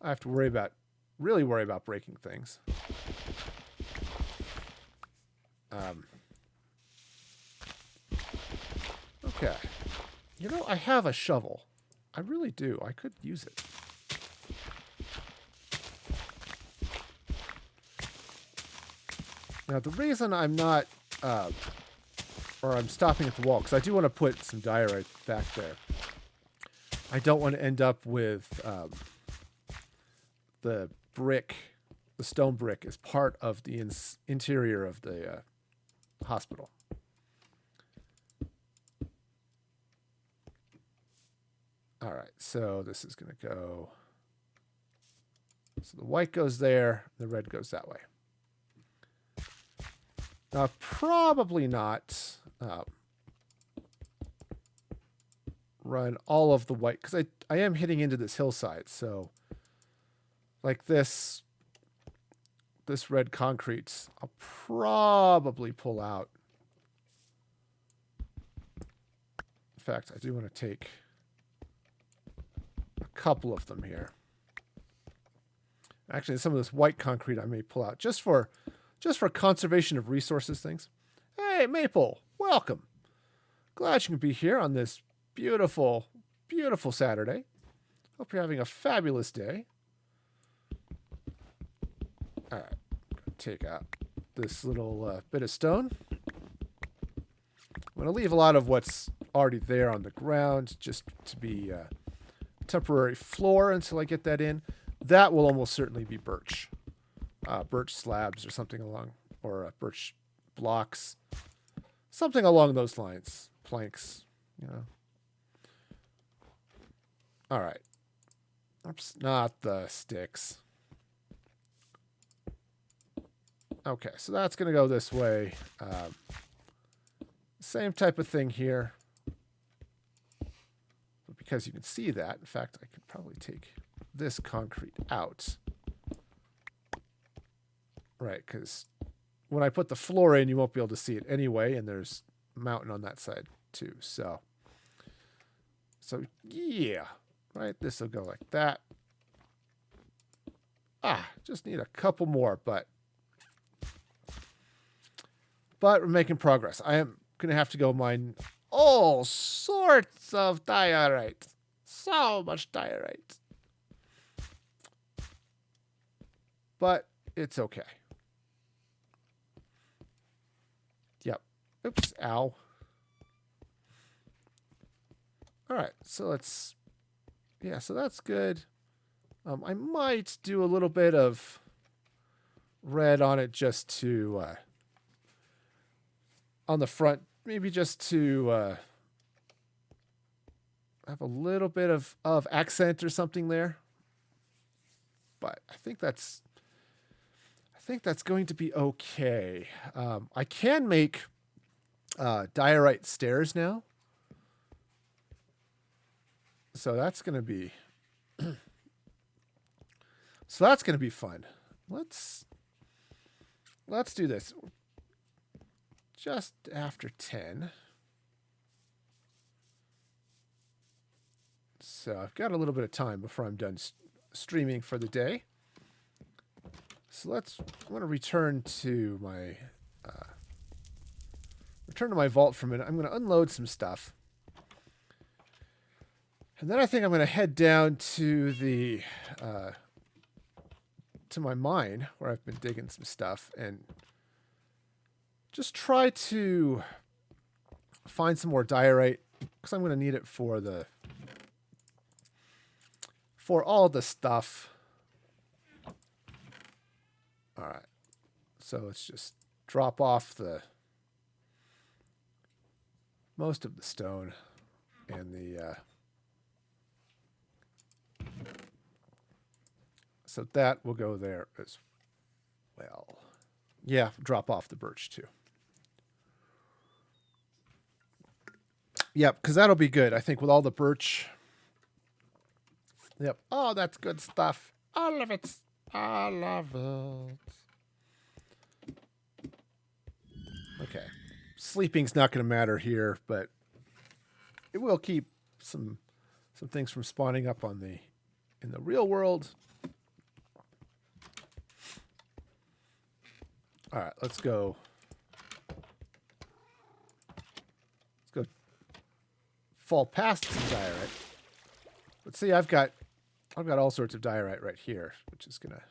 I have to really worry about breaking things. Okay. You know, I have a shovel. I really do. I could use it. Now, the reason I'm not, or I'm stopping at the wall, because I do want to put some diorite back there. I don't want to end up with the brick, the stone brick, as part of the interior of the hospital. All right, so this is going to go. So the white goes there, the red goes that way. Probably not run all of the white, because I am hitting into this hillside. So like this red concrete, I'll probably pull out. In fact, I do want to take a couple of them here. Actually, some of this white concrete I may pull out just for conservation of resources things. Hey, Maple, welcome. Glad you can be here on this beautiful, beautiful Saturday. Hope you're having a fabulous day. All right, take out this little bit of stone. I'm going to leave a lot of what's already there on the ground just to be a temporary floor until I get that in. That will almost certainly be birch. Birch slabs or something along, or birch blocks. Something along those lines. Planks, you know. All right. Oops, not the sticks. Okay, so that's going to go this way. Same type of thing here. But because you can see that, in fact, I could probably take this concrete out. Right, because when I put the floor in, you won't be able to see it anyway, and there's a mountain on that side too. So yeah, right, this will go like that. Just need a couple more, but we're making progress. I am going to have to go mine all sorts of diorite. So much diorite. But it's okay. Yep. Oops. Ow. All right. So let's... Yeah, so that's good. I might do a little bit of red on it just to... on the front, maybe just to have a little bit of accent or something there. But I think that's going to be okay. I can make diorite stairs now. So that's going to be fun. Let's do this. Just after 10. So I've got a little bit of time before I'm done streaming for the day. So I want to return to my vault for a minute. I'm going to unload some stuff. And then I think I'm going to head down to to my mine where I've been digging some stuff and just try to find some more diorite because I'm going to need it for all the stuff. All right. So let's just drop off most of the stone and so that will go there as well. Yeah, drop off the birch too. Yep, because that'll be good. I think with all the birch. Yep. Oh, that's good stuff. I love it. I love it. Okay. sleeping's not going to matter here, but it will keep some things from spawning up in the real world. All right, let's go. Let's go fall past some diorite. Let's see, I've got all sorts of diorite right here, which is gonna.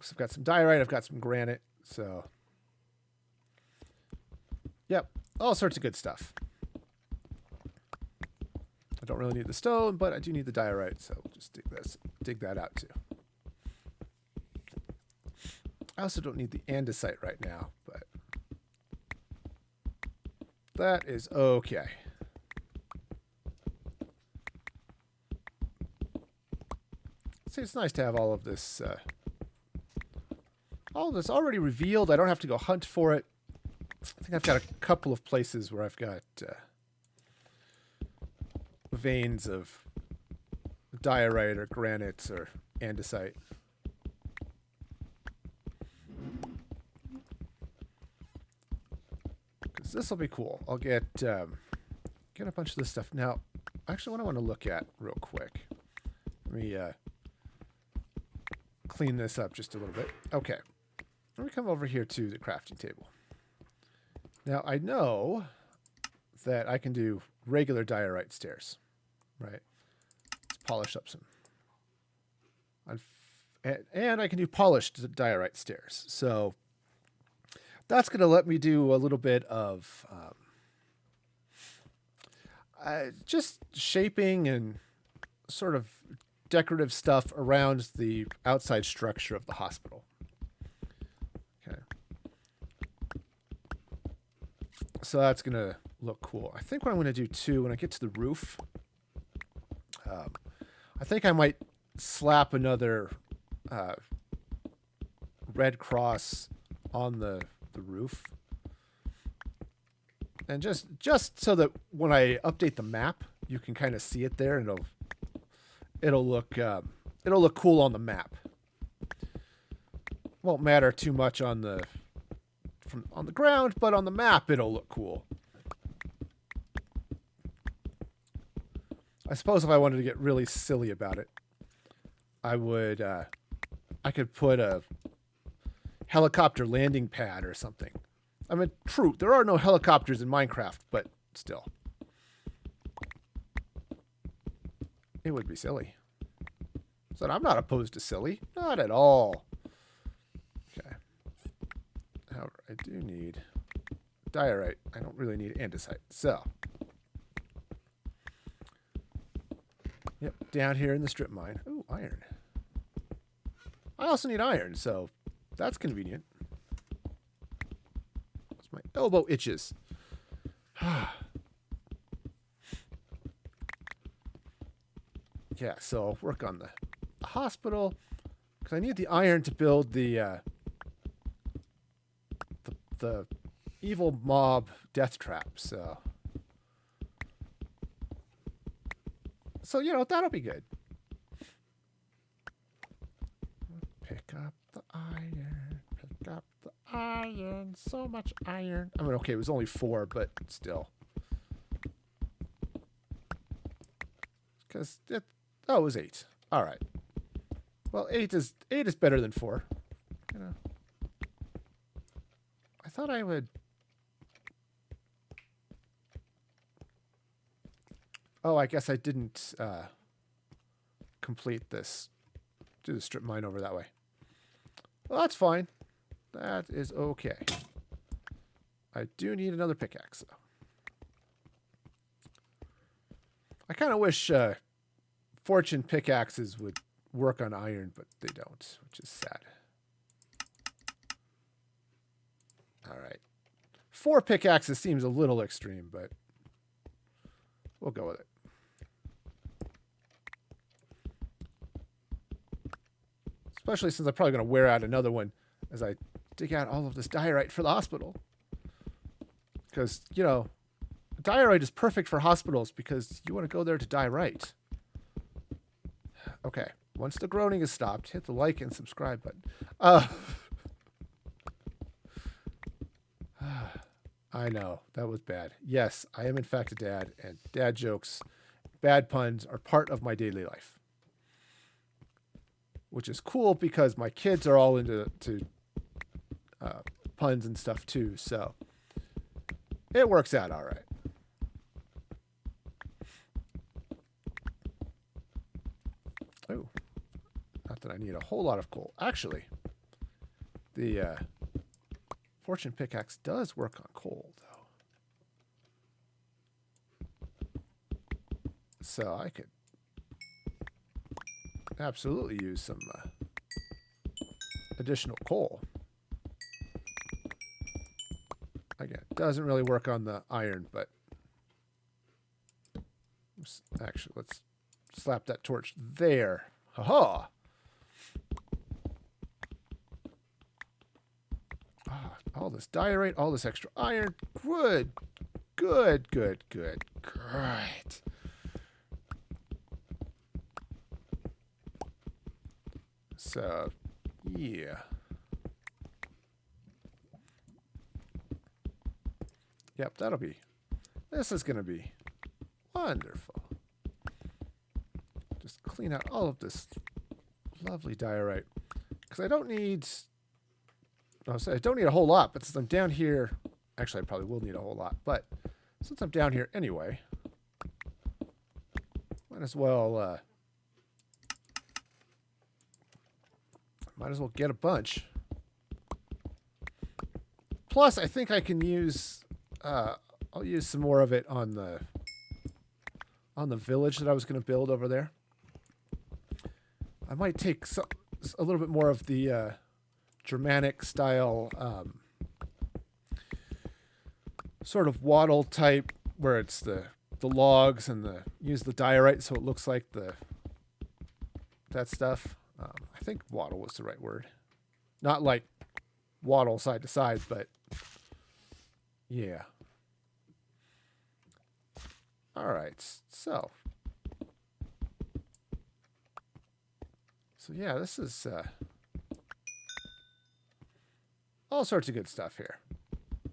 So I've got some diorite, I've got some granite, so yep, all sorts of good stuff. I don't really need the stone, but I do need the diorite, so we'll just dig that out too. I also don't need the andesite right now, but that is okay. See, it's nice to have all of this already revealed. I don't have to go hunt for it. I think I've got a couple of places where I've got veins of diorite or granite or andesite. Because this will be cool. I'll get a bunch of this stuff. Now, actually, what I want to look at real quick. Let me clean this up just a little bit. Okay. Let me come over here to the crafting table. Now, I know that I can do regular diorite stairs, right? Let's polish up some. And I can do polished diorite stairs. So that's going to let me do a little bit of just shaping and sort of decorative stuff around the outside structure of the hospital. Okay. So that's going to look cool. I think what I'm going to do too, when I get to the roof, I think I might slap another red cross on the roof. And just so that when I update the map, you can kind of see it there, and it'll look cool on the map. Won't matter too much on the ground, but on the map it'll look cool. I suppose if I wanted to get really silly about it, I could put a helicopter landing pad or something. I mean, true, there are no helicopters in Minecraft, but still. It would be silly. So I'm not opposed to silly. Not at all. Okay. However, I do need diorite. I don't really need andesite. So. Yep, down here in the strip mine. Ooh, iron. I also need iron, so that's convenient. My elbow itches. Yeah, so I'll work on the hospital because I need the iron to build the evil mob death trap. So you know, that'll be good. Pick up the iron. Pick up the iron. So much iron. I mean, okay, it was only 4, but still. Because it was 8. All right. Well, 8 is better than 4. You know. I thought I would. Oh, I guess I didn't complete this. Do the strip mine over that way. Well, that's fine. That is okay. I do need another pickaxe, though. I kind of wish fortune pickaxes would work on iron, but they don't, which is sad. All right. 4 pickaxes seems a little extreme, but we'll go with it. Especially since I'm probably going to wear out another one as I dig out all of this diorite for the hospital. Because, you know, diorite is perfect for hospitals because you want to go there to die right. Okay. Once the groaning is stopped, hit the like and subscribe button. I know. That was bad. Yes, I am in fact a dad, and dad jokes, bad puns are part of my daily life. Which is cool because my kids are all into puns and stuff too, so it works out all right. Oh, not that I need a whole lot of coal. Actually, the fortune pickaxe does work on coal, though. So I could absolutely use some additional coal. Again, doesn't really work on the iron, but actually, let's slap that torch there. Ha-ha! All this diorite, all this extra iron. Good. Good, good, good. Great. So, yeah. Yep, that'll be. This is going to be wonderful. Just clean out all of this lovely diorite. Because I don't need... I don't need a whole lot, but since I'm down here... Actually, I probably will need a whole lot, but since I'm down here anyway, might as well get a bunch. Plus, I think I can use... I'll use some more of it on the village that I was going to build over there. I might take a little bit more of the Germanic style sort of wattle type, where it's the logs and use the diorite so it looks like that stuff. I think wattle was the right word, not like waddle side to side, but yeah. All right, so yeah, this is all sorts of good stuff here.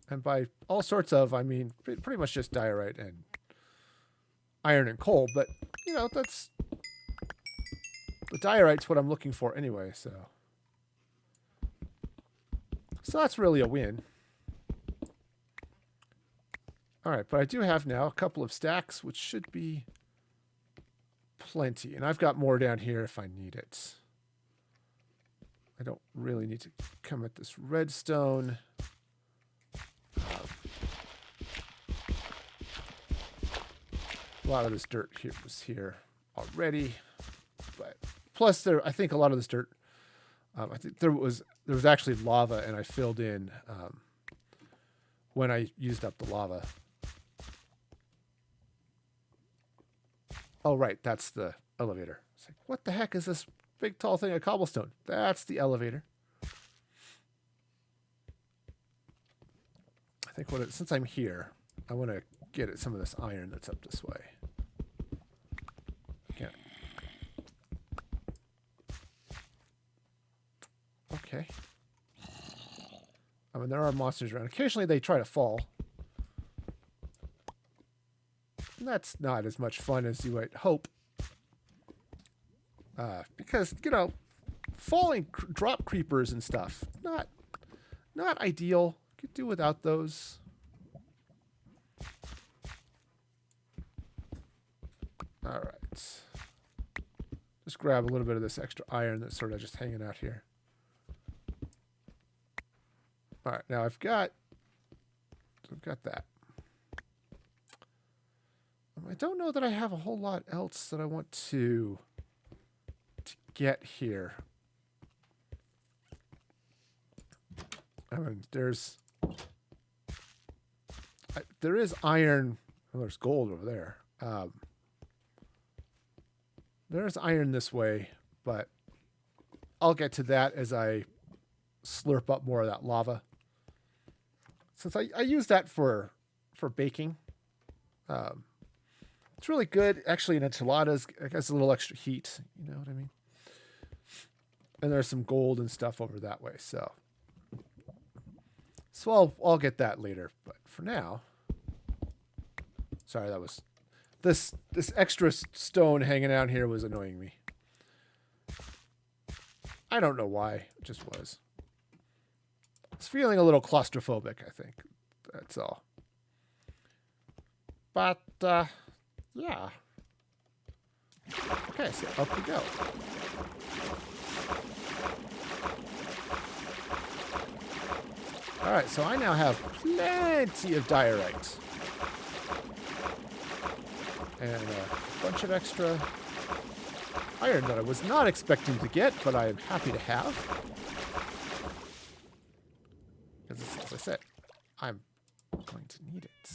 And by all sorts of, I mean pretty much just diorite and iron and coal. But, you know, the diorite's what I'm looking for anyway, so that's really a win. All right, but I do have now a couple of stacks, which should be plenty. And I've got more down here if I need it. I don't really need to come at this redstone. A lot of this dirt here was here already, but plus I think a lot of this dirt. I think there was actually lava, and I filled in when I used up the lava. Oh right, that's the elevator. It's like, what the heck is this big tall thing of cobblestone? That's the elevator. I think since I'm here, I want to get at some of this iron that's up this way. Yeah. Okay. I mean, there are monsters around. Occasionally they try to fall. And that's not as much fun as you might hope. Because, you know, falling drop creepers and stuff, not ideal. Could do without those. All right. Just grab a little bit of this extra iron that's sort of just hanging out here. All right, now I've got that. I don't know that I have a whole lot else that I want to get here. I mean, there is iron. Oh, there's gold over there. There's iron this way, but I'll get to that as I slurp up more of that lava. Since I use that for baking. It's really good, actually, in enchiladas. It has a little extra heat, you know what I mean? And there's some gold and stuff over that way, so So I'll get that later. But for now, sorry, that was this extra stone hanging out here was annoying me. I don't know why. It just was. It's feeling a little claustrophobic, I think. That's all. But, yeah. Okay, so up we go. Alright, so I now have plenty of diorite. And a bunch of extra iron that I was not expecting to get, but I am happy to have. Because, as I said, I'm going to need it.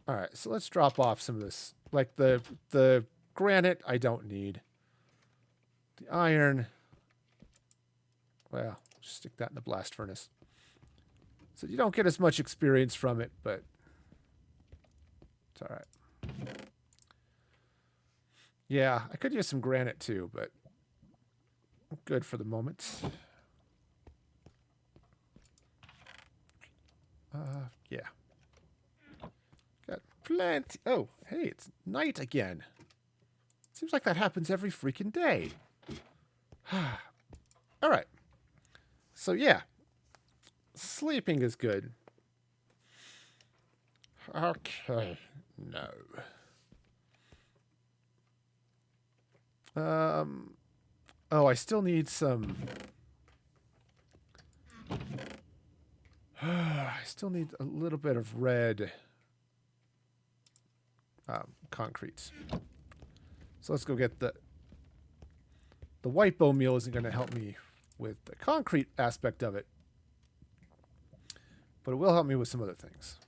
Alright, so let's drop off some of this. Like the granite, I don't need. The iron, well, just stick that in the blast furnace. So you don't get as much experience from it, but it's alright. Yeah, I could use some granite too, but I'm good for the moment. Yeah. Got plenty. Oh, hey, it's night again. Seems like that happens every freaking day. All right. So, yeah. Sleeping is good. Okay. No. Oh, I still need some... I still need a little bit of red concrete. So let's go get the white bone meal isn't going to help me with the concrete aspect of it, but it will help me with some other things.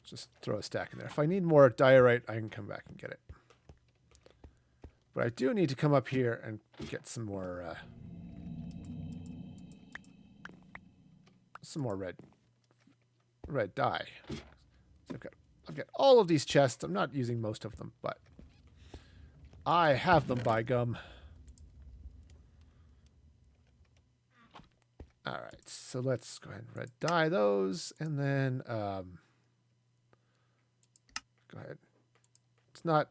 Just throw a stack in there. If I need more diorite, I can come back and get it. But I do need to come up here and get some more red dye. So I've got all of these chests. I'm not using most of them, but I have them, by gum. All right, so let's go ahead and red dye those, and then go ahead. It's not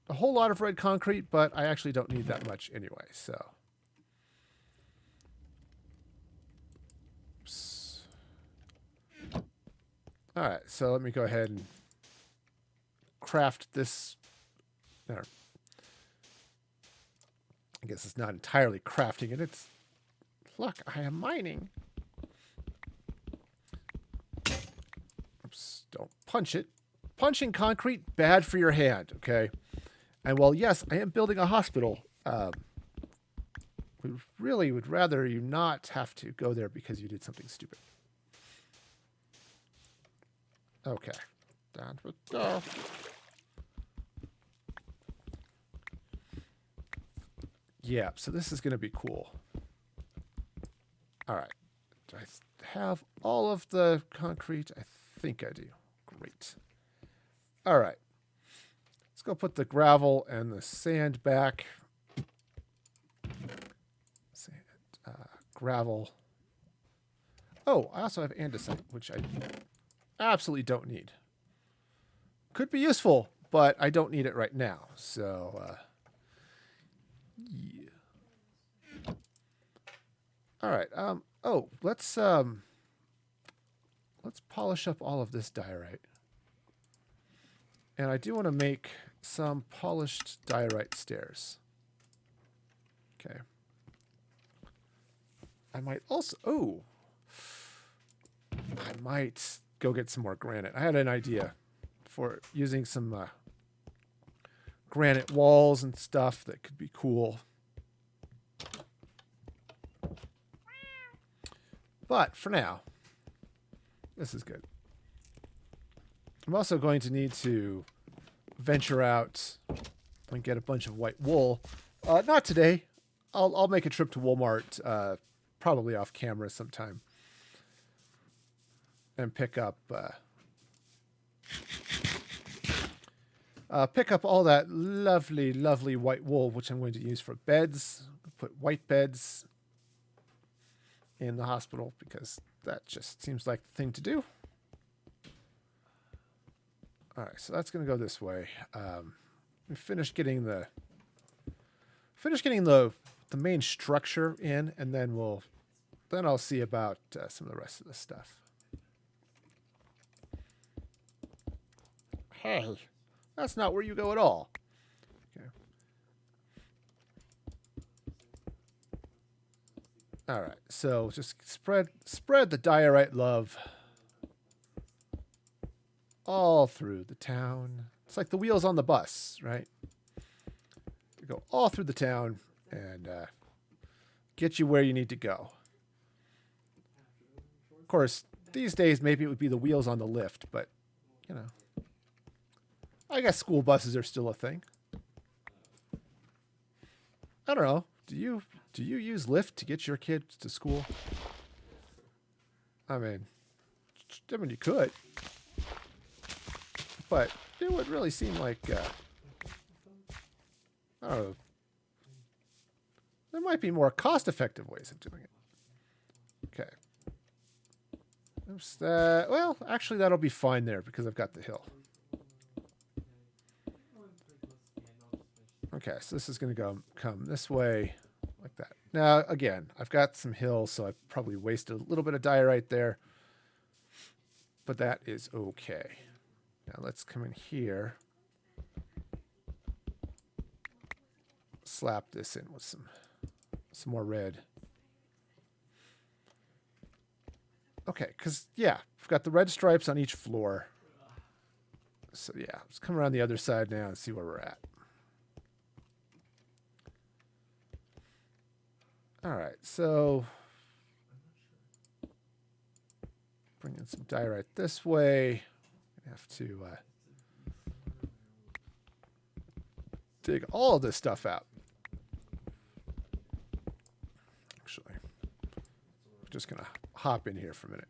a whole lot of red concrete, but I actually don't need that much anyway, so. Oops. All right, so let me go ahead and craft this. There. I guess it's not entirely crafting it. It's, look, I am mining. Oops, don't punch it. Punching concrete, bad for your hand, okay? And while, yes, I am building a hospital, we really would rather you not have to go there because you did something stupid. Okay. Down we go. Yeah, so this is going to be cool. All right. Do I have all of the concrete? I think I do. Great. All right. Let's go put the gravel and the sand back. Sand, gravel. Oh, I also have andesite, which I absolutely don't need. Could be useful, but I don't need it right now. So, yeah. All right. Oh, let's polish up all of this diorite. And I do want to make some polished diorite stairs. Okay. I might also... Oh! I might go get some more granite. I had an idea for using some granite walls and stuff that could be cool. But for now, this is good. I'm also going to need to venture out and get a bunch of white wool. Not today. I'll make a trip to Walmart, probably off camera sometime, and pick up all that lovely, lovely white wool, which I'm going to use for beds. Put white beds. in the hospital because that just seems like the thing to do. All right, so that's going to go this way. We finished getting the main structure in, and then I'll see about some of the rest of the stuff. Hey, that's not where you go at all. Okay. All right, so just spread the diorite love all through the town. It's like the wheels on the bus, right? They go all through the town and get you where you need to go. Of course, these days maybe it would be the wheels on the lift, but you know, I guess school buses are still a thing. I don't know. Do you use Lyft to get your kids to school? I mean, you could, but it would really seem like I don't know. There might be more cost-effective ways of doing it. Okay. Oops, well, actually, that'll be fine there because I've got the hill. Okay, so this is going to come this way like that. Now, again, I've got some hills, so I've probably wasted a little bit of diorite there. But that is okay. Now, let's come in here. Slap this in with some more red. Okay, because, yeah, I've got the red stripes on each floor. So, yeah, let's come around the other side now and see where we're at. All right, so bring in some diorite this way. I have to dig all of this stuff out. Actually, I'm just going to hop in here for a minute.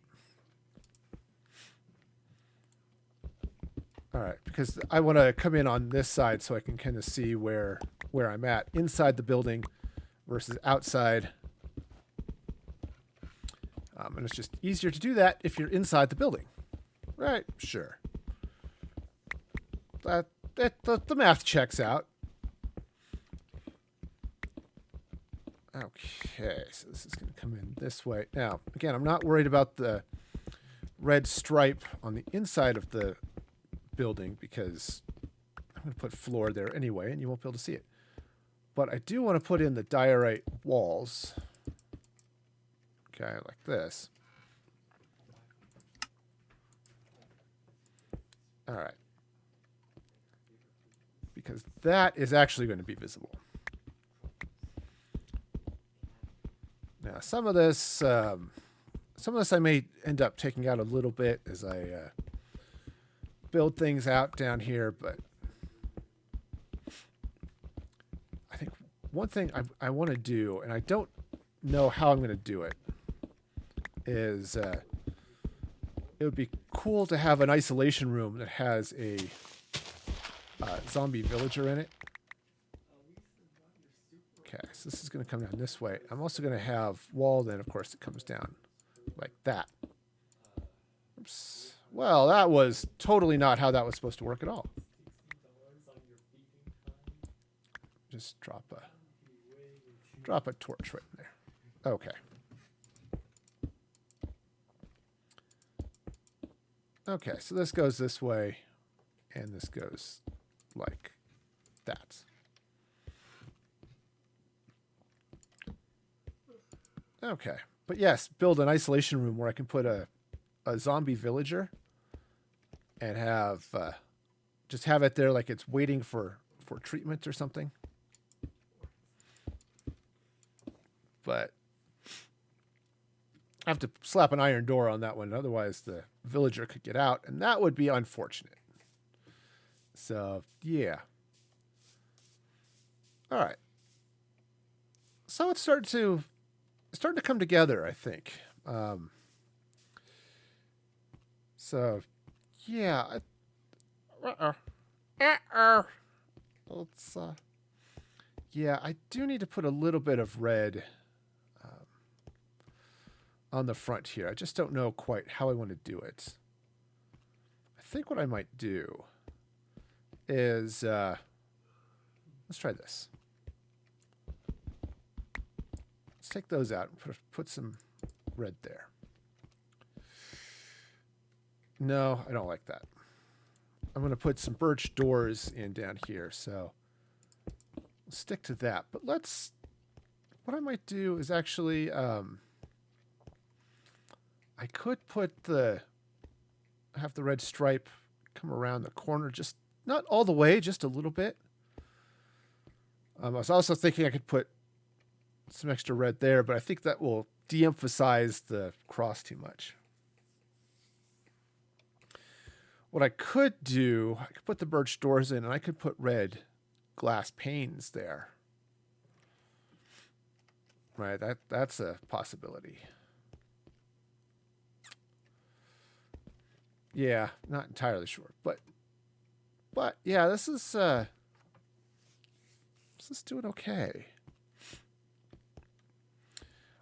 All right, because I want to come in on this side so I can kind of see where I'm at inside the building versus outside. And it's just easier to do that if you're inside the building. Right, sure. The math checks out. Okay, so this is going to come in this way. Now, again, I'm not worried about the red stripe on the inside of the building because I'm going to put floor there anyway, and you won't be able to see it. But I do want to put in the diorite walls. Okay, like this. All right. Because that is actually going to be visible. Now, some of this I may end up taking out a little bit as I build things out down here, but I think one thing I want to do, and I don't know how I'm going to do it, is it would be cool to have an isolation room that has a zombie villager in it. Okay, so this is going to come down this way. I'm also going to have wall then, of course, that comes down like that. Oops. Well, that was totally not how that was supposed to work at all. Just drop a torch right in there. Okay. Okay, so this goes this way, and this goes like that. Okay, but yes, build an isolation room where I can put a zombie villager and have just have it there like it's waiting for treatment or something. But I have to slap an iron door on that one, otherwise the villager could get out, and that would be unfortunate. So, yeah. All right. So it's starting to come together, I think. So, yeah. Let's, yeah, I do need to put a little bit of red on the front here. I just don't know quite how I want to do it. I think what I might do is, let's try this. Let's take those out and put some red there. No, I don't like that. I'm going to put some birch doors in down here, so we'll stick to that. But what I might do is actually, I could have the red stripe come around the corner, just not all the way, just a little bit. I was also thinking I could put some extra red there, but I think that will de-emphasize the cross too much. What I could do, I could put the birch doors in, and I could put red glass panes there. Right, that's a possibility. Yeah, not entirely sure, but yeah, this is doing okay.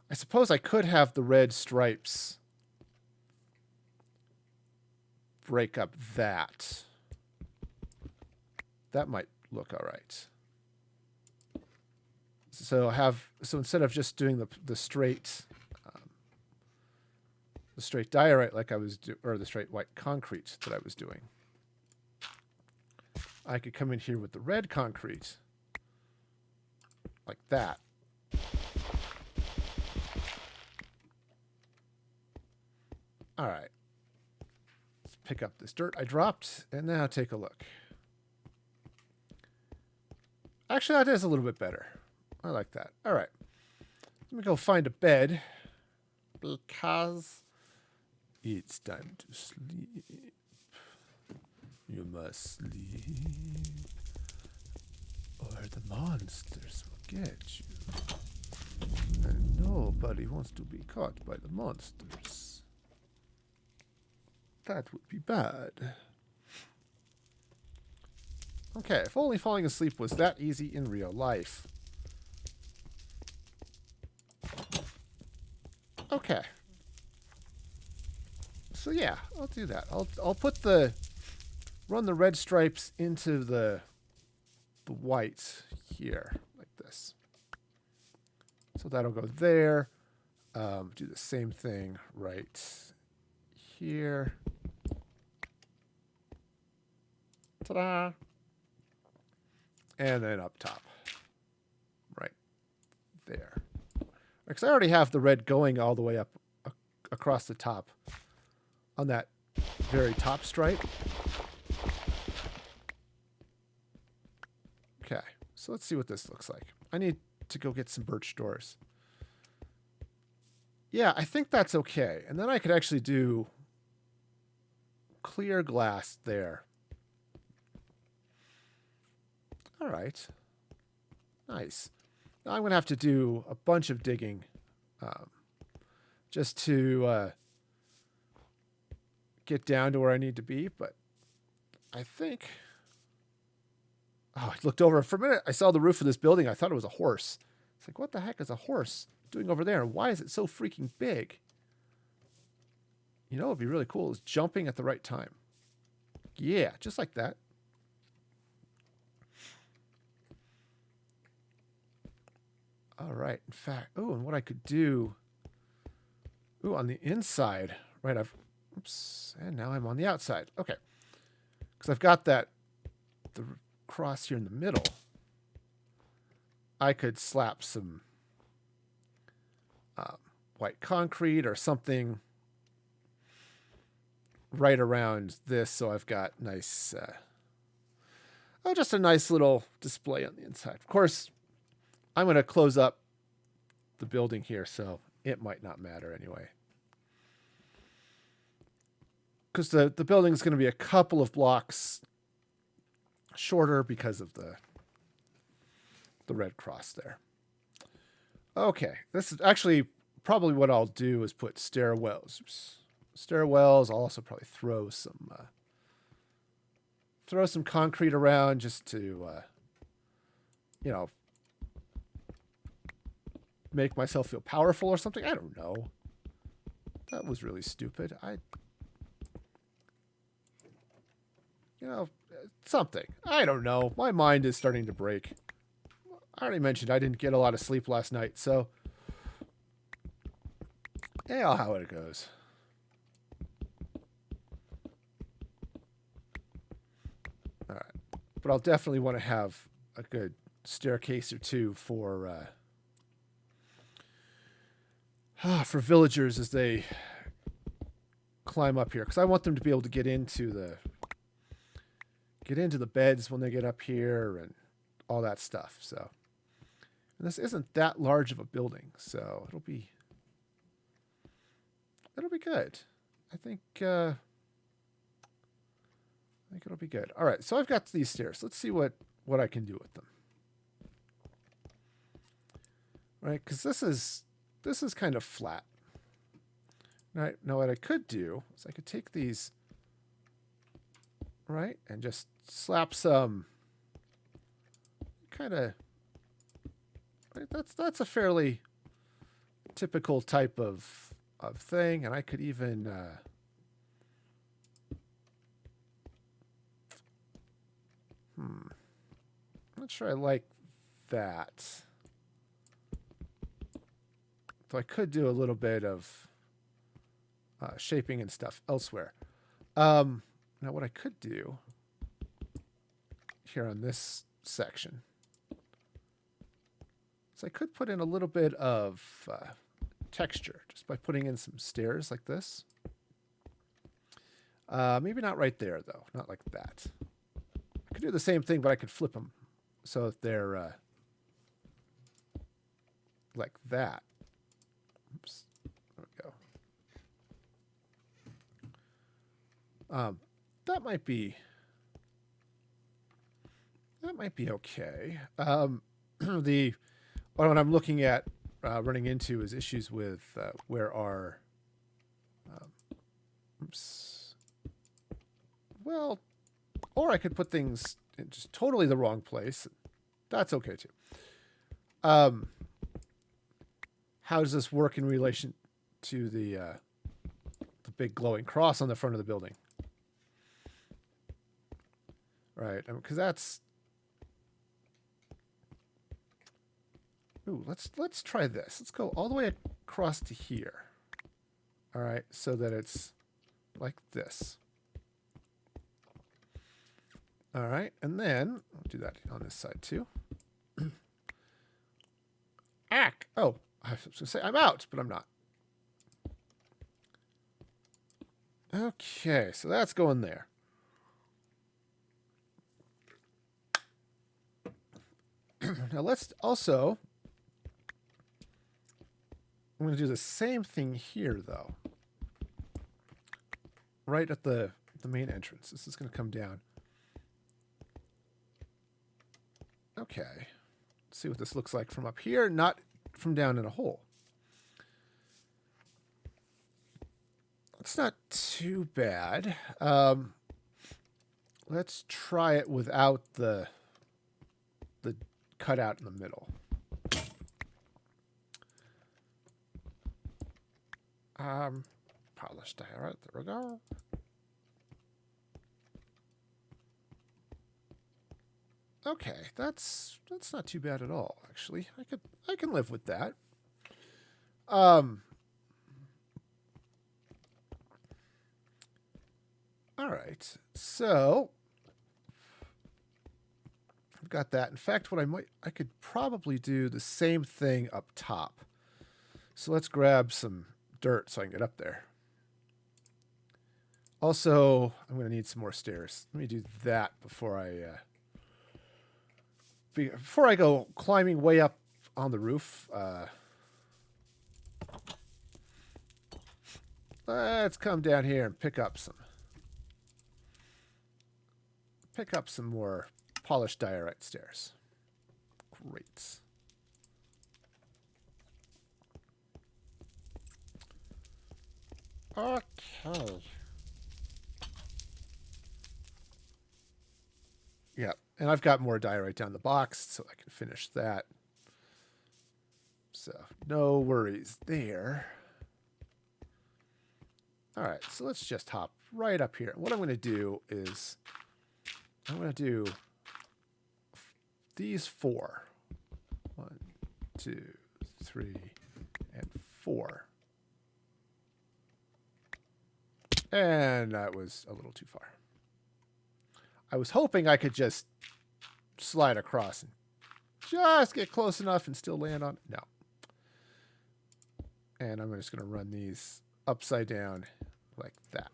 I suppose I could have the red stripes break up that. That might look all right. So instead of just doing the straight diorite like I was or the straight white concrete that I was doing, I could come in here with the red concrete like that. All right. Let's pick up this dirt I dropped and now take a look. Actually, that is a little bit better. I like that. All right. Let me go find a bed because it's time to sleep. You must sleep or the monsters will get you. And nobody wants to be caught by the monsters. That would be bad. Okay, if only falling asleep was that easy in real life. Okay. So yeah, I'll do that. I'll run the red stripes into the white here, like this. So that'll go there. Do the same thing right here. Ta-da! And then up top. Right there. Because I already have the red going all the way up across the top on that very top stripe. Okay, so let's see what this looks like. I need to go get some birch doors. Yeah, I think that's okay. And then I could actually do clear glass there. All right. Nice. Now I'm going to have to do a bunch of digging just to get down to where I need to be. But I think... Oh, I looked over for a minute. I saw the roof of this building. I thought it was a horse. It's like, what the heck is a horse doing over there? And why is it so freaking big? You know what would be really cool is jumping at the right time. Yeah, just like that. All right. In fact, oh, and what I could do, ooh, on the inside, right? Oops, and now I'm on the outside. Okay, because I've got the cross here in the middle. I could slap some white concrete or something right around this, so I've got nice, just a nice little display on the inside. Of course, I'm going to close up the building here, so it might not matter anyway. Because the building is going to be a couple of blocks shorter because of the red cross there. Okay, this is actually probably what I'll do is put stairwells. Oops. Stairwells. I'll also probably throw some concrete around just to, make myself feel powerful or something. I don't know. That was really stupid. You know, something. I don't know. My mind is starting to break. I already mentioned I didn't get a lot of sleep last night, so yeah, how it goes. All right, but I'll definitely want to have a good staircase or two for villagers as they climb up here, because I want them to be able to get into the beds when they get up here and all that stuff. So, and this isn't that large of a building, so it'll be good. I think it'll be good. All right, so I've got these stairs. Let's see what I can do with them. Right, because this is kind of flat. Right, now what I could do is I could take these, right, and just slap some kind of, right, that's a fairly typical type of thing, and I could even I'm not sure I like that. So I could do a little bit of shaping and stuff elsewhere. Now what I could do here on this section is I could put in a little bit of texture just by putting in some stairs like this. Maybe not right there, though. Not like that. I could do the same thing, but I could flip them so that they're like that. Oops. There we go. That might be okay. What I'm looking at running into is issues with where our oops. Well, or I could put things in just totally the wrong place. That's okay too. How does this work in relation to the big glowing cross on the front of the building? Right, because that's. Ooh, let's try this. Let's go all the way across to here. All right, so that it's like this. All right, and then I'll do that on this side too. Ack! Oh, I was going to say I'm out, but I'm not. Okay, so that's going there. Now let's also. I'm going to do the same thing here, though. Right at the main entrance. This is going to come down. Okay. Let's see what this looks like from up here, not from down in a hole. That's not too bad. Let's try it without the cutout in the middle. Polished diorite. There we go. Okay, that's not too bad at all. Actually, I can live with that. All right, so I've got that. In fact, I could probably do the same thing up top. So let's grab some dirt so I can get up there. Also, I'm going to need some more stairs. Let me do that before I go climbing way up on the roof. Let's come down here and pick up some more polished diorite stairs. Great. Okay. Yeah, and I've got more diorite down the box, so I can finish that. So, no worries there. All right, so let's just hop right up here. What I'm going to do is I'm going to do these 4. 1, 2, 3, and 4. And that was a little too far. I was hoping I could just slide across and just get close enough and still land on it. No. And I'm just going to run these upside down like that.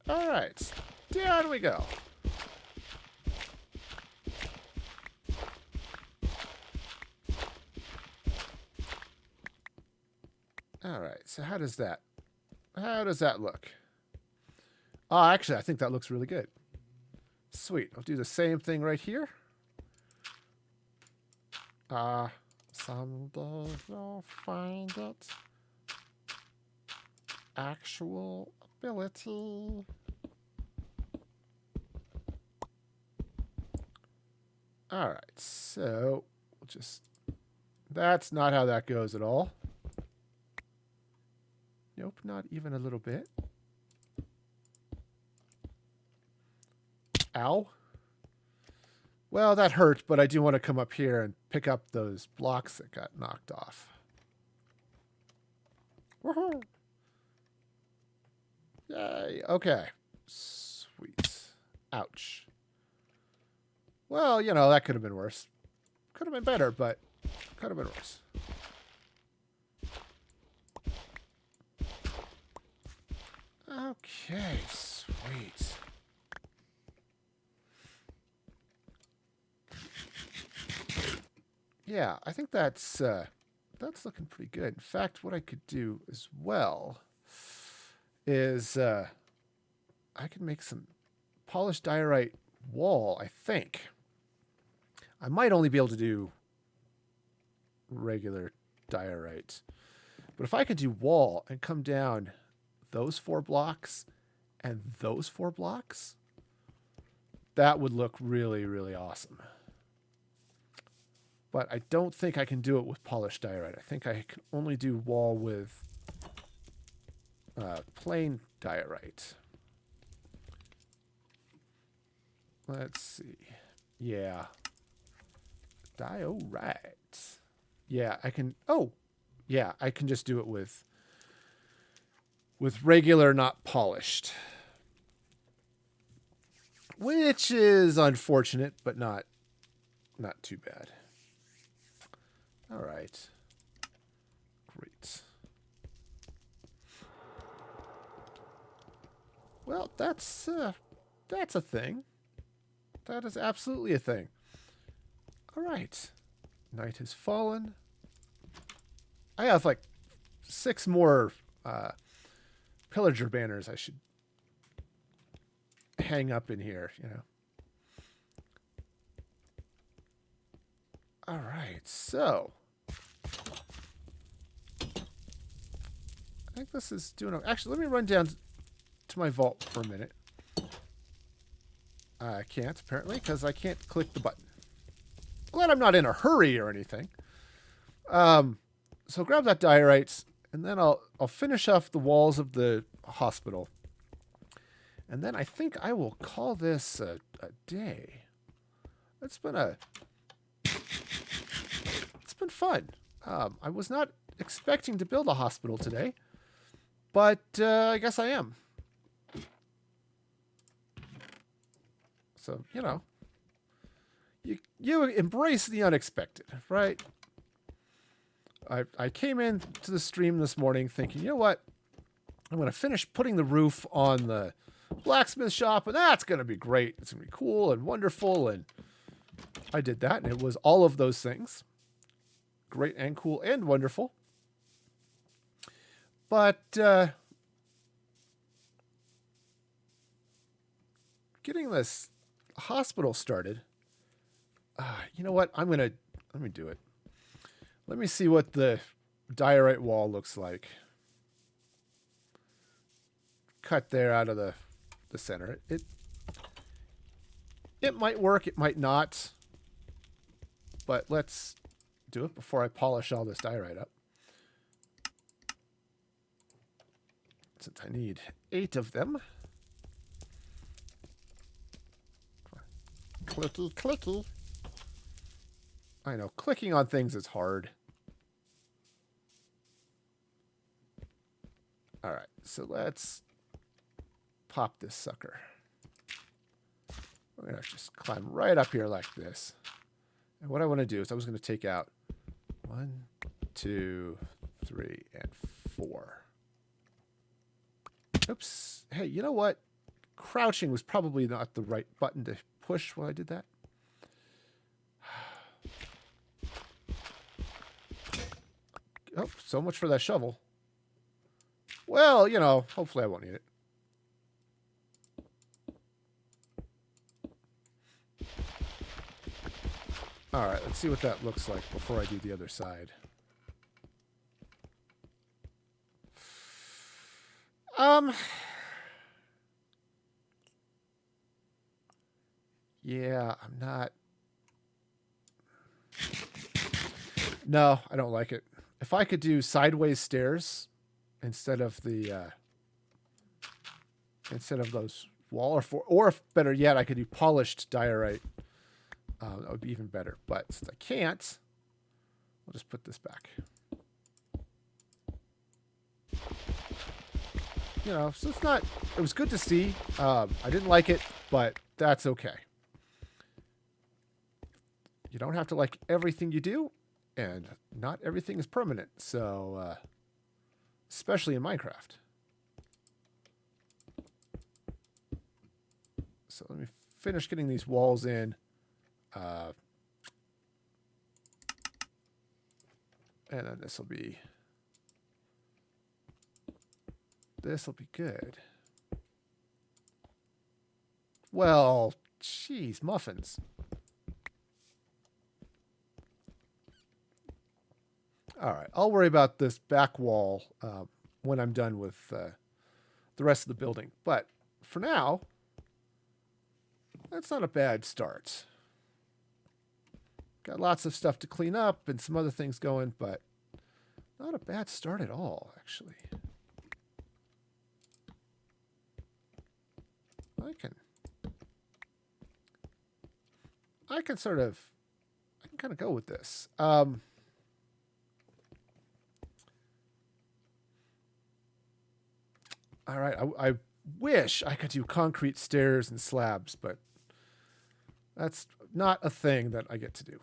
All right. Down we go. All right. So how does that look? Oh, actually, I think that looks really good. Sweet. I'll do the same thing right here. Someday you'll find it. Actual ability. All right, so we'll just... That's not how that goes at all. Nope, not even a little bit. Ow. Well, that hurt, but I do want to come up here and pick up those blocks that got knocked off. Woohoo! Yay, okay. Sweet. Ouch. Well, you know, that could have been worse. Could have been better, but could have been worse. Okay, sweet. Yeah, I think that's looking pretty good. In fact, what I could do as well is I could make some polished diorite wall, I think. I might only be able to do regular diorite. But if I could do wall and come down those 4 blocks and those 4 blocks, that would look really, really awesome. But I don't think I can do it with polished diorite. I think I can only do wall with plain diorite. Let's see. Yeah. Diorite. Yeah, I can... Oh! Yeah, I can just do it with regular, not polished. Which is unfortunate, but not too bad. All right. Great. Well, that's a thing. That is absolutely a thing. All right. Night has fallen. I have like 6 more pillager banners I should hang up in here, you know. All right, so I think this is doing... Actually, let me run down to my vault for a minute. I can't, apparently, because I can't click the button. Glad I'm not in a hurry or anything. So grab that diorite, and then I'll finish off the walls of the hospital. And then I think I will call this a day. It's been fun. I was not expecting to build a hospital today, but I guess I am. So, you know, you embrace the unexpected, right? I came into the stream this morning thinking, you know what? I'm going to finish putting the roof on the blacksmith shop, and that's going to be great. It's going to be cool and wonderful, and I did that, and it was all of those things. Great and cool and wonderful. But getting this hospital started, you know what? Let me do it. Let me see what the diorite wall looks like. Cut there out of the center. It might work, it might not. But let's do it before I polish all this diorite up. since I need 8 of them. Clicky, clicky. I know, clicking on things is hard. All right, so let's pop this sucker. We're going to just climb right up here like this. And what I want to do is I was going to take out 1, 2, 3, and 4. Oops. Hey, you know what? Crouching was probably not the right button to push when I did that. Oh, so much for that shovel. Well, you know, hopefully I won't need it. All right, let's see what that looks like before I do the other side. Yeah, I'm not. No, I don't like it. If I could do sideways stairs instead of the instead of those wall, or if better yet, I could do polished diorite. That would be even better. But since I can't, I'll just put this back. You know, so it's not. It was good to see. I didn't like it, but that's okay. You don't have to like everything you do, and not everything is permanent. So, especially in Minecraft. So let me finish getting these walls in. And then this will be good. Well, geez, muffins. All right, I'll worry about this back wall when I'm done with the rest of the building. But for now, that's not a bad start. Got lots of stuff to clean up and some other things going, but not a bad start at all, actually. I can kind of go with this. All right, I wish I could do concrete stairs and slabs, but that's not a thing that I get to do.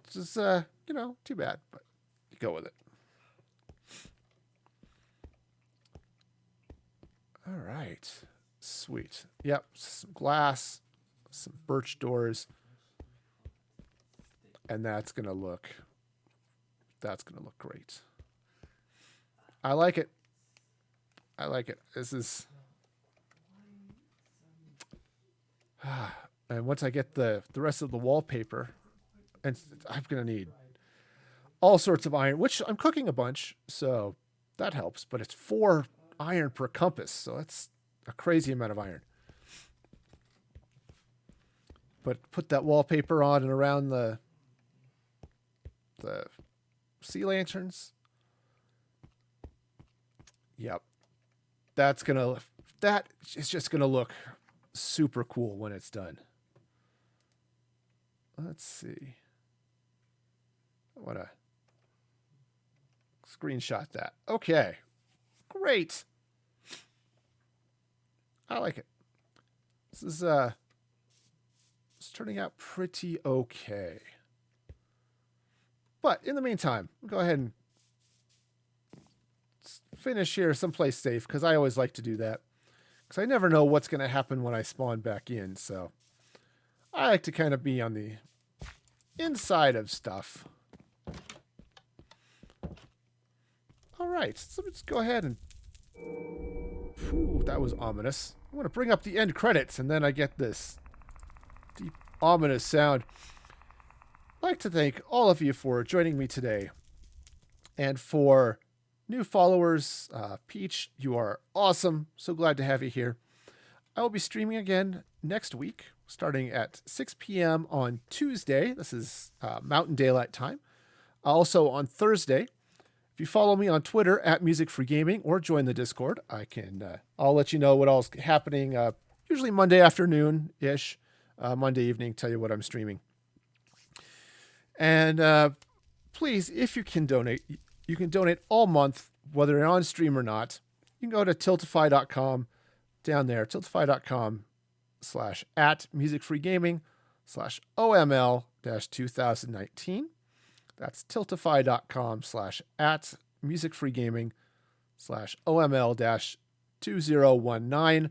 It's just, you know, too bad, but you go with it. All right. Sweet. Yep, some glass, some birch doors. And that's going to look great. I like it. I like it. This is and once I get the rest of the wallpaper, and I'm going to need all sorts of iron, which I'm cooking a bunch, so that helps, but it's 4 iron per compass, so that's a crazy amount of iron. But put that wallpaper on and around the sea lanterns. Yep. That is just going to look super cool when it's done. Let's see. I want to screenshot that. Okay. Great. I like it. This is it's turning out pretty okay. But in the meantime, I'll go ahead and finish here someplace safe, because I always like to do that. Because I never know what's going to happen when I spawn back in, so I like to kind of be on the inside of stuff. All right, so let's go ahead and... Whew, that was ominous. I want to bring up the end credits, and then I get this deep, ominous sound. I'd like to thank all of you for joining me today. And for new followers, Peach, you are awesome. So glad to have you here. I will be streaming again next week, starting at 6 p.m. on Tuesday. This is Mountain Daylight Time. Also on Thursday. If you follow me on Twitter at Music Free Gaming or join the Discord, I'll let you know what all's happening. Usually Monday afternoon ish, Monday evening. Tell you what I'm streaming. And please, if you can donate, you can donate all month, whether you're on stream or not. You can go to tiltify.com down there, tiltify.com/@musicfreegaming/OML-2019. That's tiltify.com/@musicfreegaming/OML-2019.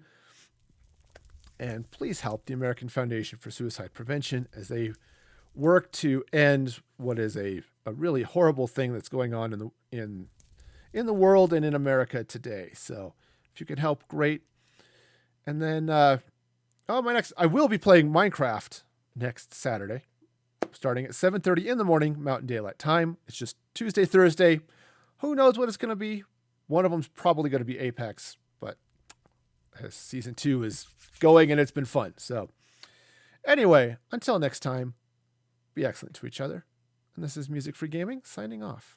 And please help the American Foundation for Suicide Prevention as they work to end what is a really horrible thing that's going on in the world and in America today. So if you can help, great. And then, I will be playing Minecraft next Saturday, starting at 7:30 in the morning, Mountain Daylight Time. It's just Tuesday, Thursday. Who knows what it's going to be? One of them's probably going to be Apex, but season 2 is going and it's been fun. So anyway, until next time, be excellent to each other. And this is Music Free Gaming signing off.